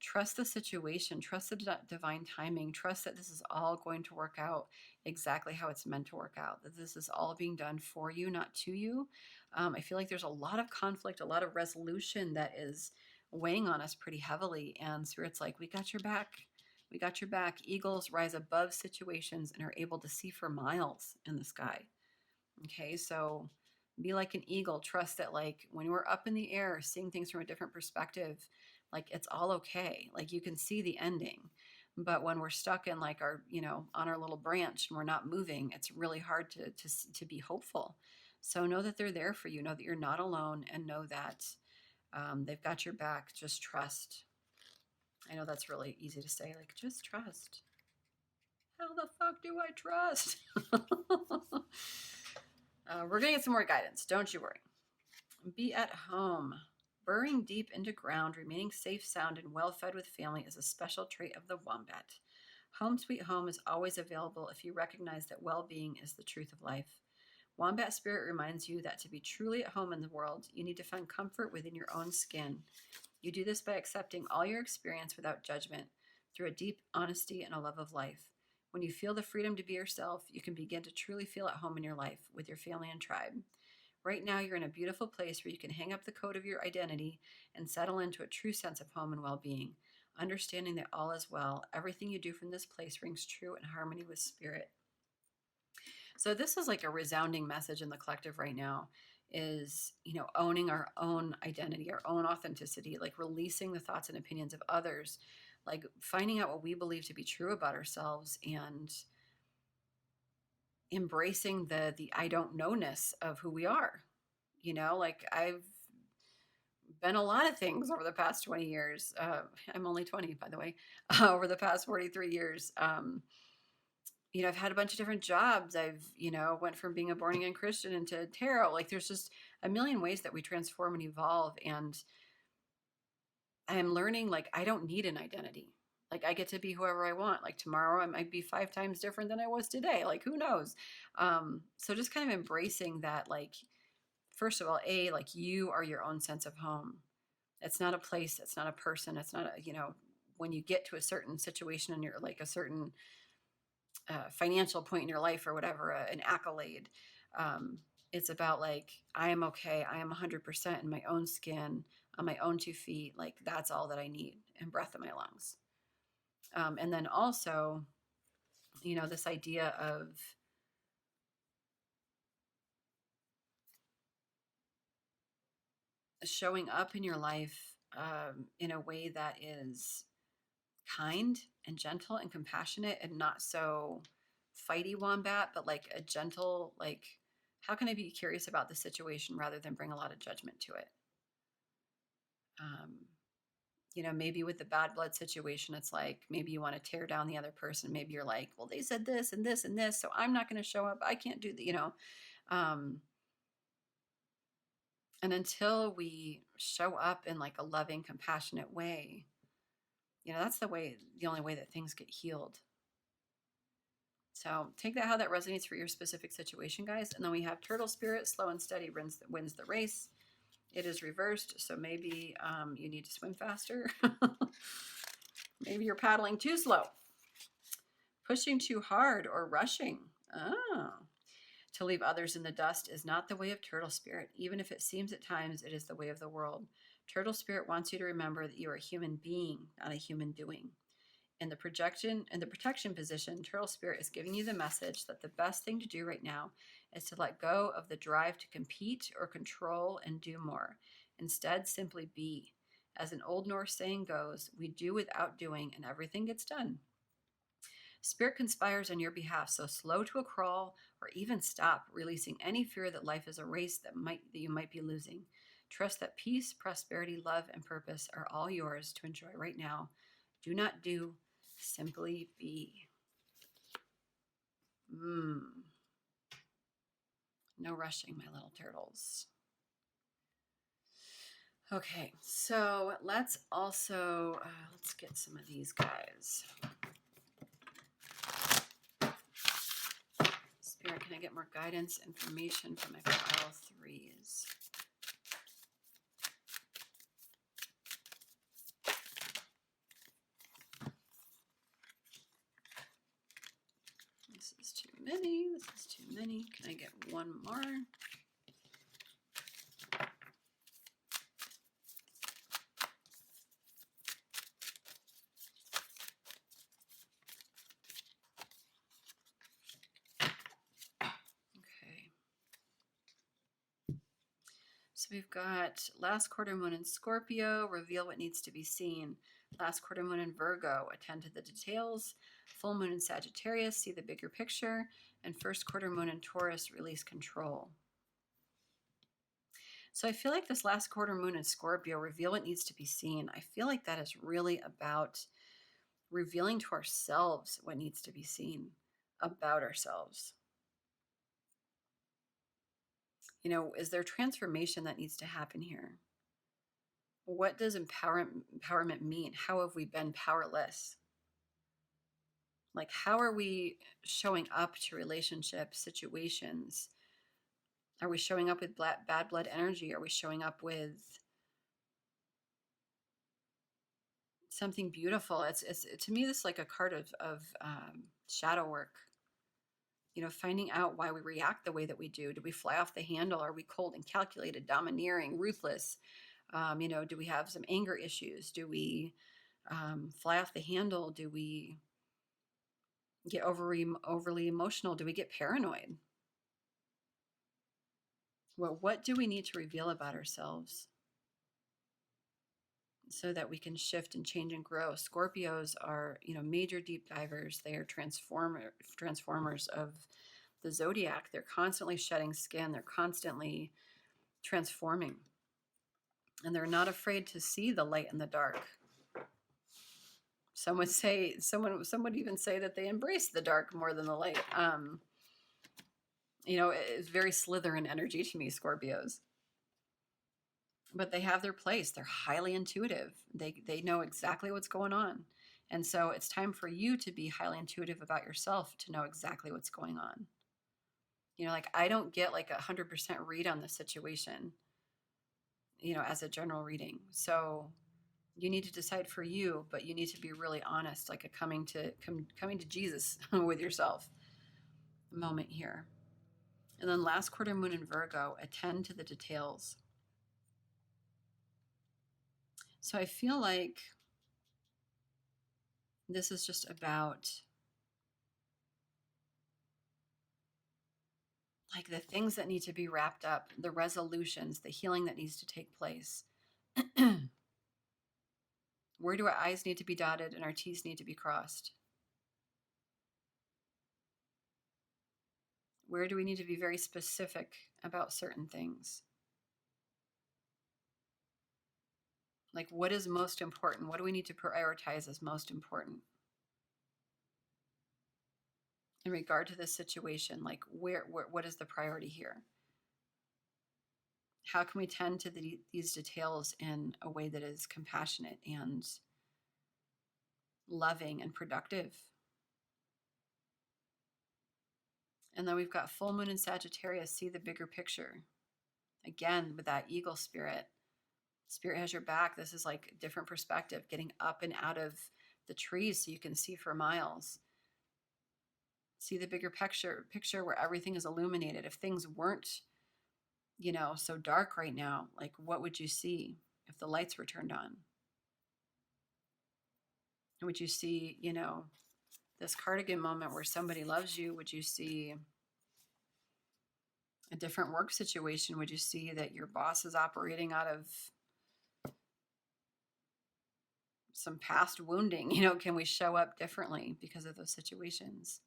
trust the situation, trust the divine timing, trust that this is all going to work out exactly how it's meant to work out, that this is all being done for you, not to you. I feel like there's a lot of conflict, a lot of resolution that is weighing on us pretty heavily. And Spirit's like, we got your back. We got your back. Eagles rise above situations and are able to see for miles in the sky. Okay, so be like an eagle. Trust that, like, when we're up in the air, seeing things from a different perspective, like, it's all okay. Like, you can see the ending. But when we're stuck in like our, on our little branch and we're not moving, it's really hard to be hopeful. So know that they're there for you. Know that you're not alone, and know that they've got your back. Just trust. I know that's really easy to say, like, just trust. How the fuck do I trust? We're going to get some more guidance. Don't you worry. Be at home. Burrowing deep into ground, remaining safe, sound, and well-fed with family is a special trait of the wombat. Home sweet home is always available if you recognize that well-being is the truth of life. Wombat Spirit reminds you that to be truly at home in the world, you need to find comfort within your own skin. You do this by accepting all your experience without judgment, through a deep honesty and a love of life. When you feel the freedom to be yourself, you can begin to truly feel at home in your life with your family and tribe. Right now, you're in a beautiful place where you can hang up the coat of your identity and settle into a true sense of home and well-being, understanding that all is well. Everything you do from this place rings true in harmony with spirit. So this is like a resounding message in the collective right now, is, owning our own identity, our own authenticity, like releasing the thoughts and opinions of others, like finding out what we believe to be true about ourselves, and embracing the I don't know-ness of who we are. Like, I've been a lot of things over the past 20 years. I'm only 20, by the way. Over the past 43 years. I've had a bunch of different jobs. I've, went from being a born again Christian into tarot. Like, there's just a million ways that we transform and evolve. And I am learning, like, I don't need an identity. Like, I get to be whoever I want. Like, tomorrow I might be 5 times different than I was today. Like, who knows? So just kind of embracing that, like, first of all, like, you are your own sense of home. It's not a place. It's not a person. It's not a, when you get to a certain situation and you're like a certain financial point in your life or whatever, an accolade. It's about, like, I am okay. I am 100% in my own skin, on my own 2 feet. Like, that's all that I need, and breath in my lungs. And then also, this idea of showing up in your life in a way that is kind and gentle and compassionate, and not so fighty wombat, but like a gentle, like, how can I be curious about the situation rather than bring a lot of judgment to it? Maybe with the bad blood situation, it's like, maybe you want to tear down the other person. Maybe you're like, well, they said this and this and this, so I'm not going to show up. I can't do the, and until we show up in, like, a loving, compassionate way, that's the only way that things get healed. So take that how that resonates for your specific situation, guys. And then we have turtle spirit, slow and steady wins the race. It is reversed, so maybe you need to swim faster. Maybe you're paddling too slow, pushing too hard, or rushing. To leave others in the dust is not the way of turtle spirit, even if it seems at times it is the way of the world. Turtle spirit wants you to remember that you are a human being, not a human doing. In the protection position, turtle spirit is giving you the message that the best thing to do right now is to let go of the drive to compete or control and do more. Instead, simply be. As an Old Norse saying goes, we do without doing and everything gets done. Spirit conspires on your behalf, so slow to a crawl or even stop, releasing any fear that life is a race that you might be losing. Trust that peace, prosperity, love, and purpose are all yours to enjoy right now. Do not do, simply be. No rushing, my little turtles. Okay, so let's also, let's get some of these guys. Spirit, can I get more guidance, information from my pile 3s? This is too many. This is too many. Can I get one more? So we've got last quarter moon in Scorpio, reveal what needs to be seen. Last quarter moon in Virgo, attend to the details. Full moon in Sagittarius, see the bigger picture. And first quarter moon in Taurus, release control. So I feel like this last quarter moon in Scorpio, reveal what needs to be seen. I feel like that is really about revealing to ourselves what needs to be seen about ourselves. Is there transformation that needs to happen here? What does empowerment mean? How have we been powerless? Like, how are we showing up to relationships, situations? Are we showing up with bad blood energy? Are we showing up with something beautiful? It's to me, this is like a card of shadow work. Finding out why we react the way that we do. Do we fly off the handle? Are we cold and calculated, domineering, ruthless? Do we have some anger issues? Do we fly off the handle? Do we get overly emotional? Do we get paranoid? Well, what do we need to reveal about ourselves so that we can shift and change and grow? Scorpios are, major deep divers. They are transformers of the zodiac. They're constantly shedding skin. They're constantly transforming. And they're not afraid to see the light and the dark. Someone would even say that they embrace the dark more than the light. It's very Slytherin energy to me, Scorpios. but they have their place. They're highly intuitive. They know exactly what's going on. And so it's time for you to be highly intuitive about yourself, to know exactly what's going on. Like I don't get like 100% read on the situation, as a general reading. So you need to decide for you, but you need to be really honest, like a coming to Jesus with yourself moment here. And then last quarter moon in Virgo, attend to the details. So I feel like this is just about like the things that need to be wrapped up, the resolutions, the healing that needs to take place. Where do our I's need to be dotted and our T's need to be crossed? Where do we need to be very specific about certain things? Like, what is most important? What do we need to prioritize as most important in regard to this situation? Like, what is the priority here? How can we tend to these details in a way that is compassionate and loving and productive? And then we've got full moon in Sagittarius, see the bigger picture. Again, with that eagle spirit. Spirit has your back. This is like a different perspective, getting up and out of the trees so you can see for miles. See the bigger picture where everything is illuminated. If things weren't, so dark right now, like what would you see if the lights were turned on? Would you see, this cardigan moment where somebody loves you? Would you see a different work situation? Would you see that your boss is operating out of some past wounding? Can we show up differently because of those situations?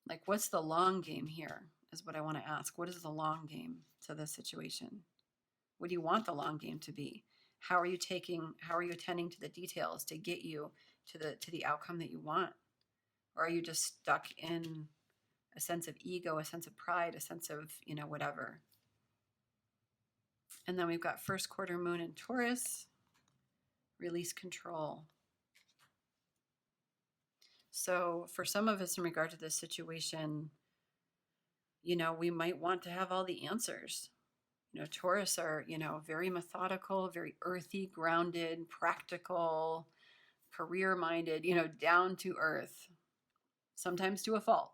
Like, what's the long game here is what I want to ask. What is the long game to this situation? What do you want the long game to be? How are you attending to the details to get you to the outcome that you want? Or are you just stuck in a sense of ego, a sense of pride, a sense of, whatever? And then we've got first quarter moon in Taurus, release control. So for some of us in regard to this situation, we might want to have all the answers. Taurus are, very methodical, very earthy, grounded, practical, career-minded, down to earth, sometimes to a fault,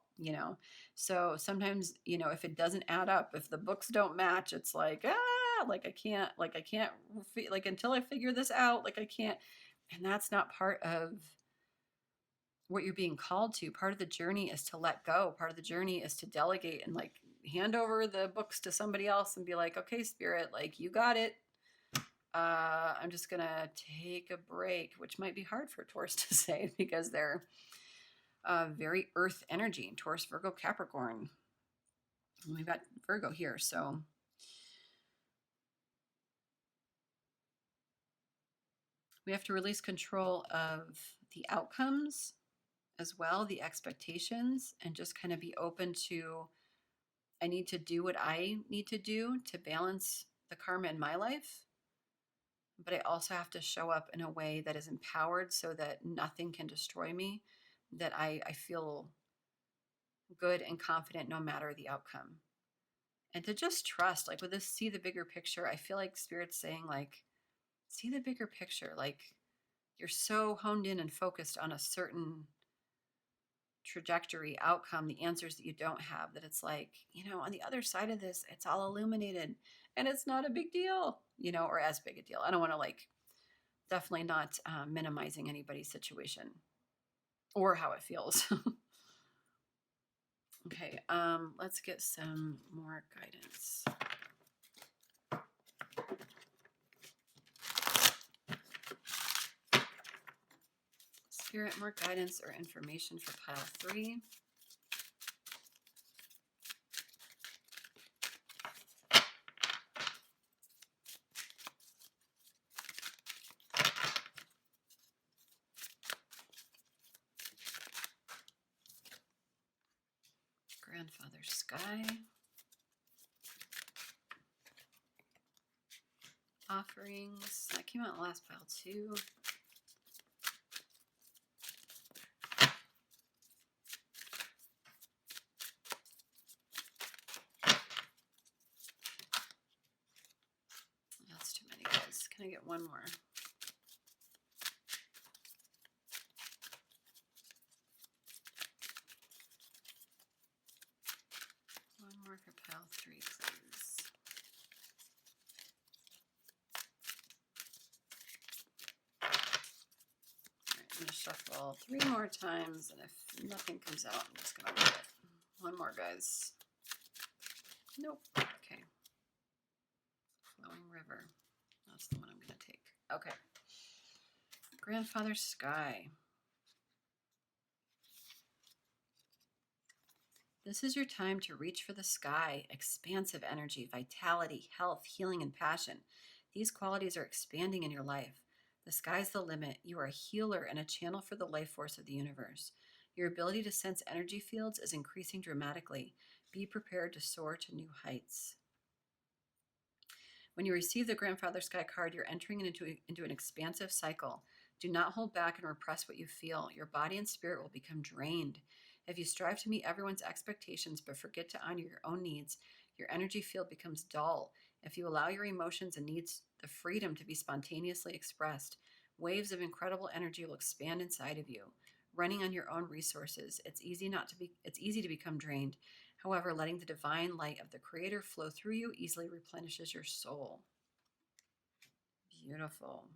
So sometimes, if it doesn't add up, if the books don't match, it's like, I can't, until I figure this out, I can't. And that's not part of what you're being called to. Part of the journey is to let go. Part of the journey is to delegate and hand over the books to somebody else and be like, okay, spirit, you got it. I'm just going to take a break, which might be hard for Taurus to say because they're very earth energy, Taurus, Virgo, Capricorn. And we've got Virgo here. So we have to release control of the outcomes as well, the expectations, and just kind of be open to, I need to do what I need to do to balance the karma in my life. But I also have to show up in a way that is empowered so that nothing can destroy me, that I feel good and confident no matter the outcome. And to just trust, with this see the bigger picture, I feel like Spirit's saying, see the bigger picture. You're so honed in and focused on a certain trajectory, outcome, the answers that you don't have, that it's on the other side of this, it's all illuminated and it's not a big deal, or as big a deal. I don't want to definitely not minimizing anybody's situation or how it feels. Okay, let's get some more guidance. Spirit, more guidance or information for pile 3. Grandfather Sky. Offerings. That came out in the last pile too. That's too many, guys. Can I get one more? One more for pile 3, please. I'm going to shuffle 3 more times, and if nothing comes out, I'm just going to leave it. One more, guys. Nope. Okay. Flowing River. That's the one I'm going to take. Okay. Grandfather Sky. This is your time to reach for the sky. Expansive energy, vitality, health, healing, and passion. These qualities are expanding in your life. The sky's the limit. You are a healer and a channel for the life force of the universe. Your ability to sense energy fields is increasing dramatically. Be prepared to soar to new heights. When you receive the Grandfather Sky card, you're entering into an expansive cycle. Do not hold back and repress what you feel. Your body and spirit will become drained. If you strive to meet everyone's expectations but forget to honor your own needs, your energy field becomes dull. If you allow your emotions and needs the freedom to be spontaneously expressed, waves of incredible energy will expand inside of you. Running on your own resources, it's easy to become drained. However, letting the divine light of the Creator flow through you easily replenishes your soul. Beautiful.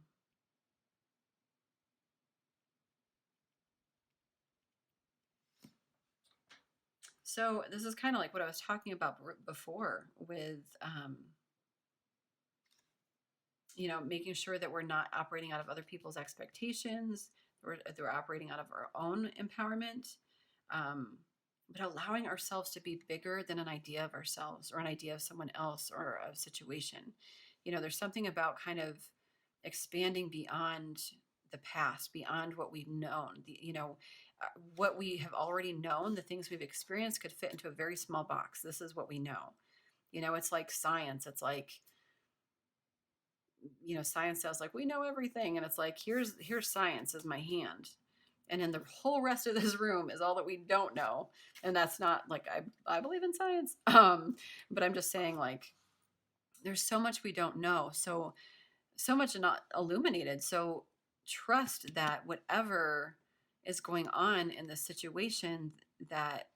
So this is kind of like what I was talking about before with, making sure that we're not operating out of other people's expectations. We're operating out of our own empowerment. But allowing ourselves to be bigger than an idea of ourselves or an idea of someone else or a situation. There's something about kind of expanding beyond the past, beyond what we've known. What we have already known, the things we've experienced could fit into a very small box. This is what we know. It's like science. It's like, science says like, we know everything. And it's like, here's science is my hand. And then the whole rest of this room is all that we don't know. And that's not like, I believe in science. But I'm just saying, like, there's so much we don't know. So much not illuminated. So trust that whatever is going on in this situation, that,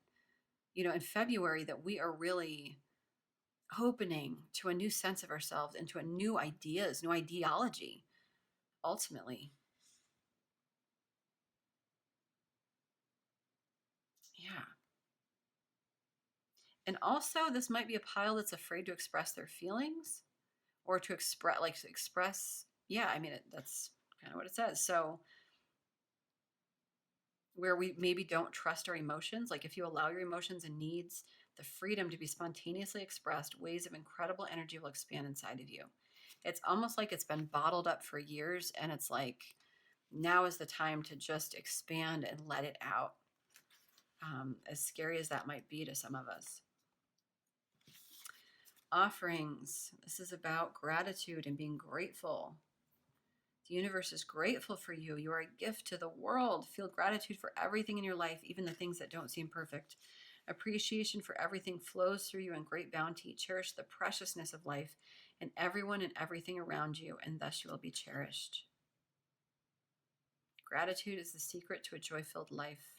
in February, that we are really opening to a new sense of ourselves and to a new ideas, new ideology, ultimately. Yeah. And also, this might be a pile that's afraid to express their feelings or to express. Yeah, I mean, that's kind of what it says. So where we maybe don't trust our emotions, like if you allow your emotions and needs the freedom to be spontaneously expressed, waves of incredible energy will expand inside of you. It's almost like it's been bottled up for years, and it's like, now is the time to just expand and let it out. As scary as that might be to some of us. Offerings. This is about gratitude and being grateful. The universe is grateful for you. You are a gift to the world. Feel gratitude for everything in your life, even the things that don't seem perfect. Appreciation for everything flows through you in great bounty. Cherish the preciousness of life and everyone and everything around you, and thus you will be cherished. Gratitude is the secret to a joy-filled life.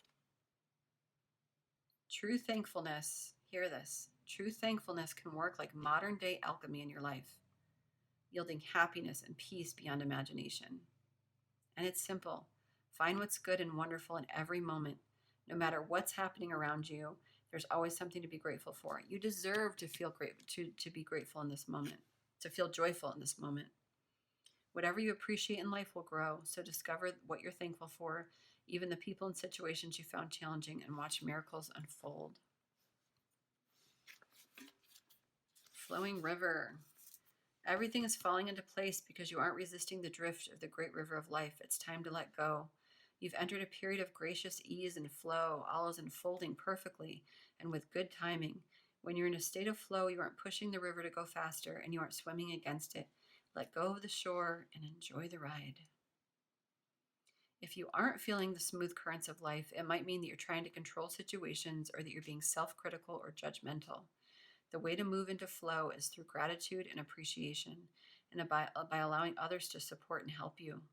True thankfulness, hear this, true thankfulness can work like modern-day alchemy in your life, yielding happiness and peace beyond imagination. And it's simple. Find what's good and wonderful in every moment. No matter what's happening around you, there's always something to be grateful for. You deserve to feel to be grateful in this moment, to feel joyful in this moment. Whatever you appreciate in life will grow, so discover what you're thankful for, even the people and situations you found challenging, and watch miracles unfold. Flowing river. Everything is falling into place because you aren't resisting the drift of the great river of life. It's time to let go. You've entered a period of gracious ease and flow. All is unfolding perfectly and with good timing. When you're in a state of flow, you aren't pushing the river to go faster and you aren't swimming against it. Let go of the shore and enjoy the ride. If you aren't feeling the smooth currents of life, it might mean that you're trying to control situations or that you're being self-critical or judgmental. The way to move into flow is through gratitude and appreciation, and by allowing others to support and help you.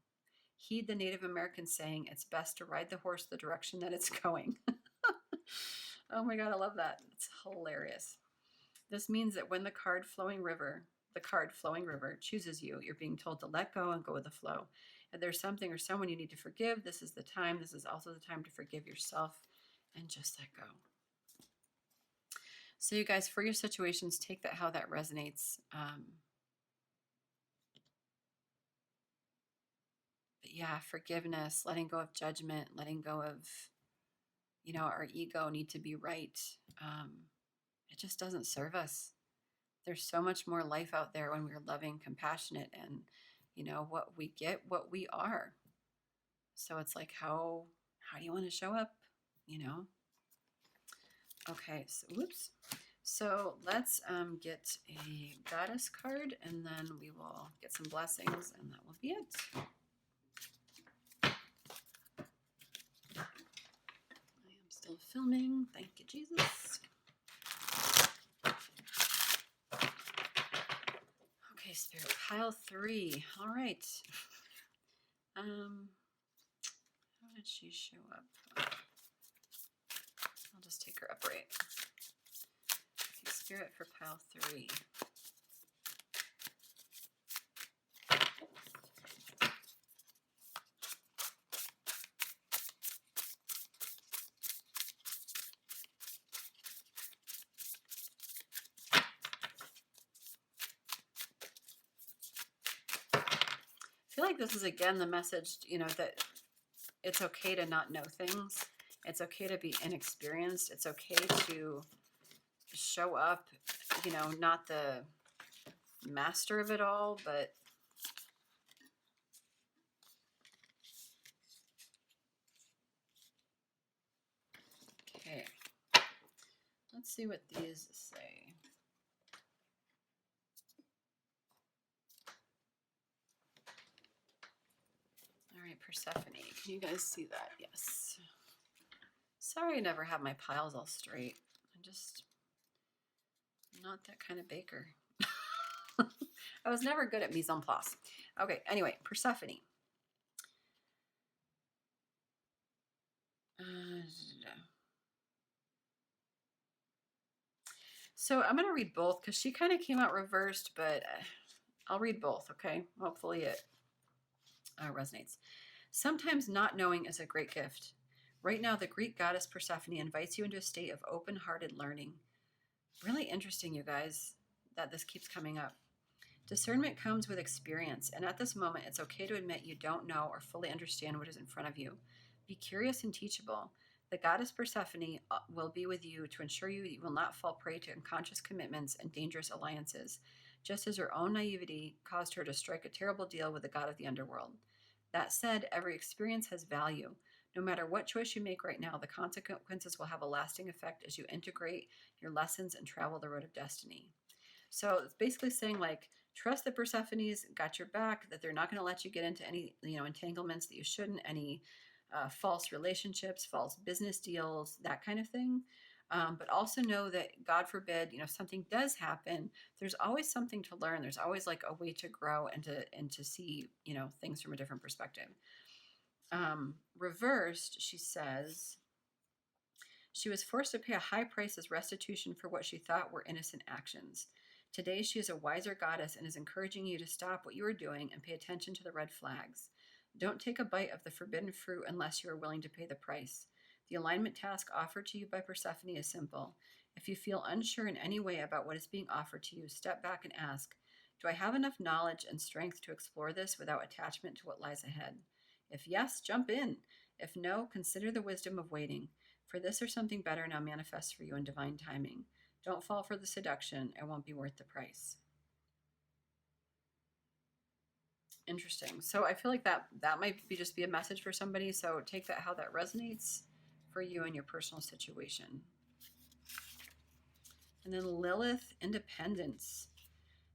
Heed the Native American saying, it's best to ride the horse the direction that it's going. Oh my God, I love that. It's hilarious. This means that when the card flowing river chooses you, you're being told to let go and go with the flow. If there's something or someone you need to forgive, this is the time. This is also the time to forgive yourself and just let go. So you guys, for your situations, take that how that resonates. But yeah, forgiveness, letting go of judgment, letting go of, our ego need to be right. It just doesn't serve us. There's so much more life out there when we're loving, compassionate, and what we get, what we are. So it's like, how do you want to show up? Okay, so whoops. So let's get a goddess card, and then we will get some blessings, and that will be it. I am still filming. Thank you, Jesus. Okay, Spirit, pile 3. All right. How did she show up? I'll just take her upright. Okay, Spirit for pile 3. I feel like this is again the message, that it's okay to not know things. It's okay to be inexperienced. It's okay to show up, not the master of it all, but okay. Let's see what these say. All right, Persephone. Can you guys see that? Yes. Sorry I never have my piles all straight. I'm just not that kind of baker. I was never good at mise en place. Okay, anyway, Persephone. So I'm going to read both because she kind of came out reversed, but I'll read both, okay? Hopefully it resonates. Sometimes not knowing is a great gift. Right now, the Greek goddess Persephone invites you into a state of open-hearted learning. Really interesting, you guys, that this keeps coming up. Discernment comes with experience, and at this moment, it's okay to admit you don't know or fully understand what is in front of you. Be curious and teachable. The goddess Persephone will be with you to ensure you will not fall prey to unconscious commitments and dangerous alliances, just as her own naivety caused her to strike a terrible deal with the god of the underworld. That said, every experience has value. No matter what choice you make right now, the consequences will have a lasting effect as you integrate your lessons and travel the road of destiny. So it's basically saying, like, trust that Persephone's got your back, that they're not going to let you get into any, entanglements that you shouldn't, any false relationships, false business deals, that kind of thing. But also know that, God forbid, something does happen, there's always something to learn. There's always like a way to grow and to see, things from a different perspective. Reversed, she says, she was forced to pay a high price as restitution for what she thought were innocent actions. Today, she is a wiser goddess and is encouraging you to stop what you are doing and pay attention to the red flags. Don't take a bite of the forbidden fruit unless you are willing to pay the price. The alignment task offered to you by Persephone is simple. If you feel unsure in any way about what is being offered to you, step back and ask, do I have enough knowledge and strength to explore this without attachment to what lies ahead? If yes, jump in. If no, consider the wisdom of waiting. For this or something better now manifests for you in divine timing. Don't fall for the seduction. It won't be worth the price. Interesting. So I feel like that might just be a message for somebody. So take that how that resonates for you and your personal situation. And then Lilith, independence.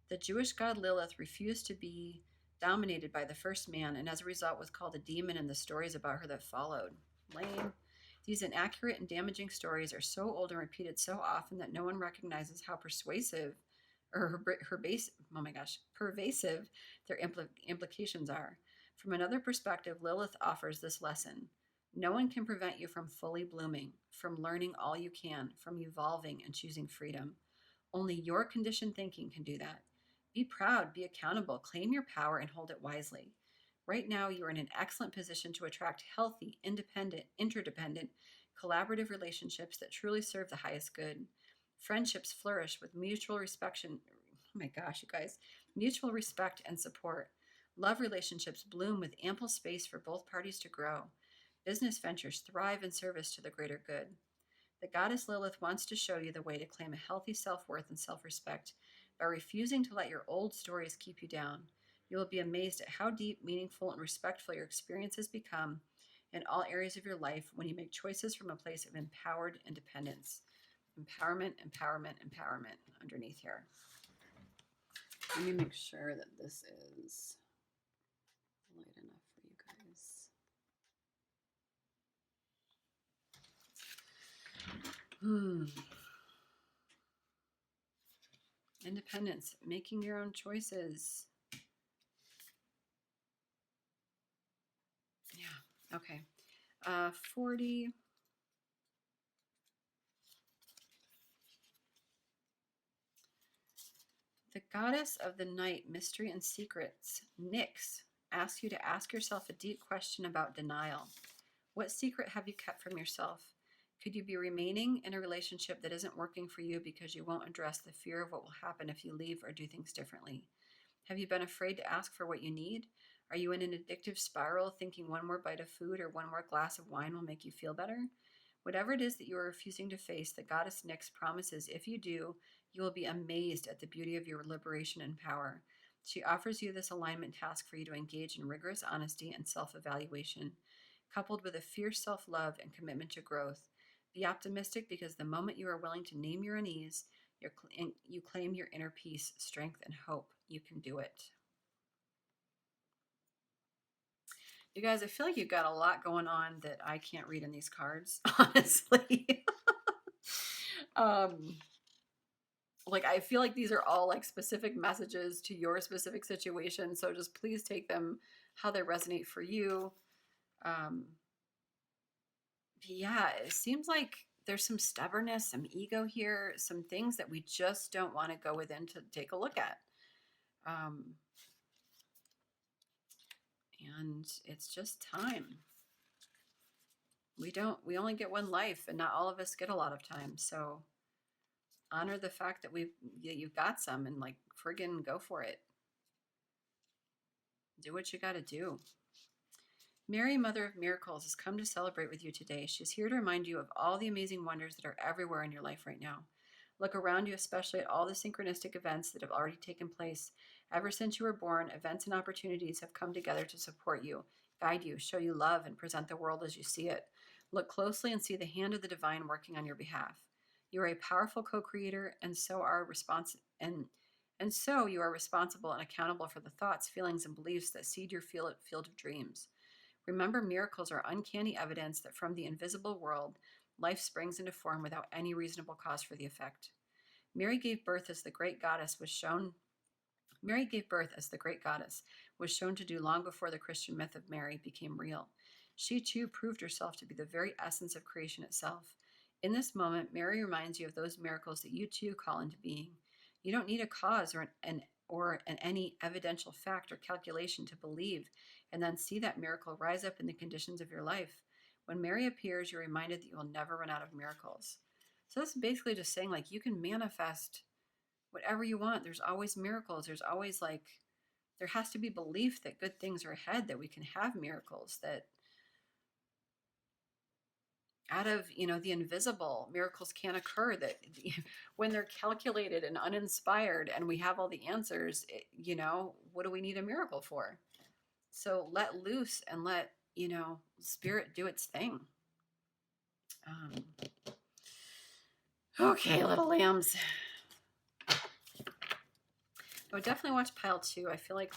The Jewish god Lilith refused to be dominated by the first man, and as a result was called a demon in the stories about her that followed. Lame. These inaccurate and damaging stories are so old and repeated so often that no one recognizes how persuasive or pervasive their implications are. From another perspective, Lilith offers this lesson. No one can prevent you from fully blooming, from learning all you can, from evolving and choosing freedom. Only your conditioned thinking can do that. Be proud, be accountable, claim your power, and hold it wisely. Right now, you are in an excellent position to attract healthy, independent, interdependent, collaborative relationships that truly serve the highest good. Friendships flourish with mutual respect and, oh my gosh, you guys, mutual respect and support. Love relationships bloom with ample space for both parties to grow. Business ventures thrive in service to the greater good. The goddess Lilith wants to show you the way to claim a healthy self-worth and self-respect by refusing to let your old stories keep you down. You will be amazed at how deep, meaningful, and respectful your experiences become in all areas of your life when you make choices from a place of empowered independence. Empowerment, empowerment, empowerment underneath here. Let me make sure that this is light enough for you guys. Independence, making your own choices. Yeah, okay. 40. The goddess of the night, mystery and secrets, Nyx, asks you to ask yourself a deep question about denial. What secret have you kept from yourself? Could you be remaining in a relationship that isn't working for you because you won't address the fear of what will happen if you leave or do things differently? Have you been afraid to ask for what you need? Are you in an addictive spiral thinking one more bite of food or one more glass of wine will make you feel better? Whatever it is that you are refusing to face, the goddess Nyx promises if you do, you will be amazed at the beauty of your liberation and power. She offers you this alignment task for you to engage in rigorous honesty and self-evaluation, coupled with a fierce self-love and commitment to growth. Be optimistic because the moment you are willing to name your unease, you claim your inner peace, strength, and hope. You can do it. You guys, I feel like you've got a lot going on that I can't read in these cards, honestly. Like, I feel like these are all like specific messages to your specific situation. So just please take them how they resonate for you. Yeah, it seems like there's some stubbornness, some ego here, some things that we just don't want to go within to take a look at. And it's just time. We only get one life, and not all of us get a lot of time. So honor the fact that you've got some, and like friggin' go for it. Do what you got to do. Mary, Mother of Miracles, has come to celebrate with you today. She's here to remind you of all the amazing wonders that are everywhere in your life right now. Look around you, especially at all the synchronistic events that have already taken place. Ever since you were born, events and opportunities have come together to support you, guide you, show you love, and present the world as you see it. Look closely and see the hand of the divine working on your behalf. You are a powerful co-creator, and so you are responsible and accountable for the thoughts, feelings, and beliefs that seed your field of dreams. Remember, miracles are uncanny evidence that from the invisible world, life springs into form without any reasonable cause for the effect. Mary gave birth as the great goddess was shown to do long before the Christian myth of Mary became real. She too proved herself to be the very essence of creation itself. In this moment, Mary reminds you of those miracles that you too call into being. You don't need a cause or any evidential fact or calculation to believe and then see that miracle rise up in the conditions of your life. When Mary appears, you're reminded that you will never run out of miracles. So that's basically just saying, like, you can manifest whatever you want. There's always miracles. There's always there has to be belief that good things are ahead, that we can have miracles, that out of, the invisible, miracles can occur, that when they're calculated and uninspired and we have all the answers, what do we need a miracle for? So let loose and let, spirit do its thing. Okay, little lambs. Oh, definitely watch pile 2. I feel like,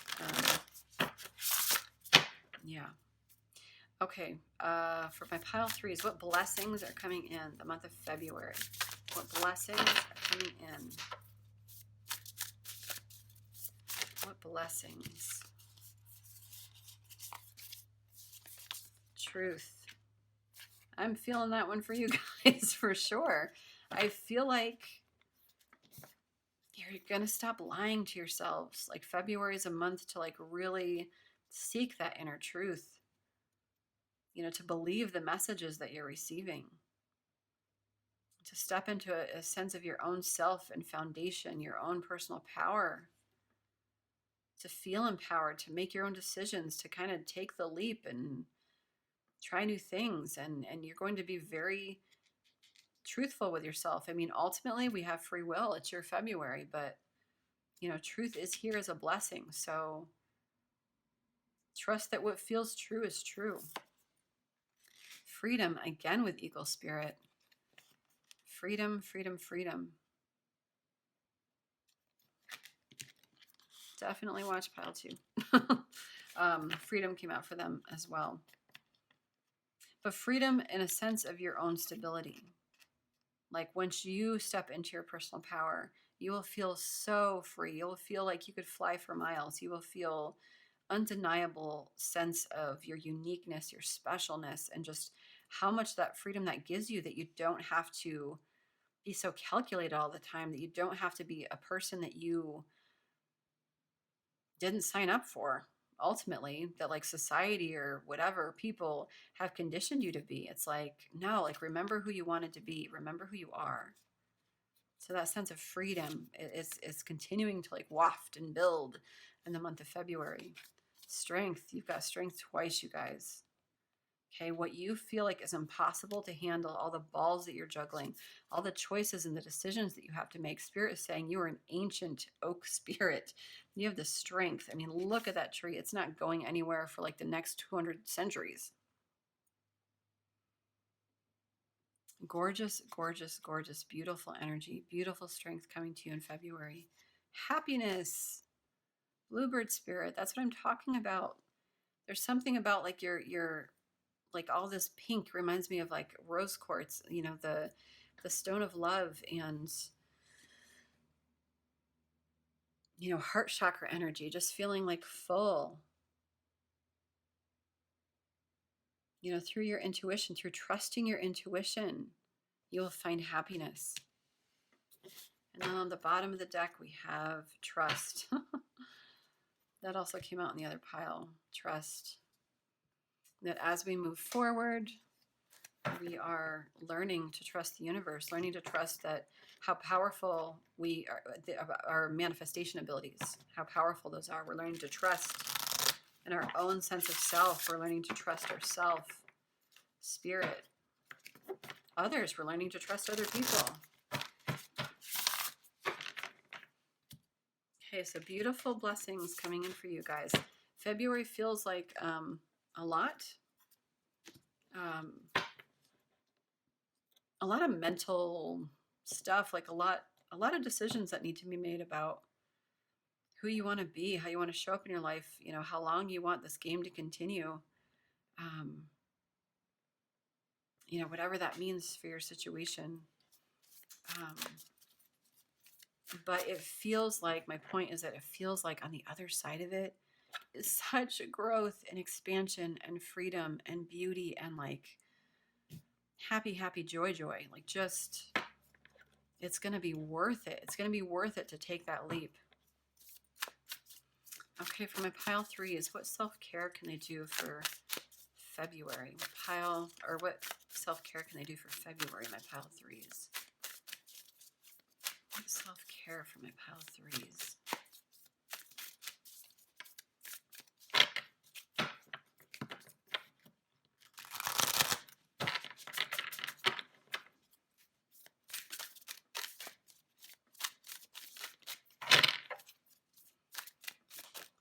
yeah. Okay, for my pile 3s, what blessings are coming in the month of February? What blessings are coming in? What blessings? Truth. I'm feeling that one for you guys for sure. I feel like you're going to stop lying to yourselves. Like February is a month to like really seek that inner truth. You know, to believe the messages that you're receiving. To step into a sense of your own self and foundation, your own personal power. To feel empowered, to make your own decisions, to kind of take the leap and try new things. And you're going to be very truthful with yourself. I mean, ultimately, we have free will. It's your February, but, you know, truth is here as a blessing. So trust that what feels true is true. Freedom, again with Eagle Spirit. Freedom, freedom, freedom. Definitely watch pile 2. Freedom came out for them as well. But freedom in a sense of your own stability. Like once you step into your personal power, you will feel so free. You'll feel like you could fly for miles. You will feel undeniable sense of your uniqueness, your specialness, and just how much that freedom that gives you, that you don't have to be so calculated all the time, that you don't have to be a person that you didn't sign up for, ultimately, that like society or whatever people have conditioned you to be. It's like, no, like remember who you wanted to be, remember who you are. So that sense of freedom is continuing to like waft and build in the month of February. Strength, you've got strength twice, you guys. Okay, what you feel like is impossible to handle, all the balls that you're juggling, all the choices and the decisions that you have to make. Spirit is saying you are an ancient oak spirit. You have the strength. I mean, look at that tree. It's not going anywhere for like the next 200 centuries. Gorgeous, gorgeous, gorgeous, beautiful energy, beautiful strength coming to you in February. Happiness, bluebird spirit. That's what I'm talking about. There's something about like your like all this pink reminds me of like rose quartz, you know, the stone of love, and you know, heart chakra energy, just feeling like full, you know, through your intuition, through trusting your intuition, you will find happiness. And then on the bottom of the deck we have trust. That also came out in the other pile. Trust that as we move forward, we are learning to trust the universe, learning to trust that how powerful we are, our manifestation abilities, how powerful those are. We're learning to trust in our own sense of self. We're learning to trust ourself, spirit, others. We're learning to trust other people. Okay, so beautiful blessings coming in for you guys. February feels like a lot of mental stuff, like a lot of decisions that need to be made about who you want to be, how you want to show up in your life, you know, how long you want this game to continue. You know, whatever that means for your situation. But it feels like, my point is that it feels like on the other side of it is such growth and expansion and freedom and beauty and like happy, happy, joy, joy. Like just, it's going to be worth it. It's going to be worth it to take that leap. Okay, for my pile 3s, what self-care can they do for February? What self-care can they do for February, my pile 3s? What self-care for my pile 3s?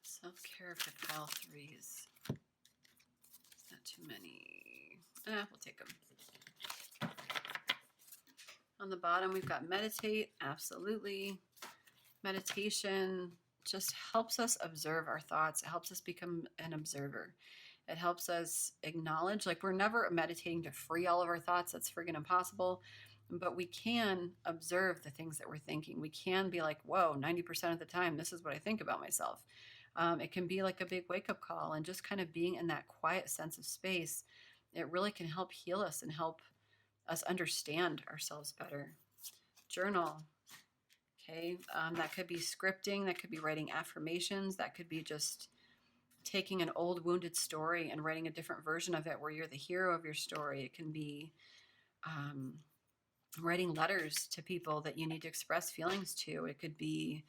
Self-care for pile 3s. Not too many. We'll take them. On the bottom, we've got meditate. Absolutely. Meditation, just helps us observe our thoughts. It helps us become an observer. It helps us acknowledge, like, we're never meditating to free all of our thoughts. That's friggin' impossible. But we can observe the things that we're thinking. We can be like, whoa, 90% of the time, this is what I think about myself. It can be like a big wake up call, and just kind of being in that quiet sense of space, it really can help heal us and help us understand ourselves better. Journal. Okay. That could be scripting, that could be writing affirmations, that could be just taking an old wounded story and writing a different version of it where you're the hero of your story. It can be writing letters to people that you need to express feelings to. It could be,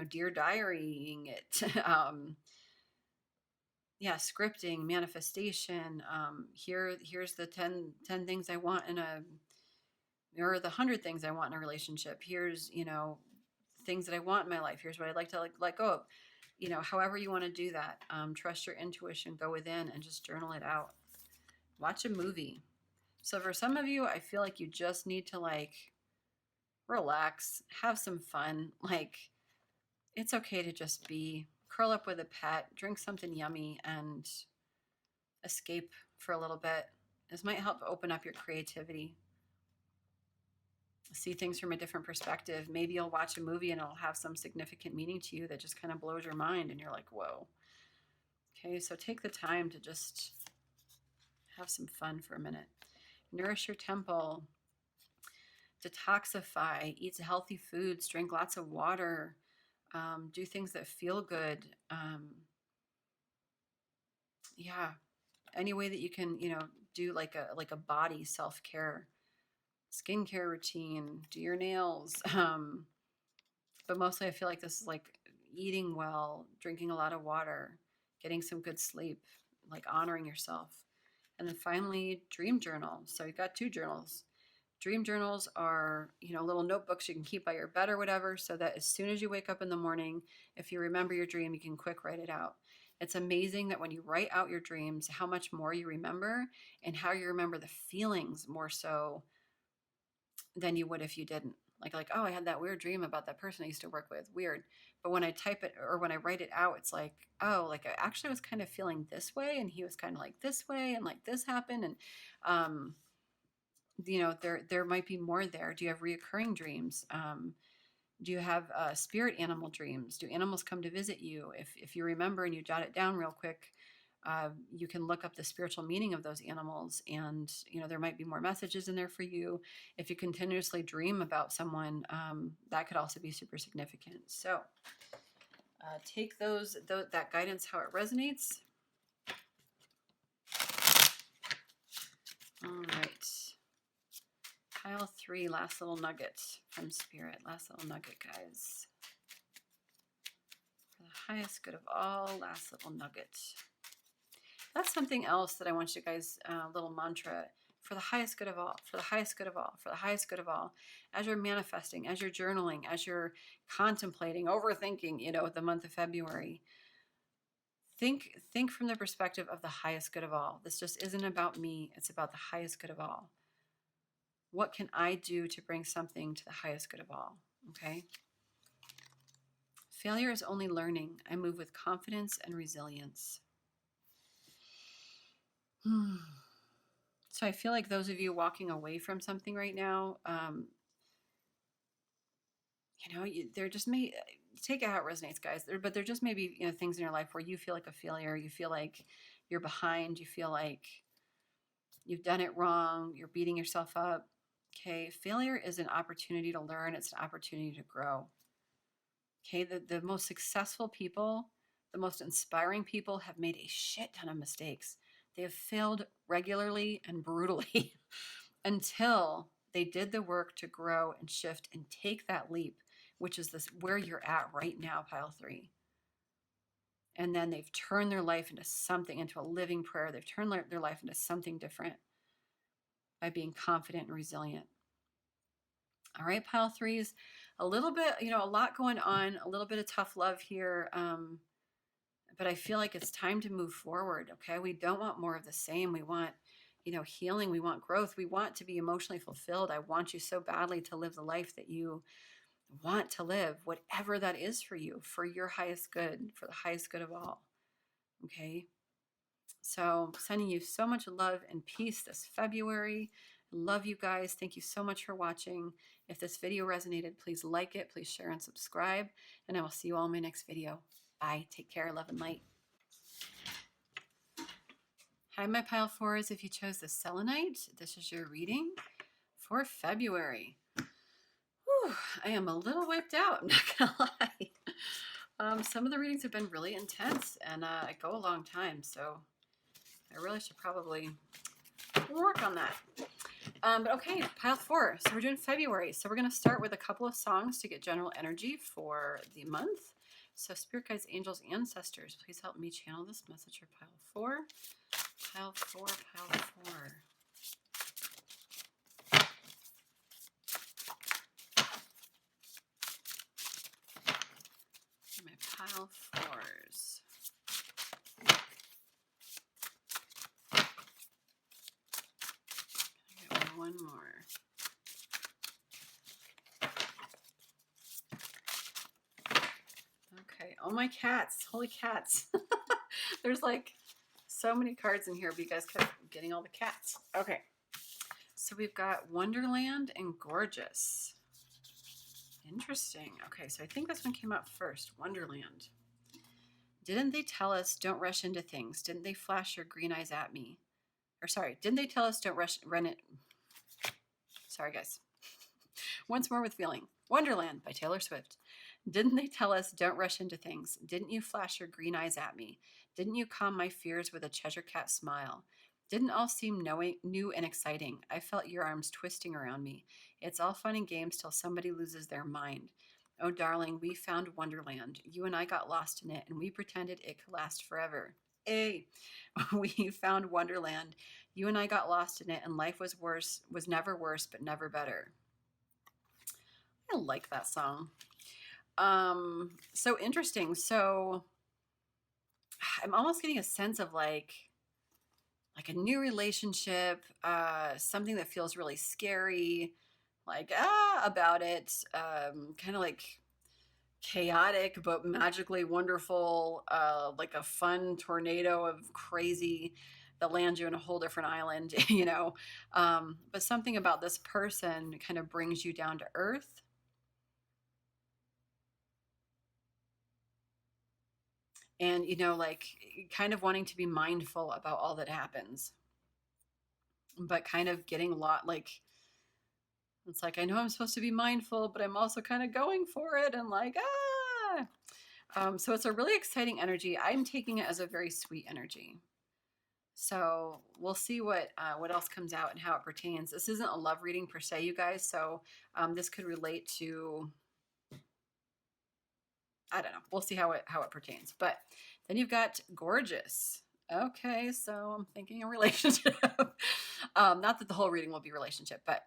dear diarying it. Scripting, manifestation. Here's the 10 things I want or the 100 things I want in a relationship. Here's, things that I want in my life. Here's what I'd like to let go of. However you want to do that. Trust your intuition, go within and just journal it out. Watch a movie. So for some of you, I feel like you just need to relax, have some fun. It's okay to just curl up with a pet, drink something yummy, and escape for a little bit. This might help open up your creativity. See things from a different perspective. Maybe you'll watch a movie and it'll have some significant meaning to you that just kind of blows your mind and you're like, whoa. Okay, so take the time to just have some fun for a minute. Nourish your temple. Detoxify. Eat healthy foods. Drink lots of water. Do things that feel good. Any way that you can, do like a body self-care, skincare routine, do your nails. But mostly I feel like this is like eating well, drinking a lot of water, getting some good sleep, like honoring yourself. And then finally, dream journal. So you've got 2 journals. Dream journals are, little notebooks you can keep by your bed or whatever, so that as soon as you wake up in the morning, if you remember your dream, you can quick write it out. It's amazing that when you write out your dreams, how much more you remember and how you remember the feelings more so than you would if you didn't. Like, oh, I had that weird dream about that person I used to work with. Weird. But when I type it or when I write it out, it's like, oh, like I actually was kind of feeling this way and he was kind of like this way and like this happened. And, there might be more there. Do you have reoccurring dreams? Do you have spirit animal dreams? Do animals come to visit you? If you remember and you jot it down real quick, you can look up the spiritual meaning of those animals, and there might be more messages in there for you. If you continuously dream about someone, that could also be super significant. So take that guidance how it resonates. All right. Pile 3, last little nugget from Spirit. Last little nugget, guys. For the highest good of all, last little nugget. That's something else that I want you guys, little mantra, for the highest good of all, for the highest good of all, for the highest good of all. As you're manifesting, as you're journaling, as you're contemplating, overthinking, the month of February, think from the perspective of the highest good of all. This just isn't about me. It's about the highest good of all. What can I do to bring something to the highest good of all? Okay. Failure is only learning. I move with confidence and resilience. So I feel like those of you walking away from something right now, there just may, take it how it resonates, guys. But there just may be things in your life where you feel like a failure. You feel like you're behind. You feel like you've done it wrong. You're beating yourself up. Okay, failure is an opportunity to learn. It's an opportunity to grow. Okay, the most successful people, the most inspiring people have made a shit ton of mistakes. They have failed regularly and brutally until they did the work to grow and shift and take that leap, which is where you're at right now, pile 3. And then they've turned their life into a living prayer. They've turned their life into something different by being confident and resilient. All right, pile 3s, a little bit, a lot going on, a little bit of tough love here. But I feel like it's time to move forward. Okay. We don't want more of the same. We want, healing. We want growth. We want to be emotionally fulfilled. I want you so badly to live the life that you want to live, whatever that is for you, for your highest good, for the highest good of all. Okay. So sending you so much love and peace this February. Love you guys. Thank you so much for watching. If this video resonated, please like it, please share and subscribe, and I will see you all in my next video. Bye. Take care. Love and light. Hi, my pile fours. If you chose the Selenite, this is your reading for February. Whew, I am a little wiped out, I'm not gonna lie. Some of the readings have been really intense, and I go a long time, so I really should probably work on that. But okay, pile four. So we're doing February. So we're going to start with a couple of songs to get general energy for the month. So spirit guides, angels, ancestors, please help me channel this message for pile four. Pile four, pile four. My pile fours. I got one more. Okay. Oh, my cats. Holy cats. There's like so many cards in here, but you guys kept getting all the cats. Okay. So we've got Wonderland and Gorgeous. Interesting. Okay, so I think this one came out first. Wonderland. Didn't they tell us don't rush into things? Didn't they flash your green eyes at me? Or sorry, didn't they tell us don't run it? Sorry, guys. Once more with feeling. Wonderland by Taylor Swift. Didn't they tell us don't rush into things? Didn't you flash your green eyes at me? Didn't you calm my fears with a Cheshire cat smile? Didn't all seem new and exciting? I felt your arms twisting around me. It's all fun and games till somebody loses their mind. Oh, darling, we found Wonderland. You and I got lost in it, and we pretended it could last forever. Hey, we found Wonderland. You and I got lost in it, and life was never worse, but never better. I like that song. So interesting. So I'm almost getting a sense of like a new relationship, something that feels really scary, like, about it, kind of like chaotic, but magically wonderful, like a fun tornado of crazy that lands you in a whole different island, you know, but something about this person kind of brings you down to earth. And, you know, like kind of wanting to be mindful about all that happens, but kind of getting a lot like, it's like, I know I'm supposed to be mindful, but I'm also kind of going for it and like, so it's a really exciting energy. I'm taking it as a very sweet energy. So we'll see what else comes out and how it pertains. This isn't a love reading per se, you guys. So this could relate to, I don't know. We'll see how it pertains. But then you've got Gorgeous. Okay, so I'm thinking a relationship. Not that the whole reading will be relationship, but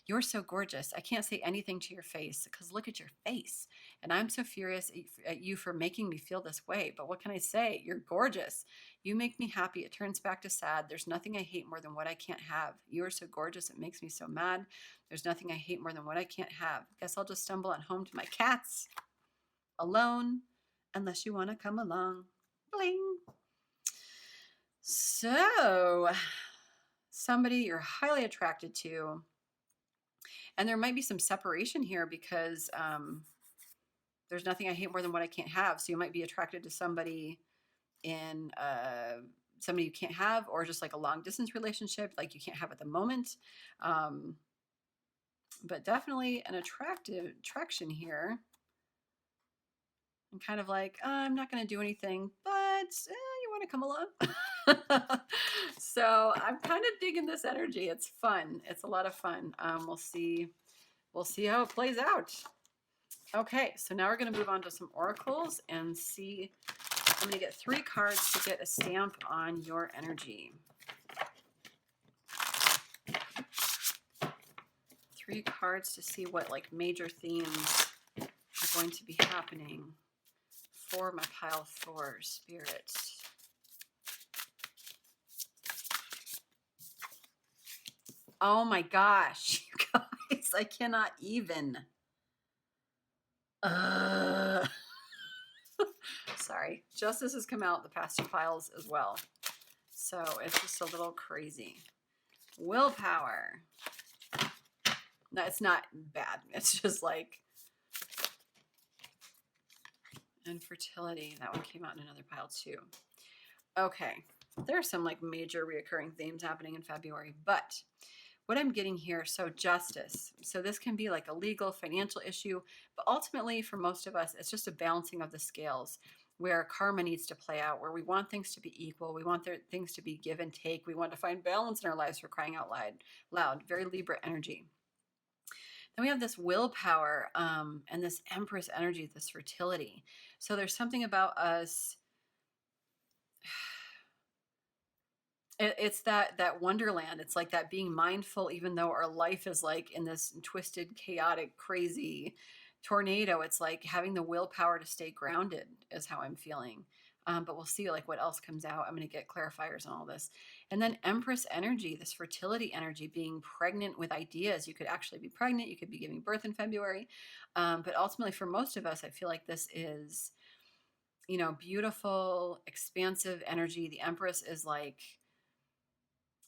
you're so gorgeous. I can't say anything to your face because look at your face. And I'm so furious at you for making me feel this way. But what can I say? You're gorgeous. You make me happy. It turns back to sad. There's nothing I hate more than what I can't have. You are so gorgeous. It makes me so mad. There's nothing I hate more than what I can't have. Guess I'll just stumble on home to my cats alone unless you want to come along. Bling. So somebody you're highly attracted to, and there might be some separation here because there's nothing I hate more than what I can't have. So you might be attracted to somebody in somebody you can't have, or just like a long distance relationship like you can't have at the moment, but definitely an attraction here. I'm kind of like, I'm not going to do anything, but you want to come along? So I'm kind of digging this energy. It's fun. It's a lot of fun. We'll see how it plays out. Okay, so now we're going to move on to some oracles and see. I'm going to get 3 cards to get a stamp on your energy. 3 cards to see what like major themes are going to be happening for my pile 4 spirit. Oh my gosh, you guys, I cannot even. Sorry. Justice has come out the past two piles as well. So it's just a little crazy. Willpower. No, it's not bad. It's just like infertility. That one came out in another pile too. Okay. There are some like major reoccurring themes happening in February, but what I'm getting here, so justice. So this can be like a legal, financial issue, but ultimately for most of us, it's just a balancing of the scales where karma needs to play out, where we want things to be equal. We want things to be give and take. We want to find balance in our lives for crying out loud. Very Libra energy. Then we have this willpower and this Empress energy, this fertility. So there's something about us. It's that wonderland. It's like that being mindful, even though our life is like in this twisted, chaotic, crazy tornado. It's like having the willpower to stay grounded is how I'm feeling. But we'll see like what else comes out. I'm going to get clarifiers on all this. And then Empress energy, this fertility energy, being pregnant with ideas. You could actually be pregnant. You could be giving birth in February. But ultimately for most of us, I feel like this is, beautiful, expansive energy. The Empress is like,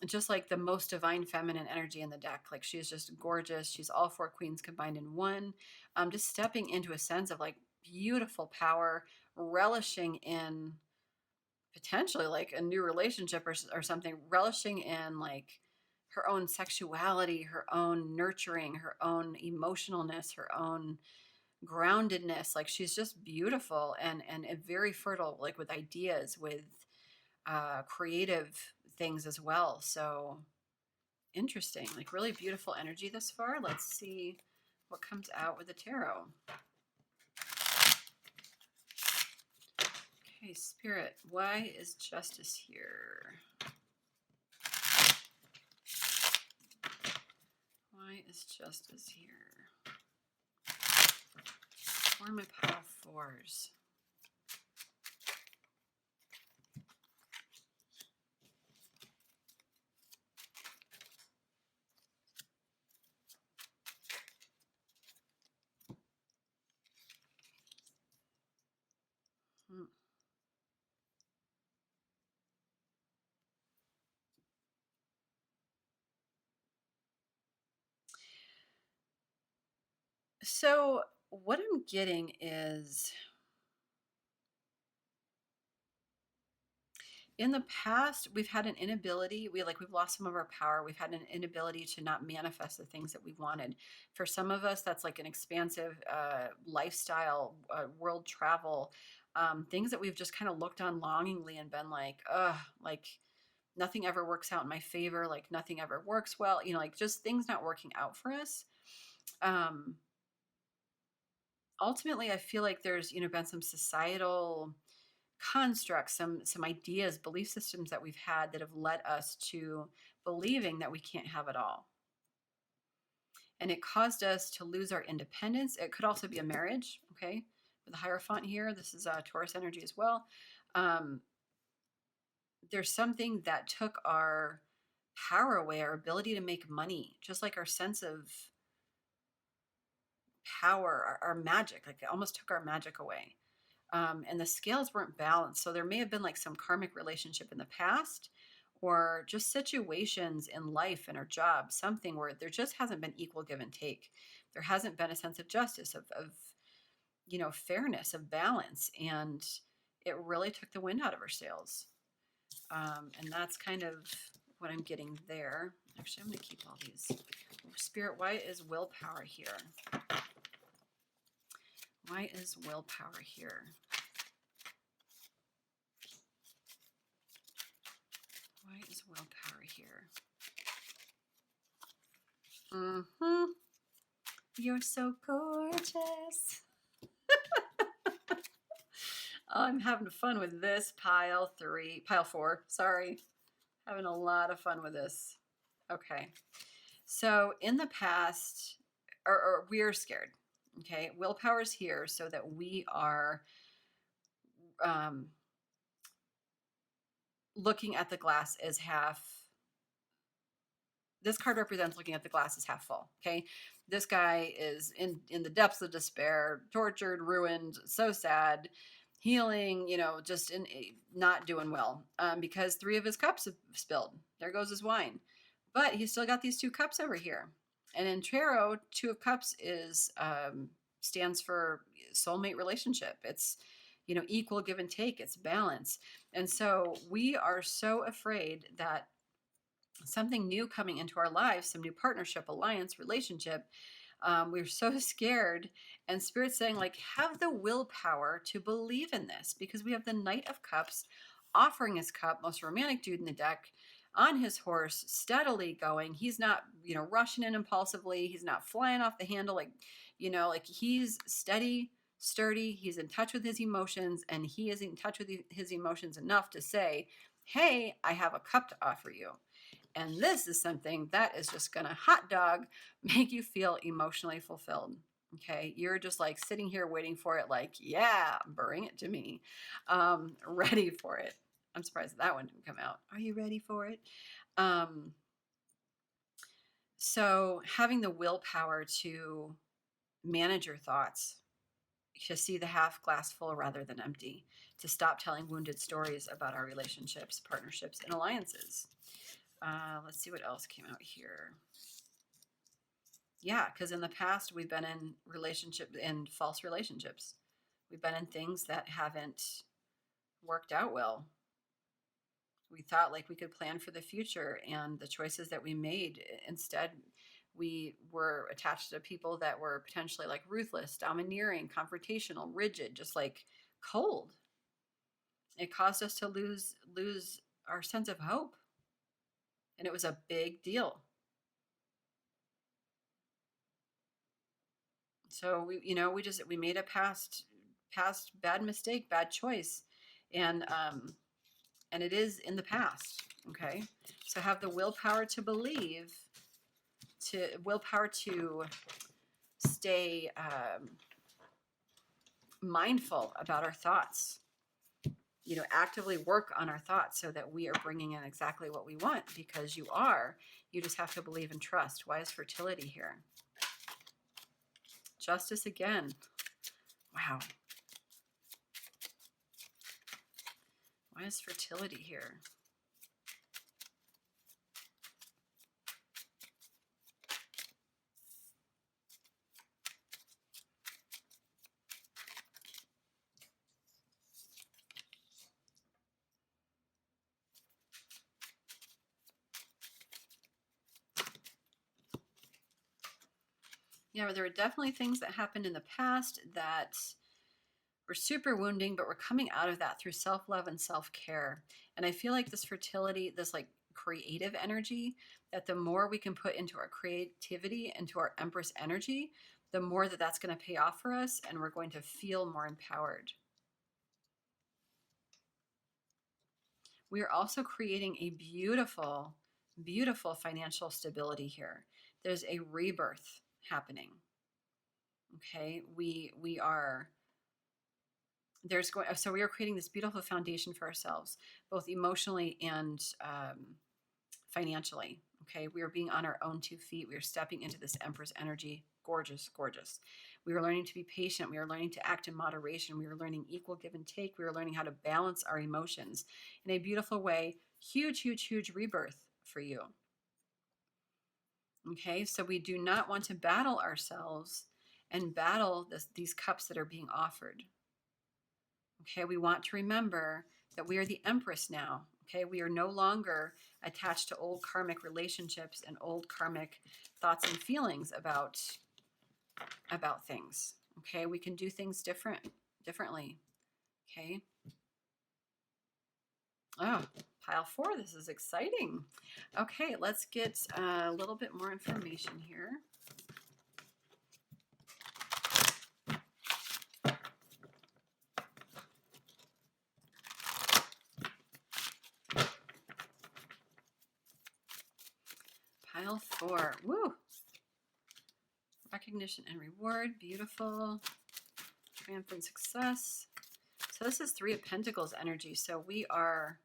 just like the most divine feminine energy in the deck. Like she's just gorgeous. She's all four queens combined in one. Just stepping into a sense of like beautiful power, relishing in potentially like a new relationship or something, relishing in like her own sexuality, her own nurturing, her own emotionalness, her own groundedness. Like she's just beautiful and very fertile, like with ideas, with creative things as well. So interesting, like really beautiful energy this far. Let's see what comes out with the tarot. Okay, Spirit, why is justice here? Why is justice here? Where are my pile fours? So what I'm getting is, in the past, we've had an inability, we've lost some of our power. We've had an inability to not manifest the things that we wanted. For some of us, that's like an expansive lifestyle, world travel, things that we've just kind of looked on longingly and been like, ugh, like nothing ever works out in my favor. Like nothing ever works well, like just things not working out for us. Ultimately, I feel like there's, been some societal constructs, some ideas, belief systems that we've had that have led us to believing that we can't have it all. And it caused us to lose our independence. It could also be a marriage, okay? With the Hierophant here, this is Taurus energy as well. There's something that took our power away, our ability to make money, just like our sense of power, our magic, like it almost took our magic away. And the scales weren't balanced. So there may have been like some karmic relationship in the past or just situations in life and our job, something where there just hasn't been equal give and take. There hasn't been a sense of justice, of fairness, of balance. And it really took the wind out of our sails. And that's kind of what I'm getting there. Actually, I'm going to keep all these. Spirit, why is willpower here? Why is willpower here? Why is willpower here? You're so gorgeous. I'm having fun with this pile four. Sorry. Having a lot of fun with this. Okay. So in the past, or we're scared. Okay. Willpower's here so that we are looking at the glass as half this card represents looking at the glass as half full. Okay. This guy is in the depths of despair, tortured, ruined, so sad, healing, just not doing well, because 3 of his cups have spilled. There goes his wine. But he's still got these 2 cups over here. And in tarot, 2 of cups is stands for soulmate relationship. It's, equal give and take. It's balance. And so we are so afraid that something new coming into our lives, some new partnership, alliance, relationship, we're so scared. And Spirit's saying, like, have the willpower to believe in this, because we have the Knight of Cups offering his cup, most romantic dude in the deck, on his horse, steadily going. He's not, rushing in impulsively. He's not flying off the handle. Like he's steady, sturdy. He's in touch with his emotions, and he is in touch with his emotions enough to say, hey, I have a cup to offer you. And this is something that is just going to hot dog make you feel emotionally fulfilled. Okay. You're just like sitting here waiting for it. Like, yeah, bring it to me. Ready for it. I'm surprised that one didn't come out. Are you ready for it? So having the willpower to manage your thoughts, to see the half glass full rather than empty, to stop telling wounded stories about our relationships, partnerships, and alliances. Let's see what else came out here. Yeah, because in the past we've been in false relationships. We've been in things that haven't worked out well. We thought like we could plan for the future, and the choices that we made, instead we were attached to people that were potentially like ruthless, domineering, confrontational, rigid, just like cold. It caused us to lose our sense of hope. And it was a big deal. So we made a past bad mistake, bad choice. And it is in the past. Okay. So have the willpower to believe, willpower to stay mindful about our thoughts, actively work on our thoughts so that we are bringing in exactly what we want, because you just have to believe and trust. Why is fertility here? Justice again. Wow. Why is fertility here? Yeah, there were definitely things that happened in the past that were super wounding, but we're coming out of that through self-love and self-care. And I feel like this fertility, this like creative energy, that the more we can put into our creativity, into our Empress energy, the more that's going to pay off for us, and we're going to feel more empowered. We are also creating a beautiful, beautiful financial stability here. There's a rebirth happening. Okay, we are creating this beautiful foundation for ourselves, both emotionally and financially. Okay, we are being on our own 2 feet. We are stepping into this Empress energy. Gorgeous, gorgeous. We are learning to be patient. We are learning to act in moderation. We are learning equal give and take. We are learning how to balance our emotions in a beautiful way. Huge, huge, huge rebirth for you. Okay, so we do not want to battle ourselves and battle these cups that are being offered. Okay, we want to remember that we are the Empress now. Okay, we are no longer attached to old karmic relationships and old karmic thoughts and feelings about things. Okay, we can do things differently. Okay. Oh, pile 4. This is exciting. Okay, let's get a little bit more information here. Pile 4. Woo! Recognition and reward. Beautiful. Triumphant success. So this is 3 of Pentacles energy. So we are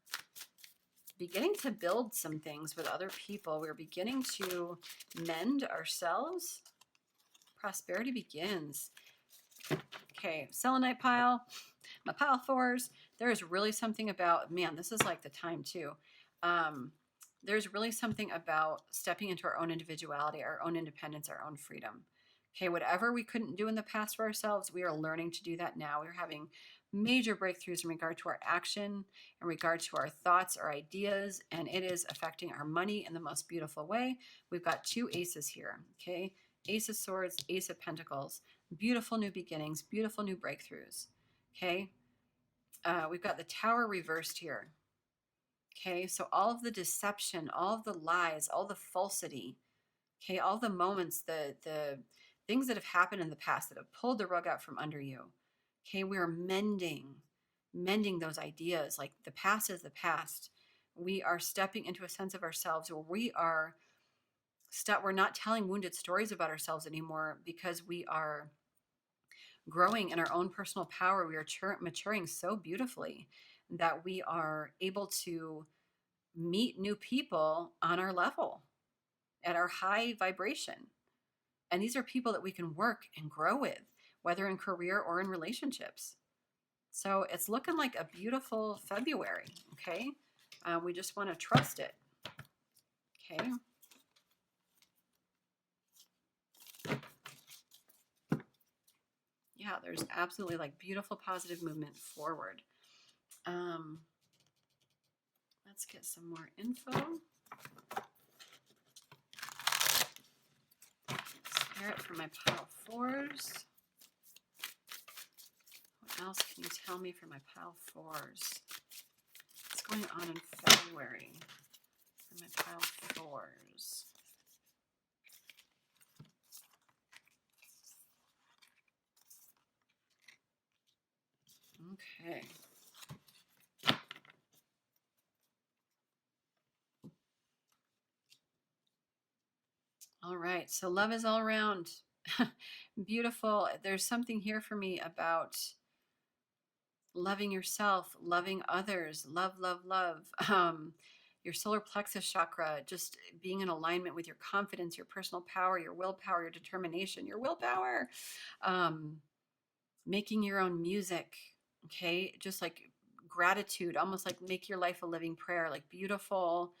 beginning to build some things with other people. We're beginning to mend ourselves. Prosperity begins. Okay, selenite pile, my pile fours. There is really something about, man, this is like the time too. There's really something about stepping into our own individuality, our own independence, our own freedom. Okay, whatever we couldn't do in the past for ourselves, we are learning to do that now. We're having major breakthroughs in regard to our action, in regard to our thoughts, our ideas, and it is affecting our money in the most beautiful way. We've got two aces here, okay? Ace of Swords, Ace of Pentacles. Beautiful new beginnings, beautiful new breakthroughs, okay? We've got the Tower reversed here. Okay, so all of the deception, all of the lies, all the falsity, okay, all the moments, the things that have happened in the past that have pulled the rug out from under you. Okay, we are mending those ideas. Like the past is the past. We are stepping into a sense of ourselves where we're not telling wounded stories about ourselves anymore, because we are growing in our own personal power. We are maturing so beautifully that we are able to meet new people on our level, at our high vibration. And these are people that we can work and grow with, whether in career or in relationships. So it's looking like a beautiful February, okay? We just want to trust it, okay? Yeah, there's absolutely like beautiful positive movement forward. Let's get some more info. Spirit for my pile fours. What else can you tell me for my pile fours? What's going on in February for my pile fours? Okay. All right. So love is all around. Beautiful. There's something here for me about loving yourself, loving others, love, love, love. Your solar plexus chakra, just being in alignment with your confidence, your personal power, your willpower, your determination, your willpower. Making your own music, okay? Just like gratitude, almost like make your life a living prayer, like beautiful.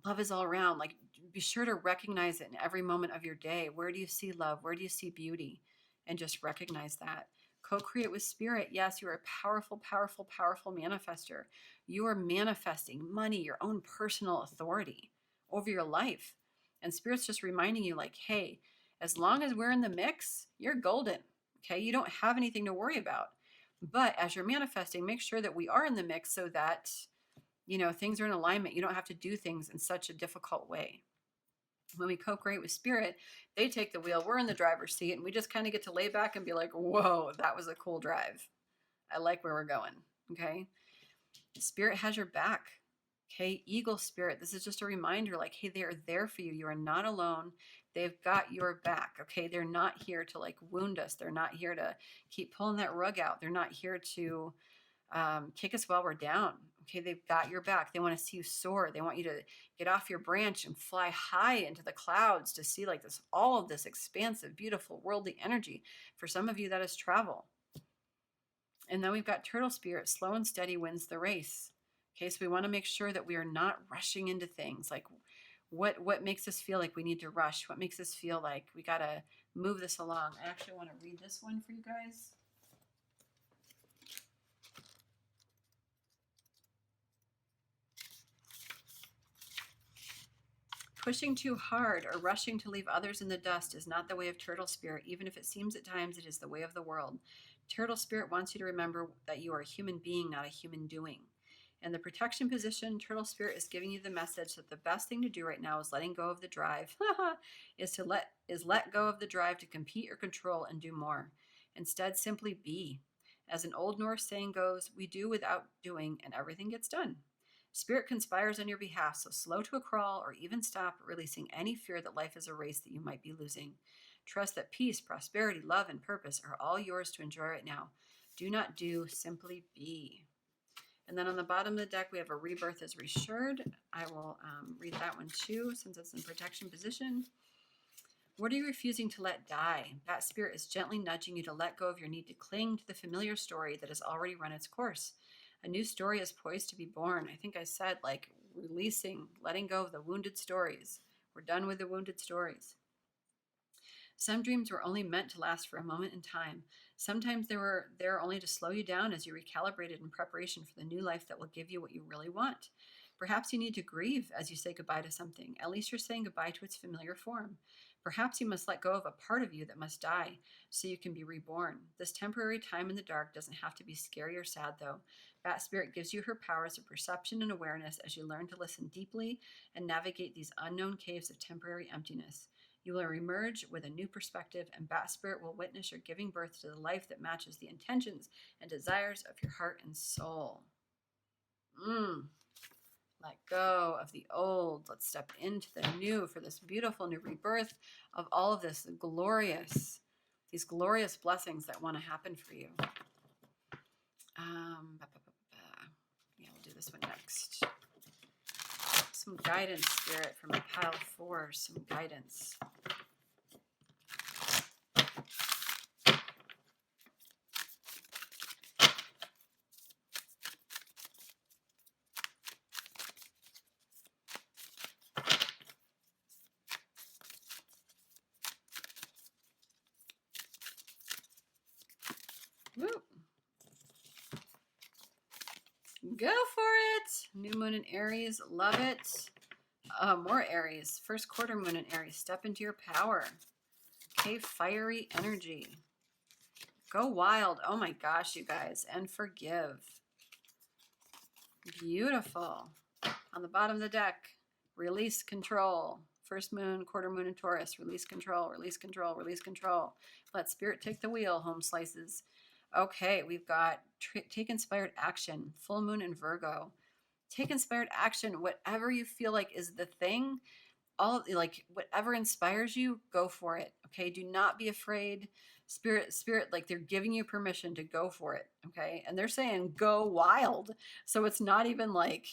Love is all around. Like be sure to recognize it in every moment of your day. Where do you see love? Where do you see beauty? And just recognize that. Co-create with spirit. Yes, you are a powerful, powerful, powerful manifester. You are manifesting money, your own personal authority over your life. And spirit's just reminding you like, hey, as long as we're in the mix, you're golden. Okay, you don't have anything to worry about. But as you're manifesting, make sure that we are in the mix so that, you know, things are in alignment. You don't have to do things in such a difficult way. When we co-create with spirit, they take the wheel, we're in the driver's seat, and we just kind of get to lay back and be like, whoa, that was a cool drive. I like where we're going, okay? Spirit has your back, okay? Eagle spirit, this is just a reminder like, hey, they are there for you. You are not alone. They've got your back, okay? They're not here to like wound us. They're not here to keep pulling that rug out. They're not here to kick us while we're down. Okay, they've got your back. They want to see you soar. They want you to get off your branch and fly high into the clouds to see like this, all of this expansive, beautiful, worldly energy. For some of you, that is travel. And then we've got turtle spirit. Slow and steady wins the race. Okay, so we want to make sure that we are not rushing into things. Like what makes us feel like we need to rush? What makes us feel like we got to move this along? I actually want to read this one for you guys. Pushing too hard or rushing to leave others in the dust is not the way of turtle spirit, even if it seems at times it is the way of the world. Turtle spirit wants you to remember that you are a human being, not a human doing. In the protection position, turtle spirit is giving you the message that the best thing to do right now is letting go of the drive. is let go of the drive to compete or control and do more. Instead, simply be. As an old Norse saying goes, we do without doing and everything gets done. Spirit conspires on your behalf, so slow to a crawl or even stop, releasing any fear that life is a race that you might be losing. Trust that peace, prosperity, love, and purpose are all yours to enjoy right now. Do not do, simply be. And then on the bottom of the deck, we have a rebirth is reassured. I will read that one too, since it's in protection position. What are you refusing to let die? That spirit is gently nudging you to let go of your need to cling to the familiar story that has already run its course. A new story is poised to be born. I think I said, like, releasing, letting go of the wounded stories. We're done with the wounded stories. Some dreams were only meant to last for a moment in time. Sometimes they were there only to slow you down as you recalibrated in preparation for the new life that will give you what you really want. Perhaps you need to grieve as you say goodbye to something. At least you're saying goodbye to its familiar form. Perhaps you must let go of a part of you that must die so you can be reborn. This temporary time in the dark doesn't have to be scary or sad, though. Bat Spirit gives you her powers of perception and awareness as you learn to listen deeply and navigate these unknown caves of temporary emptiness. You will reemerge with a new perspective, and Bat Spirit will witness your giving birth to the life that matches the intentions and desires of your heart and soul. Let go of the old. Let's step into the new for this beautiful new rebirth of all of this these glorious blessings that want to happen for you. Yeah, we'll do this one next. Some guidance, Spirit, from my pile 4. Some guidance. Woo. Go for it. New moon in Aries. Love it. More Aries. First quarter moon in Aries. Step into your power. Okay, fiery energy. Go wild. Oh my gosh, you guys. And forgive. Beautiful. On the bottom of the deck, release control. First moon, quarter moon in Taurus. Release control, release control, release control. Let spirit take the wheel, home slices. Okay, we've got take inspired action. Full moon in Virgo. Take inspired action. Whatever you feel like is the thing, whatever inspires you, go for it. Okay, do not be afraid. Spirit, like, they're giving you permission to go for it. Okay, and they're saying go wild. So it's not even like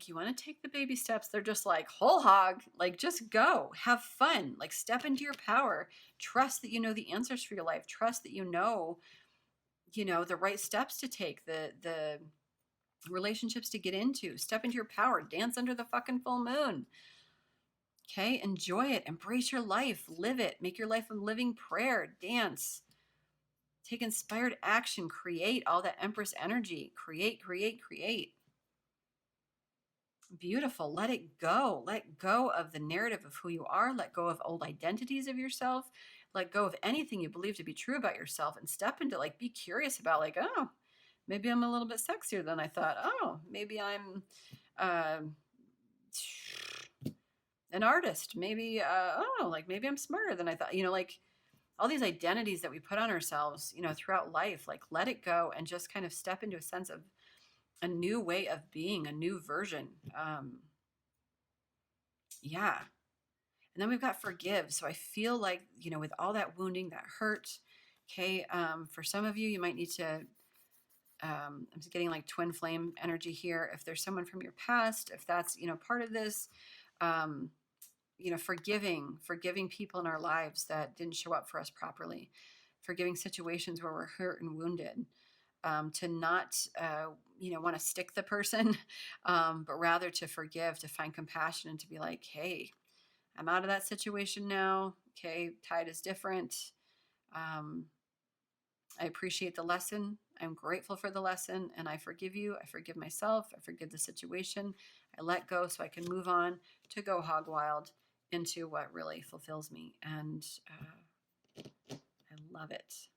you want to take the baby steps. They're just like whole hog, like just go, have fun, like step into your power. Trust that you know the answers for your life. Trust that you know the right steps to take, the relationships to get into. Step into your power. Dance under the fucking full moon. Okay, enjoy it. Embrace your life. Live it. Make your life a living prayer. Dance. Take inspired action. Create all that Empress energy. Create, create, create. Beautiful. Let it go. Let go of the narrative of who you are. Let go of old identities of yourself. Let go of anything you believe to be true about yourself, and step into, like, be curious about, like, oh, maybe I'm a little bit sexier than I thought. Oh, maybe I'm an artist. Maybe, maybe I'm smarter than I thought. Like all these identities that we put on ourselves, throughout life, like let it go and just kind of step into a sense of a new way of being, a new version. Yeah. And then we've got forgive. So I feel like, with all that wounding, that hurt, okay, for some of you, you might need to, I'm just getting like twin flame energy here. If there's someone from your past, if that's, part of this, forgiving people in our lives that didn't show up for us properly, forgiving situations where we're hurt and wounded, to not, want to stick the person, but rather to forgive, to find compassion, and to be like, hey, I'm out of that situation now. Okay, tide is different. I appreciate the lesson. I'm grateful for the lesson, and I forgive you. I forgive myself. I forgive the situation. I let go so I can move on to go hog wild into what really fulfills me. And I love it.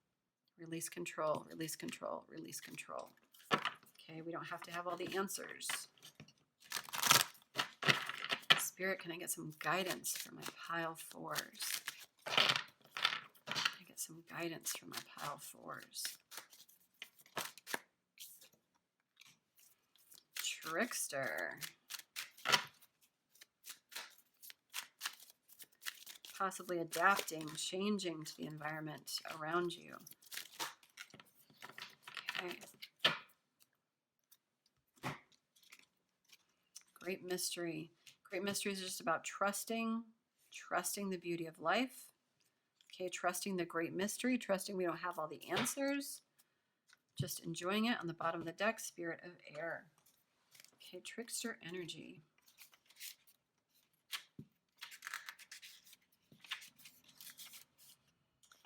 Release control, release control, release control. Okay, we don't have to have all the answers. Spirit, can I get some guidance for my pile 4s? Can I get some guidance for my pile 4s? Trickster. Possibly adapting, changing to the environment around you. Okay. Great mystery. Great mystery is just about trusting the beauty of life. Okay, trusting the great mystery, trusting we don't have all the answers. Just enjoying it on the bottom of the deck, Spirit of Air. Okay, trickster energy.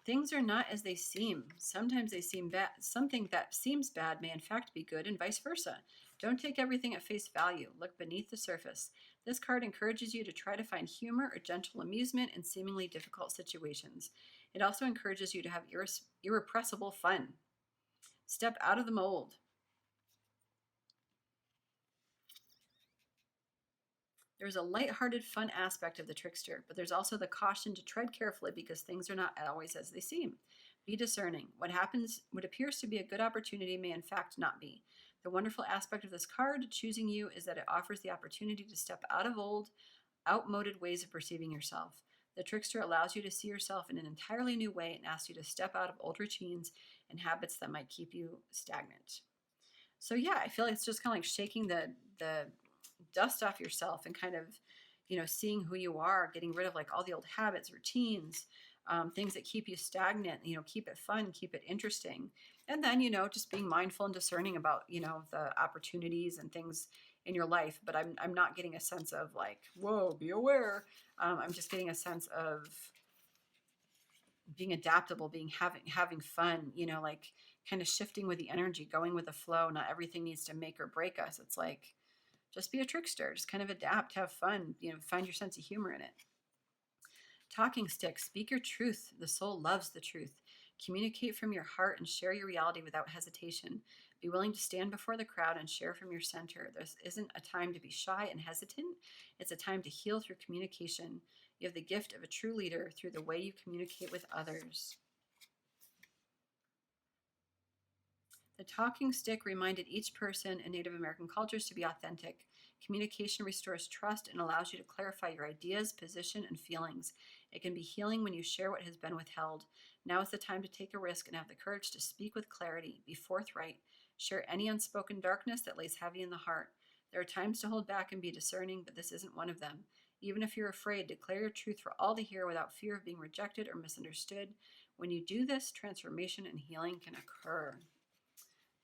Things are not as they seem. Sometimes they seem bad. Something that seems bad may in fact be good, and vice versa. Don't take everything at face value. Look beneath the surface. This card encourages you to try to find humor or gentle amusement in seemingly difficult situations. It also encourages you to have irrepressible fun. Step out of the mold. There's a lighthearted, fun aspect of the trickster, but there's also the caution to tread carefully because things are not always as they seem. Be discerning. What appears to be a good opportunity may in fact not be. The wonderful aspect of this card, choosing you, is that it offers the opportunity to step out of outmoded ways of perceiving yourself. The trickster allows you to see yourself in an entirely new way and asks you to step out of old routines and habits that might keep you stagnant. So yeah, I feel like it's just kind of like shaking the dust off yourself and kind of, seeing who you are, getting rid of like all the old habits, routines, things that keep you stagnant, keep it fun, keep it interesting. And then, just being mindful and discerning about, the opportunities and things in your life. But I'm not getting a sense of like, whoa, be aware. I'm just getting a sense of being adaptable, having fun, like kind of shifting with the energy, going with the flow. Not everything needs to make or break us. It's like, just be a trickster, just kind of adapt, have fun, find your sense of humor in it. Talking stick, speak your truth. The soul loves the truth. Communicate from your heart and share your reality without hesitation. Be willing to stand before the crowd and share from your center. This isn't a time to be shy and hesitant. It's a time to heal through communication. You have the gift of a true leader through the way you communicate with others. The talking stick reminded each person in Native American cultures to be authentic. Communication restores trust and allows you to clarify your ideas, position, and feelings. It can be healing when you share what has been withheld. Now is the time to take a risk and have the courage to speak with clarity, be forthright, share any unspoken darkness that lays heavy in the heart. There are times to hold back and be discerning, but this isn't one of them. Even if you're afraid, declare your truth for all to hear without fear of being rejected or misunderstood. When you do this, transformation and healing can occur.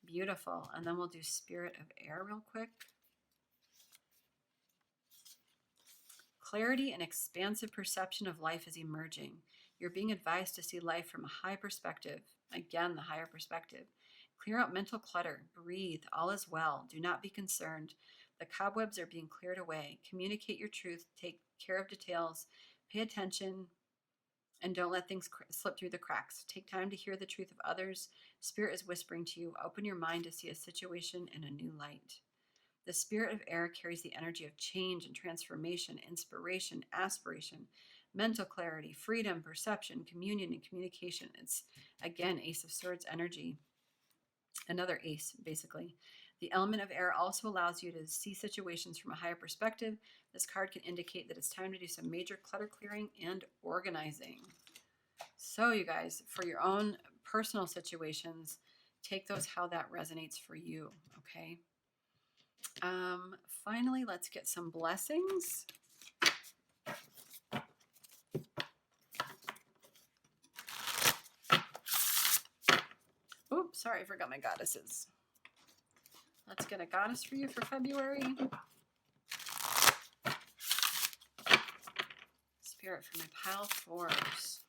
Beautiful. And then we'll do Spirit of Air real quick. Clarity and expansive perception of life is emerging. You're being advised to see life from a high perspective. Again, the higher perspective. Clear out mental clutter. Breathe. All is well. Do not be concerned. The cobwebs are being cleared away. Communicate your truth. Take care of details. Pay attention. And don't let things slip through the cracks. Take time to hear the truth of others. Spirit is whispering to you. Open your mind to see a situation in a new light. The Spirit of Air carries the energy of change and transformation, inspiration, aspiration, mental clarity, freedom, perception, communion, and communication. It's, again, Ace of Swords energy. Another ace, basically. The element of air also allows you to see situations from a higher perspective. This card can indicate that it's time to do some major clutter clearing and organizing. So you guys, for your own personal situations, take those how that resonates for you, okay? Finally, let's get some blessings. Oops, sorry, I forgot my goddesses. Let's get a goddess for you for February. Spirit for my pile fours.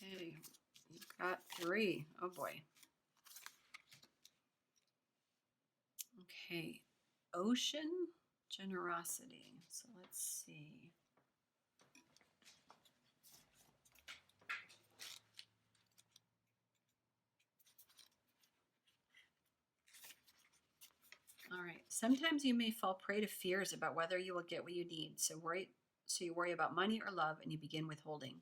Okay, you've got 3. Oh boy. Okay, ocean generosity. So let's see. All right. Sometimes you may fall prey to fears about whether you will get what you need. So So you worry about money or love and you begin withholding.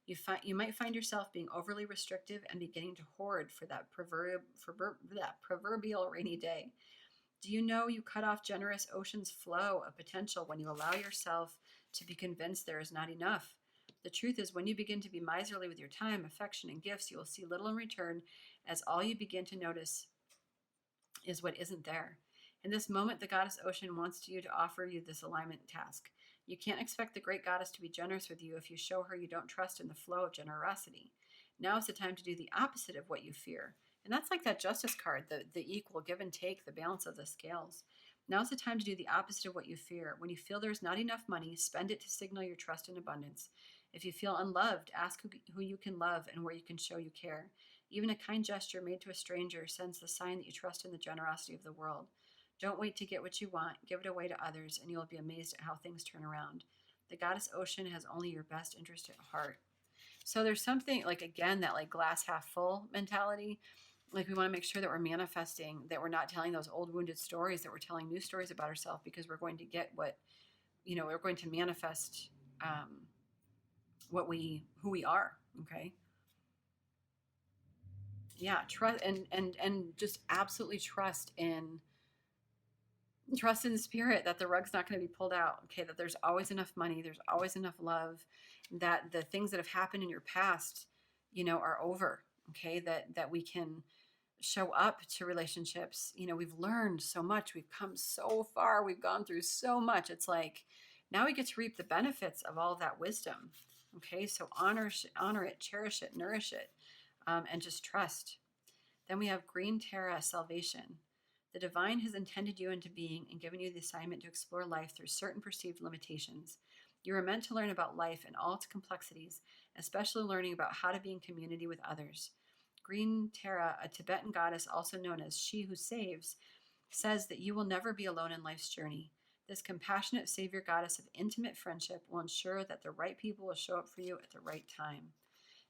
You might find yourself being overly restrictive and beginning to hoard for that proverbial rainy day. Do you know you cut off generous ocean's flow of potential when you allow yourself to be convinced there is not enough? The truth is, when you begin to be miserly with your time, affection, and gifts, you will see little in return, as all you begin to notice is what isn't there. In this moment, the goddess Ocean wants you to offer you this alignment task. You can't expect the great goddess to be generous with you if you show her you don't trust in the flow of generosity. Now is the time to do the opposite of what you fear. And that's like that justice card, the equal give and take, the balance of the scales. Now's the time to do the opposite of what you fear. When you feel there's not enough money, spend it to signal your trust and abundance. If you feel unloved, ask who you can love and where you can show you care. Even a kind gesture made to a stranger sends the sign that you trust in the generosity of the world. Don't wait to get what you want. Give it away to others, and you will be amazed at how things turn around. The goddess Ocean has only your best interest at heart. So there's something like, again, that like glass half full mentality. Like we want to make sure that we're manifesting, that we're not telling those old wounded stories, that we're telling new stories about ourselves, because we're going to get what, we're going to manifest who we are. Okay. Yeah. Trust and just absolutely trust in the spirit that the rug's not going to be pulled out. Okay. That there's always enough money. There's always enough love, that the things that have happened in your past, are over. Okay. That we can show up to relationships. We've learned so much. We've come so far. We've gone through so much. It's like, now we get to reap the benefits of all of that wisdom. Okay. So honor it, cherish it, nourish it, and just trust. Then we have Green Terra, Salvation. The divine has intended you into being and given you the assignment to explore life through certain perceived limitations. You are meant to learn about life and all its complexities, especially learning about how to be in community with others. Green Terra, a Tibetan goddess also known as She Who Saves, says that you will never be alone in life's journey. This compassionate savior goddess of intimate friendship will ensure that the right people will show up for you at the right time.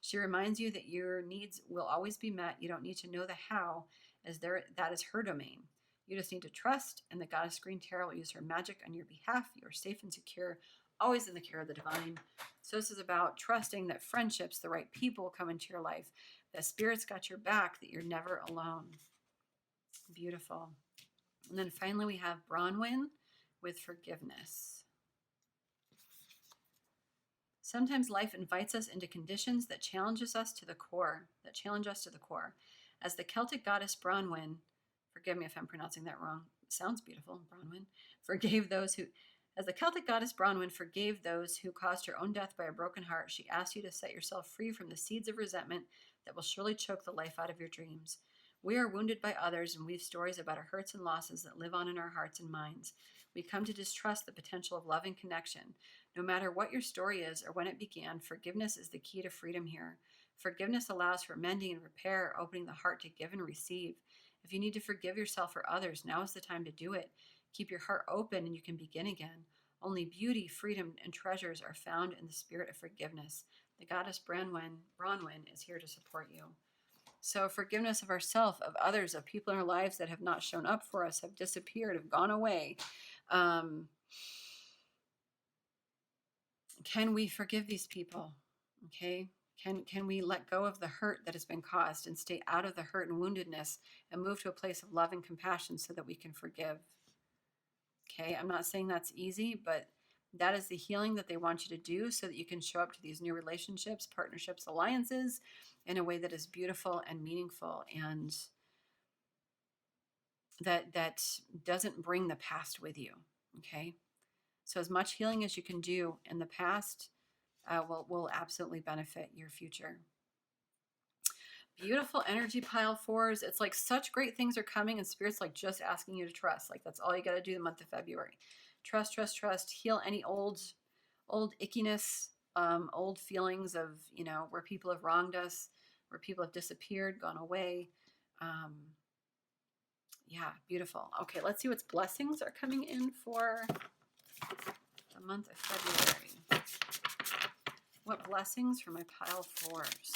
She reminds you that your needs will always be met. You don't need to know the how, as that is her domain. You just need to trust, and the goddess Green Terra will use her magic on your behalf. You are safe and secure, always in the care of the divine. So this is about trusting that friendships, the right people, will come into your life, that spirit's got your back, that you're never alone. Beautiful. And then finally we have Bronwyn with forgiveness. Sometimes life invites us into conditions that challenge us to the core. As the Celtic goddess Bronwyn, forgive me if I'm pronouncing that wrong. It sounds beautiful. Bronwyn as the Celtic goddess Bronwyn forgave those who caused her own death by a broken heart, she asked you to set yourself free from the seeds of resentment that will surely choke the life out of your dreams. We are wounded by others and weave stories about our hurts and losses that live on in our hearts and minds. We come to distrust the potential of love and connection. No matter what your story is or when it began, forgiveness is the key to freedom here. Forgiveness allows for mending and repair, opening the heart to give and receive. If you need to forgive yourself or others, now is the time to do it. Keep your heart open and you can begin again. Only beauty, freedom, and treasures are found in the spirit of forgiveness. The goddess Bronwyn is here to support you. So forgiveness of ourselves, of others, of people in our lives that have not shown up for us, have disappeared, have gone away. Can we forgive these people? Okay. Can we let go of the hurt that has been caused and stay out of the hurt and woundedness and move to a place of love and compassion so that we can forgive? Okay, I'm not saying that's easy, but that is the healing that they want you to do so that you can show up to these new relationships, partnerships, alliances in a way that is beautiful and meaningful, and that doesn't bring the past with you. Okay, so as much healing as you can do in the past will absolutely benefit your future. Beautiful energy, pile fours. It's like such great things are coming, and spirit's like just asking you to trust. Like that's all you got to do the month of February. Trust, trust, trust. Heal any old ickiness, old feelings of, where people have wronged us, where people have disappeared, gone away. Yeah, beautiful. Okay, let's see what's blessings are coming in for the month of February. What blessings for my pile fours?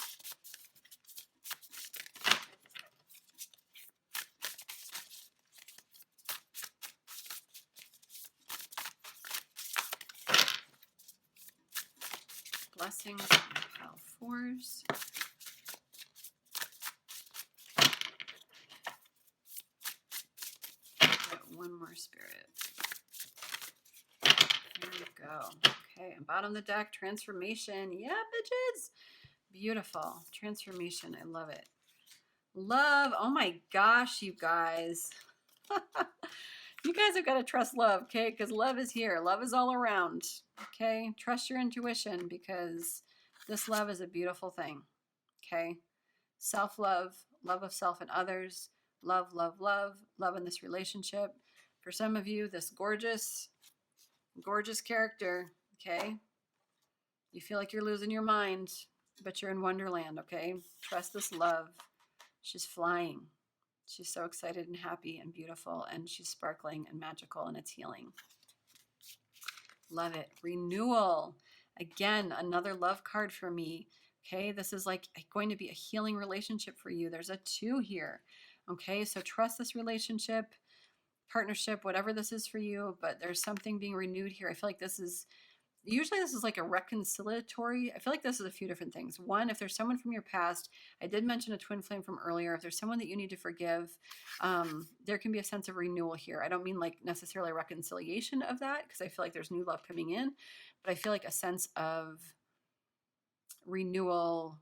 blessings on pile 4s. Get one more spirit. There we go. Okay, and bottom of the deck, transformation. Yeah, bitches. Beautiful. Transformation. I love it. Love. Oh my gosh, you guys. You guys have got to trust love, okay? Because love is here. Love is all around, okay? Trust your intuition because this love is a beautiful thing, okay? Self-love, love of self and others, love, love, love, love in this relationship. For some of you, this gorgeous, gorgeous character, okay? You feel like you're losing your mind, but you're in Wonderland, okay? Trust this love. She's flying. She's so excited and happy and beautiful, and she's sparkling and magical, and it's healing. Love it. Renewal. Again, another love card for me. Okay, this is like going to be a healing relationship for you. There's a 2 here. Okay, so trust this relationship, partnership, whatever this is for you, but there's something being renewed here. I feel like this is like a reconciliatory. I feel like this is a few different things. One, if there's someone from your past, I did mention a twin flame from earlier. If there's someone that you need to forgive, there can be a sense of renewal here. I don't mean like necessarily reconciliation of that because I feel like there's new love coming in, but I feel like a sense of renewal,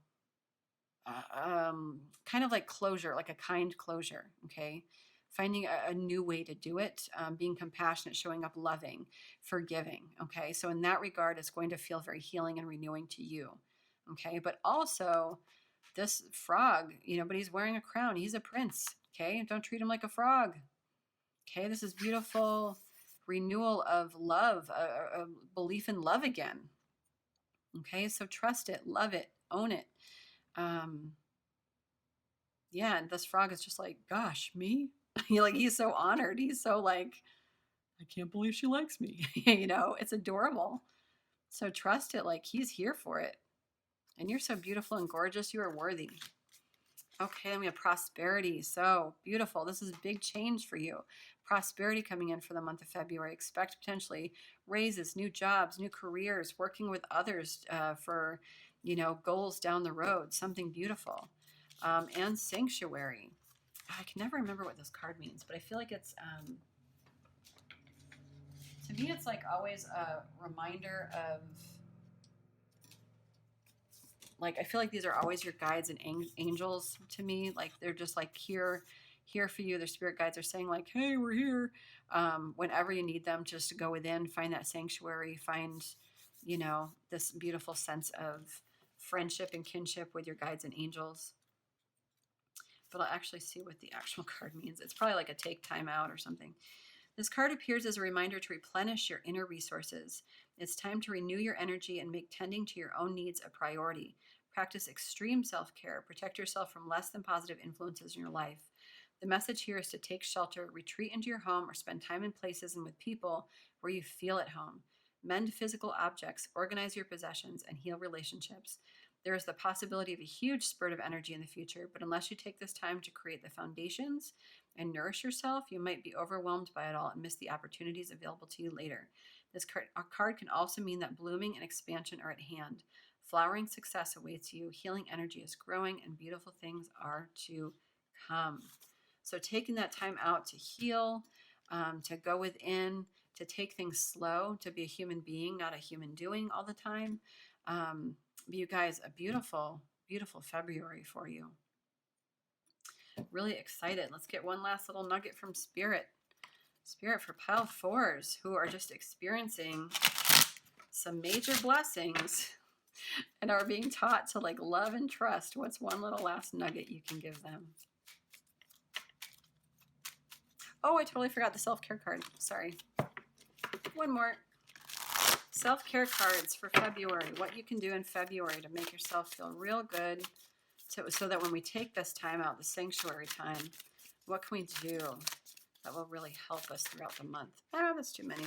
kind of like closure, like a kind closure. Okay. Finding a new way to do it, being compassionate, showing up loving, forgiving, okay? So in that regard, it's going to feel very healing and renewing to you, okay? But also, this frog, but he's wearing a crown. He's a prince, okay? Don't treat him like a frog, okay? This is beautiful renewal of love, a belief in love again, okay? So trust it, love it, own it. Yeah, and this frog is just like, gosh, me? He's so honored. He's so like, I can't believe she likes me. It's adorable. So trust it. Like he's here for it. And you're so beautiful and gorgeous. You are worthy. Okay, then we have prosperity. So beautiful. This is a big change for you. Prosperity coming in for the month of February. Expect potentially raises, new jobs, new careers, working with others for, goals down the road. Something beautiful. And sanctuary. I can never remember what this card means, but I feel like it's, to me, it's like always a reminder of, like, I feel like these are always your guides and angels to me. Like, they're just like here for you. Their spirit guides are saying like, hey, we're here. Whenever you need them, just to go within, find that sanctuary, find, this beautiful sense of friendship and kinship with your guides and angels. But I'll actually see what the actual card means. It's probably like a take time out or something. This card appears as a reminder to replenish your inner resources. It's time to renew your energy and make tending to your own needs a priority. Practice extreme self-care. Protect yourself from less than positive influences in your life. The message here is to take shelter, retreat into your home, or spend time in places and with people where you feel at home. Mend physical objects, organize your possessions, and heal relationships. There is the possibility of a huge spurt of energy in the future, but unless you take this time to create the foundations and nourish yourself, you might be overwhelmed by it all and miss the opportunities available to you later. This card can also mean that blooming and expansion are at hand. Flowering success awaits you, healing energy is growing, and beautiful things are to come. So taking that time out to heal, to go within, to take things slow, to be a human being, not a human doing all the time. You guys, a beautiful, beautiful February for you. Really excited. Let's get one last little nugget from Spirit. Spirit for pile 4s who are just experiencing some major blessings and are being taught to like love and trust. What's one little last nugget you can give them? Oh, I totally forgot the self-care card. Sorry. One more. Self-care cards for February. What you can do in February to make yourself feel real good so that when we take this time out, the sanctuary time, what can we do that will really help us throughout the month? Oh, that's too many.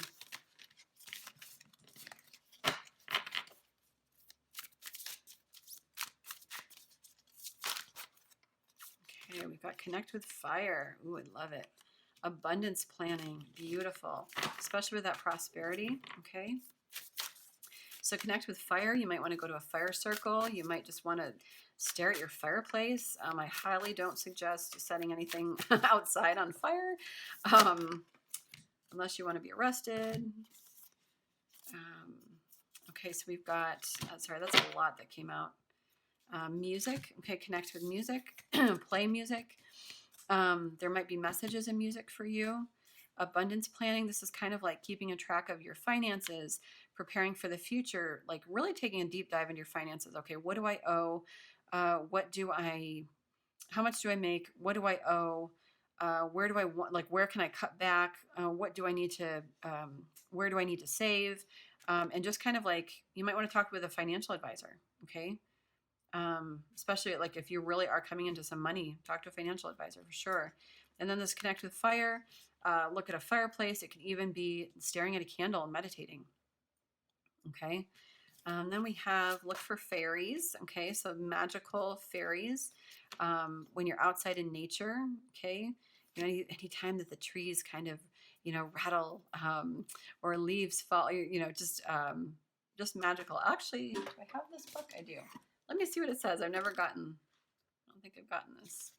Okay, we've got connect with fire. Ooh, I love it. Abundance planning, beautiful, especially with that prosperity, okay? So connect with fire. You might want to go to a fire circle. You might just want to stare at your fireplace. I highly don't suggest setting anything outside on fire unless you want to be arrested. Okay, so we've got, sorry, that's a lot that came out. Music. Okay, connect with music. Play music. There might be messages in music for you. Abundance planning. This is kind of like keeping a track of your finances, preparing for the future, like really taking a deep dive into your finances. Okay, what do I owe? How much do I make? What do I owe? Where do I want, like, where can I cut back? What do I need to, where do I need to save? And just kind of like, you might want to talk with a financial advisor. Okay. Especially like if you really are coming into some money, talk to a financial advisor for sure. And then this connect with fire, look at a fireplace. It can even be staring at a candle and meditating. Okay. Then we have look for fairies. Okay. So magical fairies, when you're outside in nature. Okay. You know, anytime that the trees kind of, you know, rattle, or leaves fall, you know, just magical. Actually, do I have this book? I do. Let me see what it says. I don't think I've gotten this.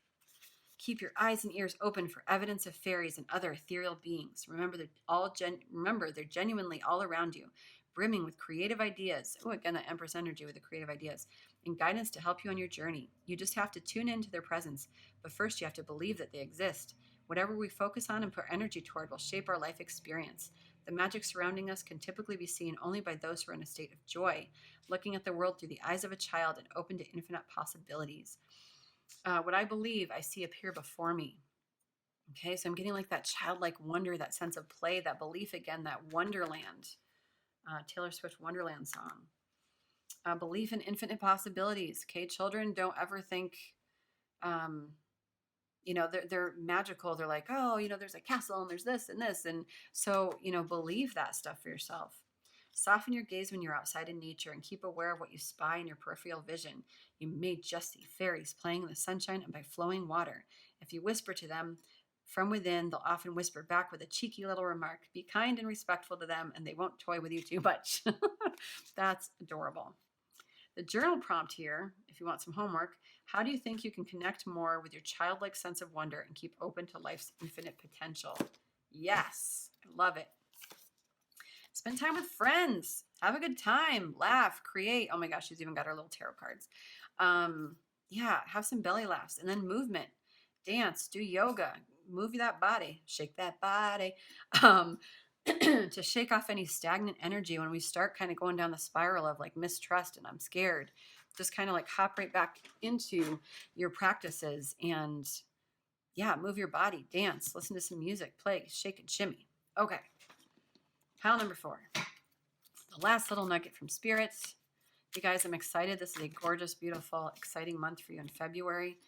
Keep your eyes and ears open for evidence of fairies and other ethereal beings. Remember, they're genuinely all around you, brimming with creative ideas. Oh, again, that Empress energy with the creative ideas and guidance to help you on your journey. You just have to tune into their presence, but first you have to believe that they exist. Whatever we focus on and put energy toward will shape our life experience. The magic surrounding us can typically be seen only by those who are in a state of joy, looking at the world through the eyes of a child and open to infinite possibilities. What I believe, I see appear before me. Okay, so I'm getting like that childlike wonder, that sense of play, that belief again, that Wonderland, Taylor Swift Wonderland song. Belief in infinite possibilities. Okay, children don't ever think, you know, they're magical. They're like, oh, you know, there's a castle and there's this and this. And so, you know, believe that stuff for yourself. Soften your gaze when you're outside in nature and keep aware of what you spy in your peripheral vision. You may just see fairies playing in the sunshine and by flowing water. If you whisper to them from within, they'll often whisper back with a cheeky little remark. Be kind and respectful to them, and they won't toy with you too much. That's adorable. The journal prompt here, if you want some homework, how do you think you can connect more with your childlike sense of wonder and keep open to life's infinite potential? Yes, I love it. Spend time with friends. Have a good time. Laugh, create. Oh my gosh, she's even got her little tarot cards. Yeah, have some belly laughs. And then movement. Dance, do yoga, move that body, shake that body. To shake off any stagnant energy when we start kind of going down the spiral of like mistrust and I'm scared. Just kind of like hop right back into your practices and yeah, move your body, dance, listen to some music, play, shake and shimmy. Okay. Pile number 4. The last little nugget from spirits. You guys, I'm excited. This is a gorgeous, beautiful, exciting month for you in February.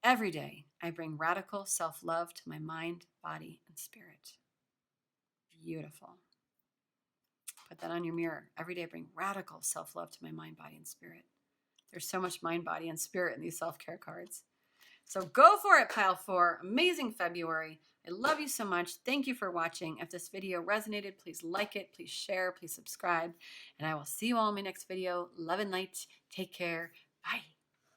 Every day, I bring radical self-love to my mind, body, and spirit. Beautiful. Put that on your mirror. Every day, I bring radical self-love to my mind, body, and spirit. There's so much mind, body, and spirit in these self-care cards. So go for it, pile 4. Amazing February. I love you so much. Thank you for watching. If this video resonated, please like it, please share, please subscribe, and I will see you all in my next video. Love and light. Take care. Bye.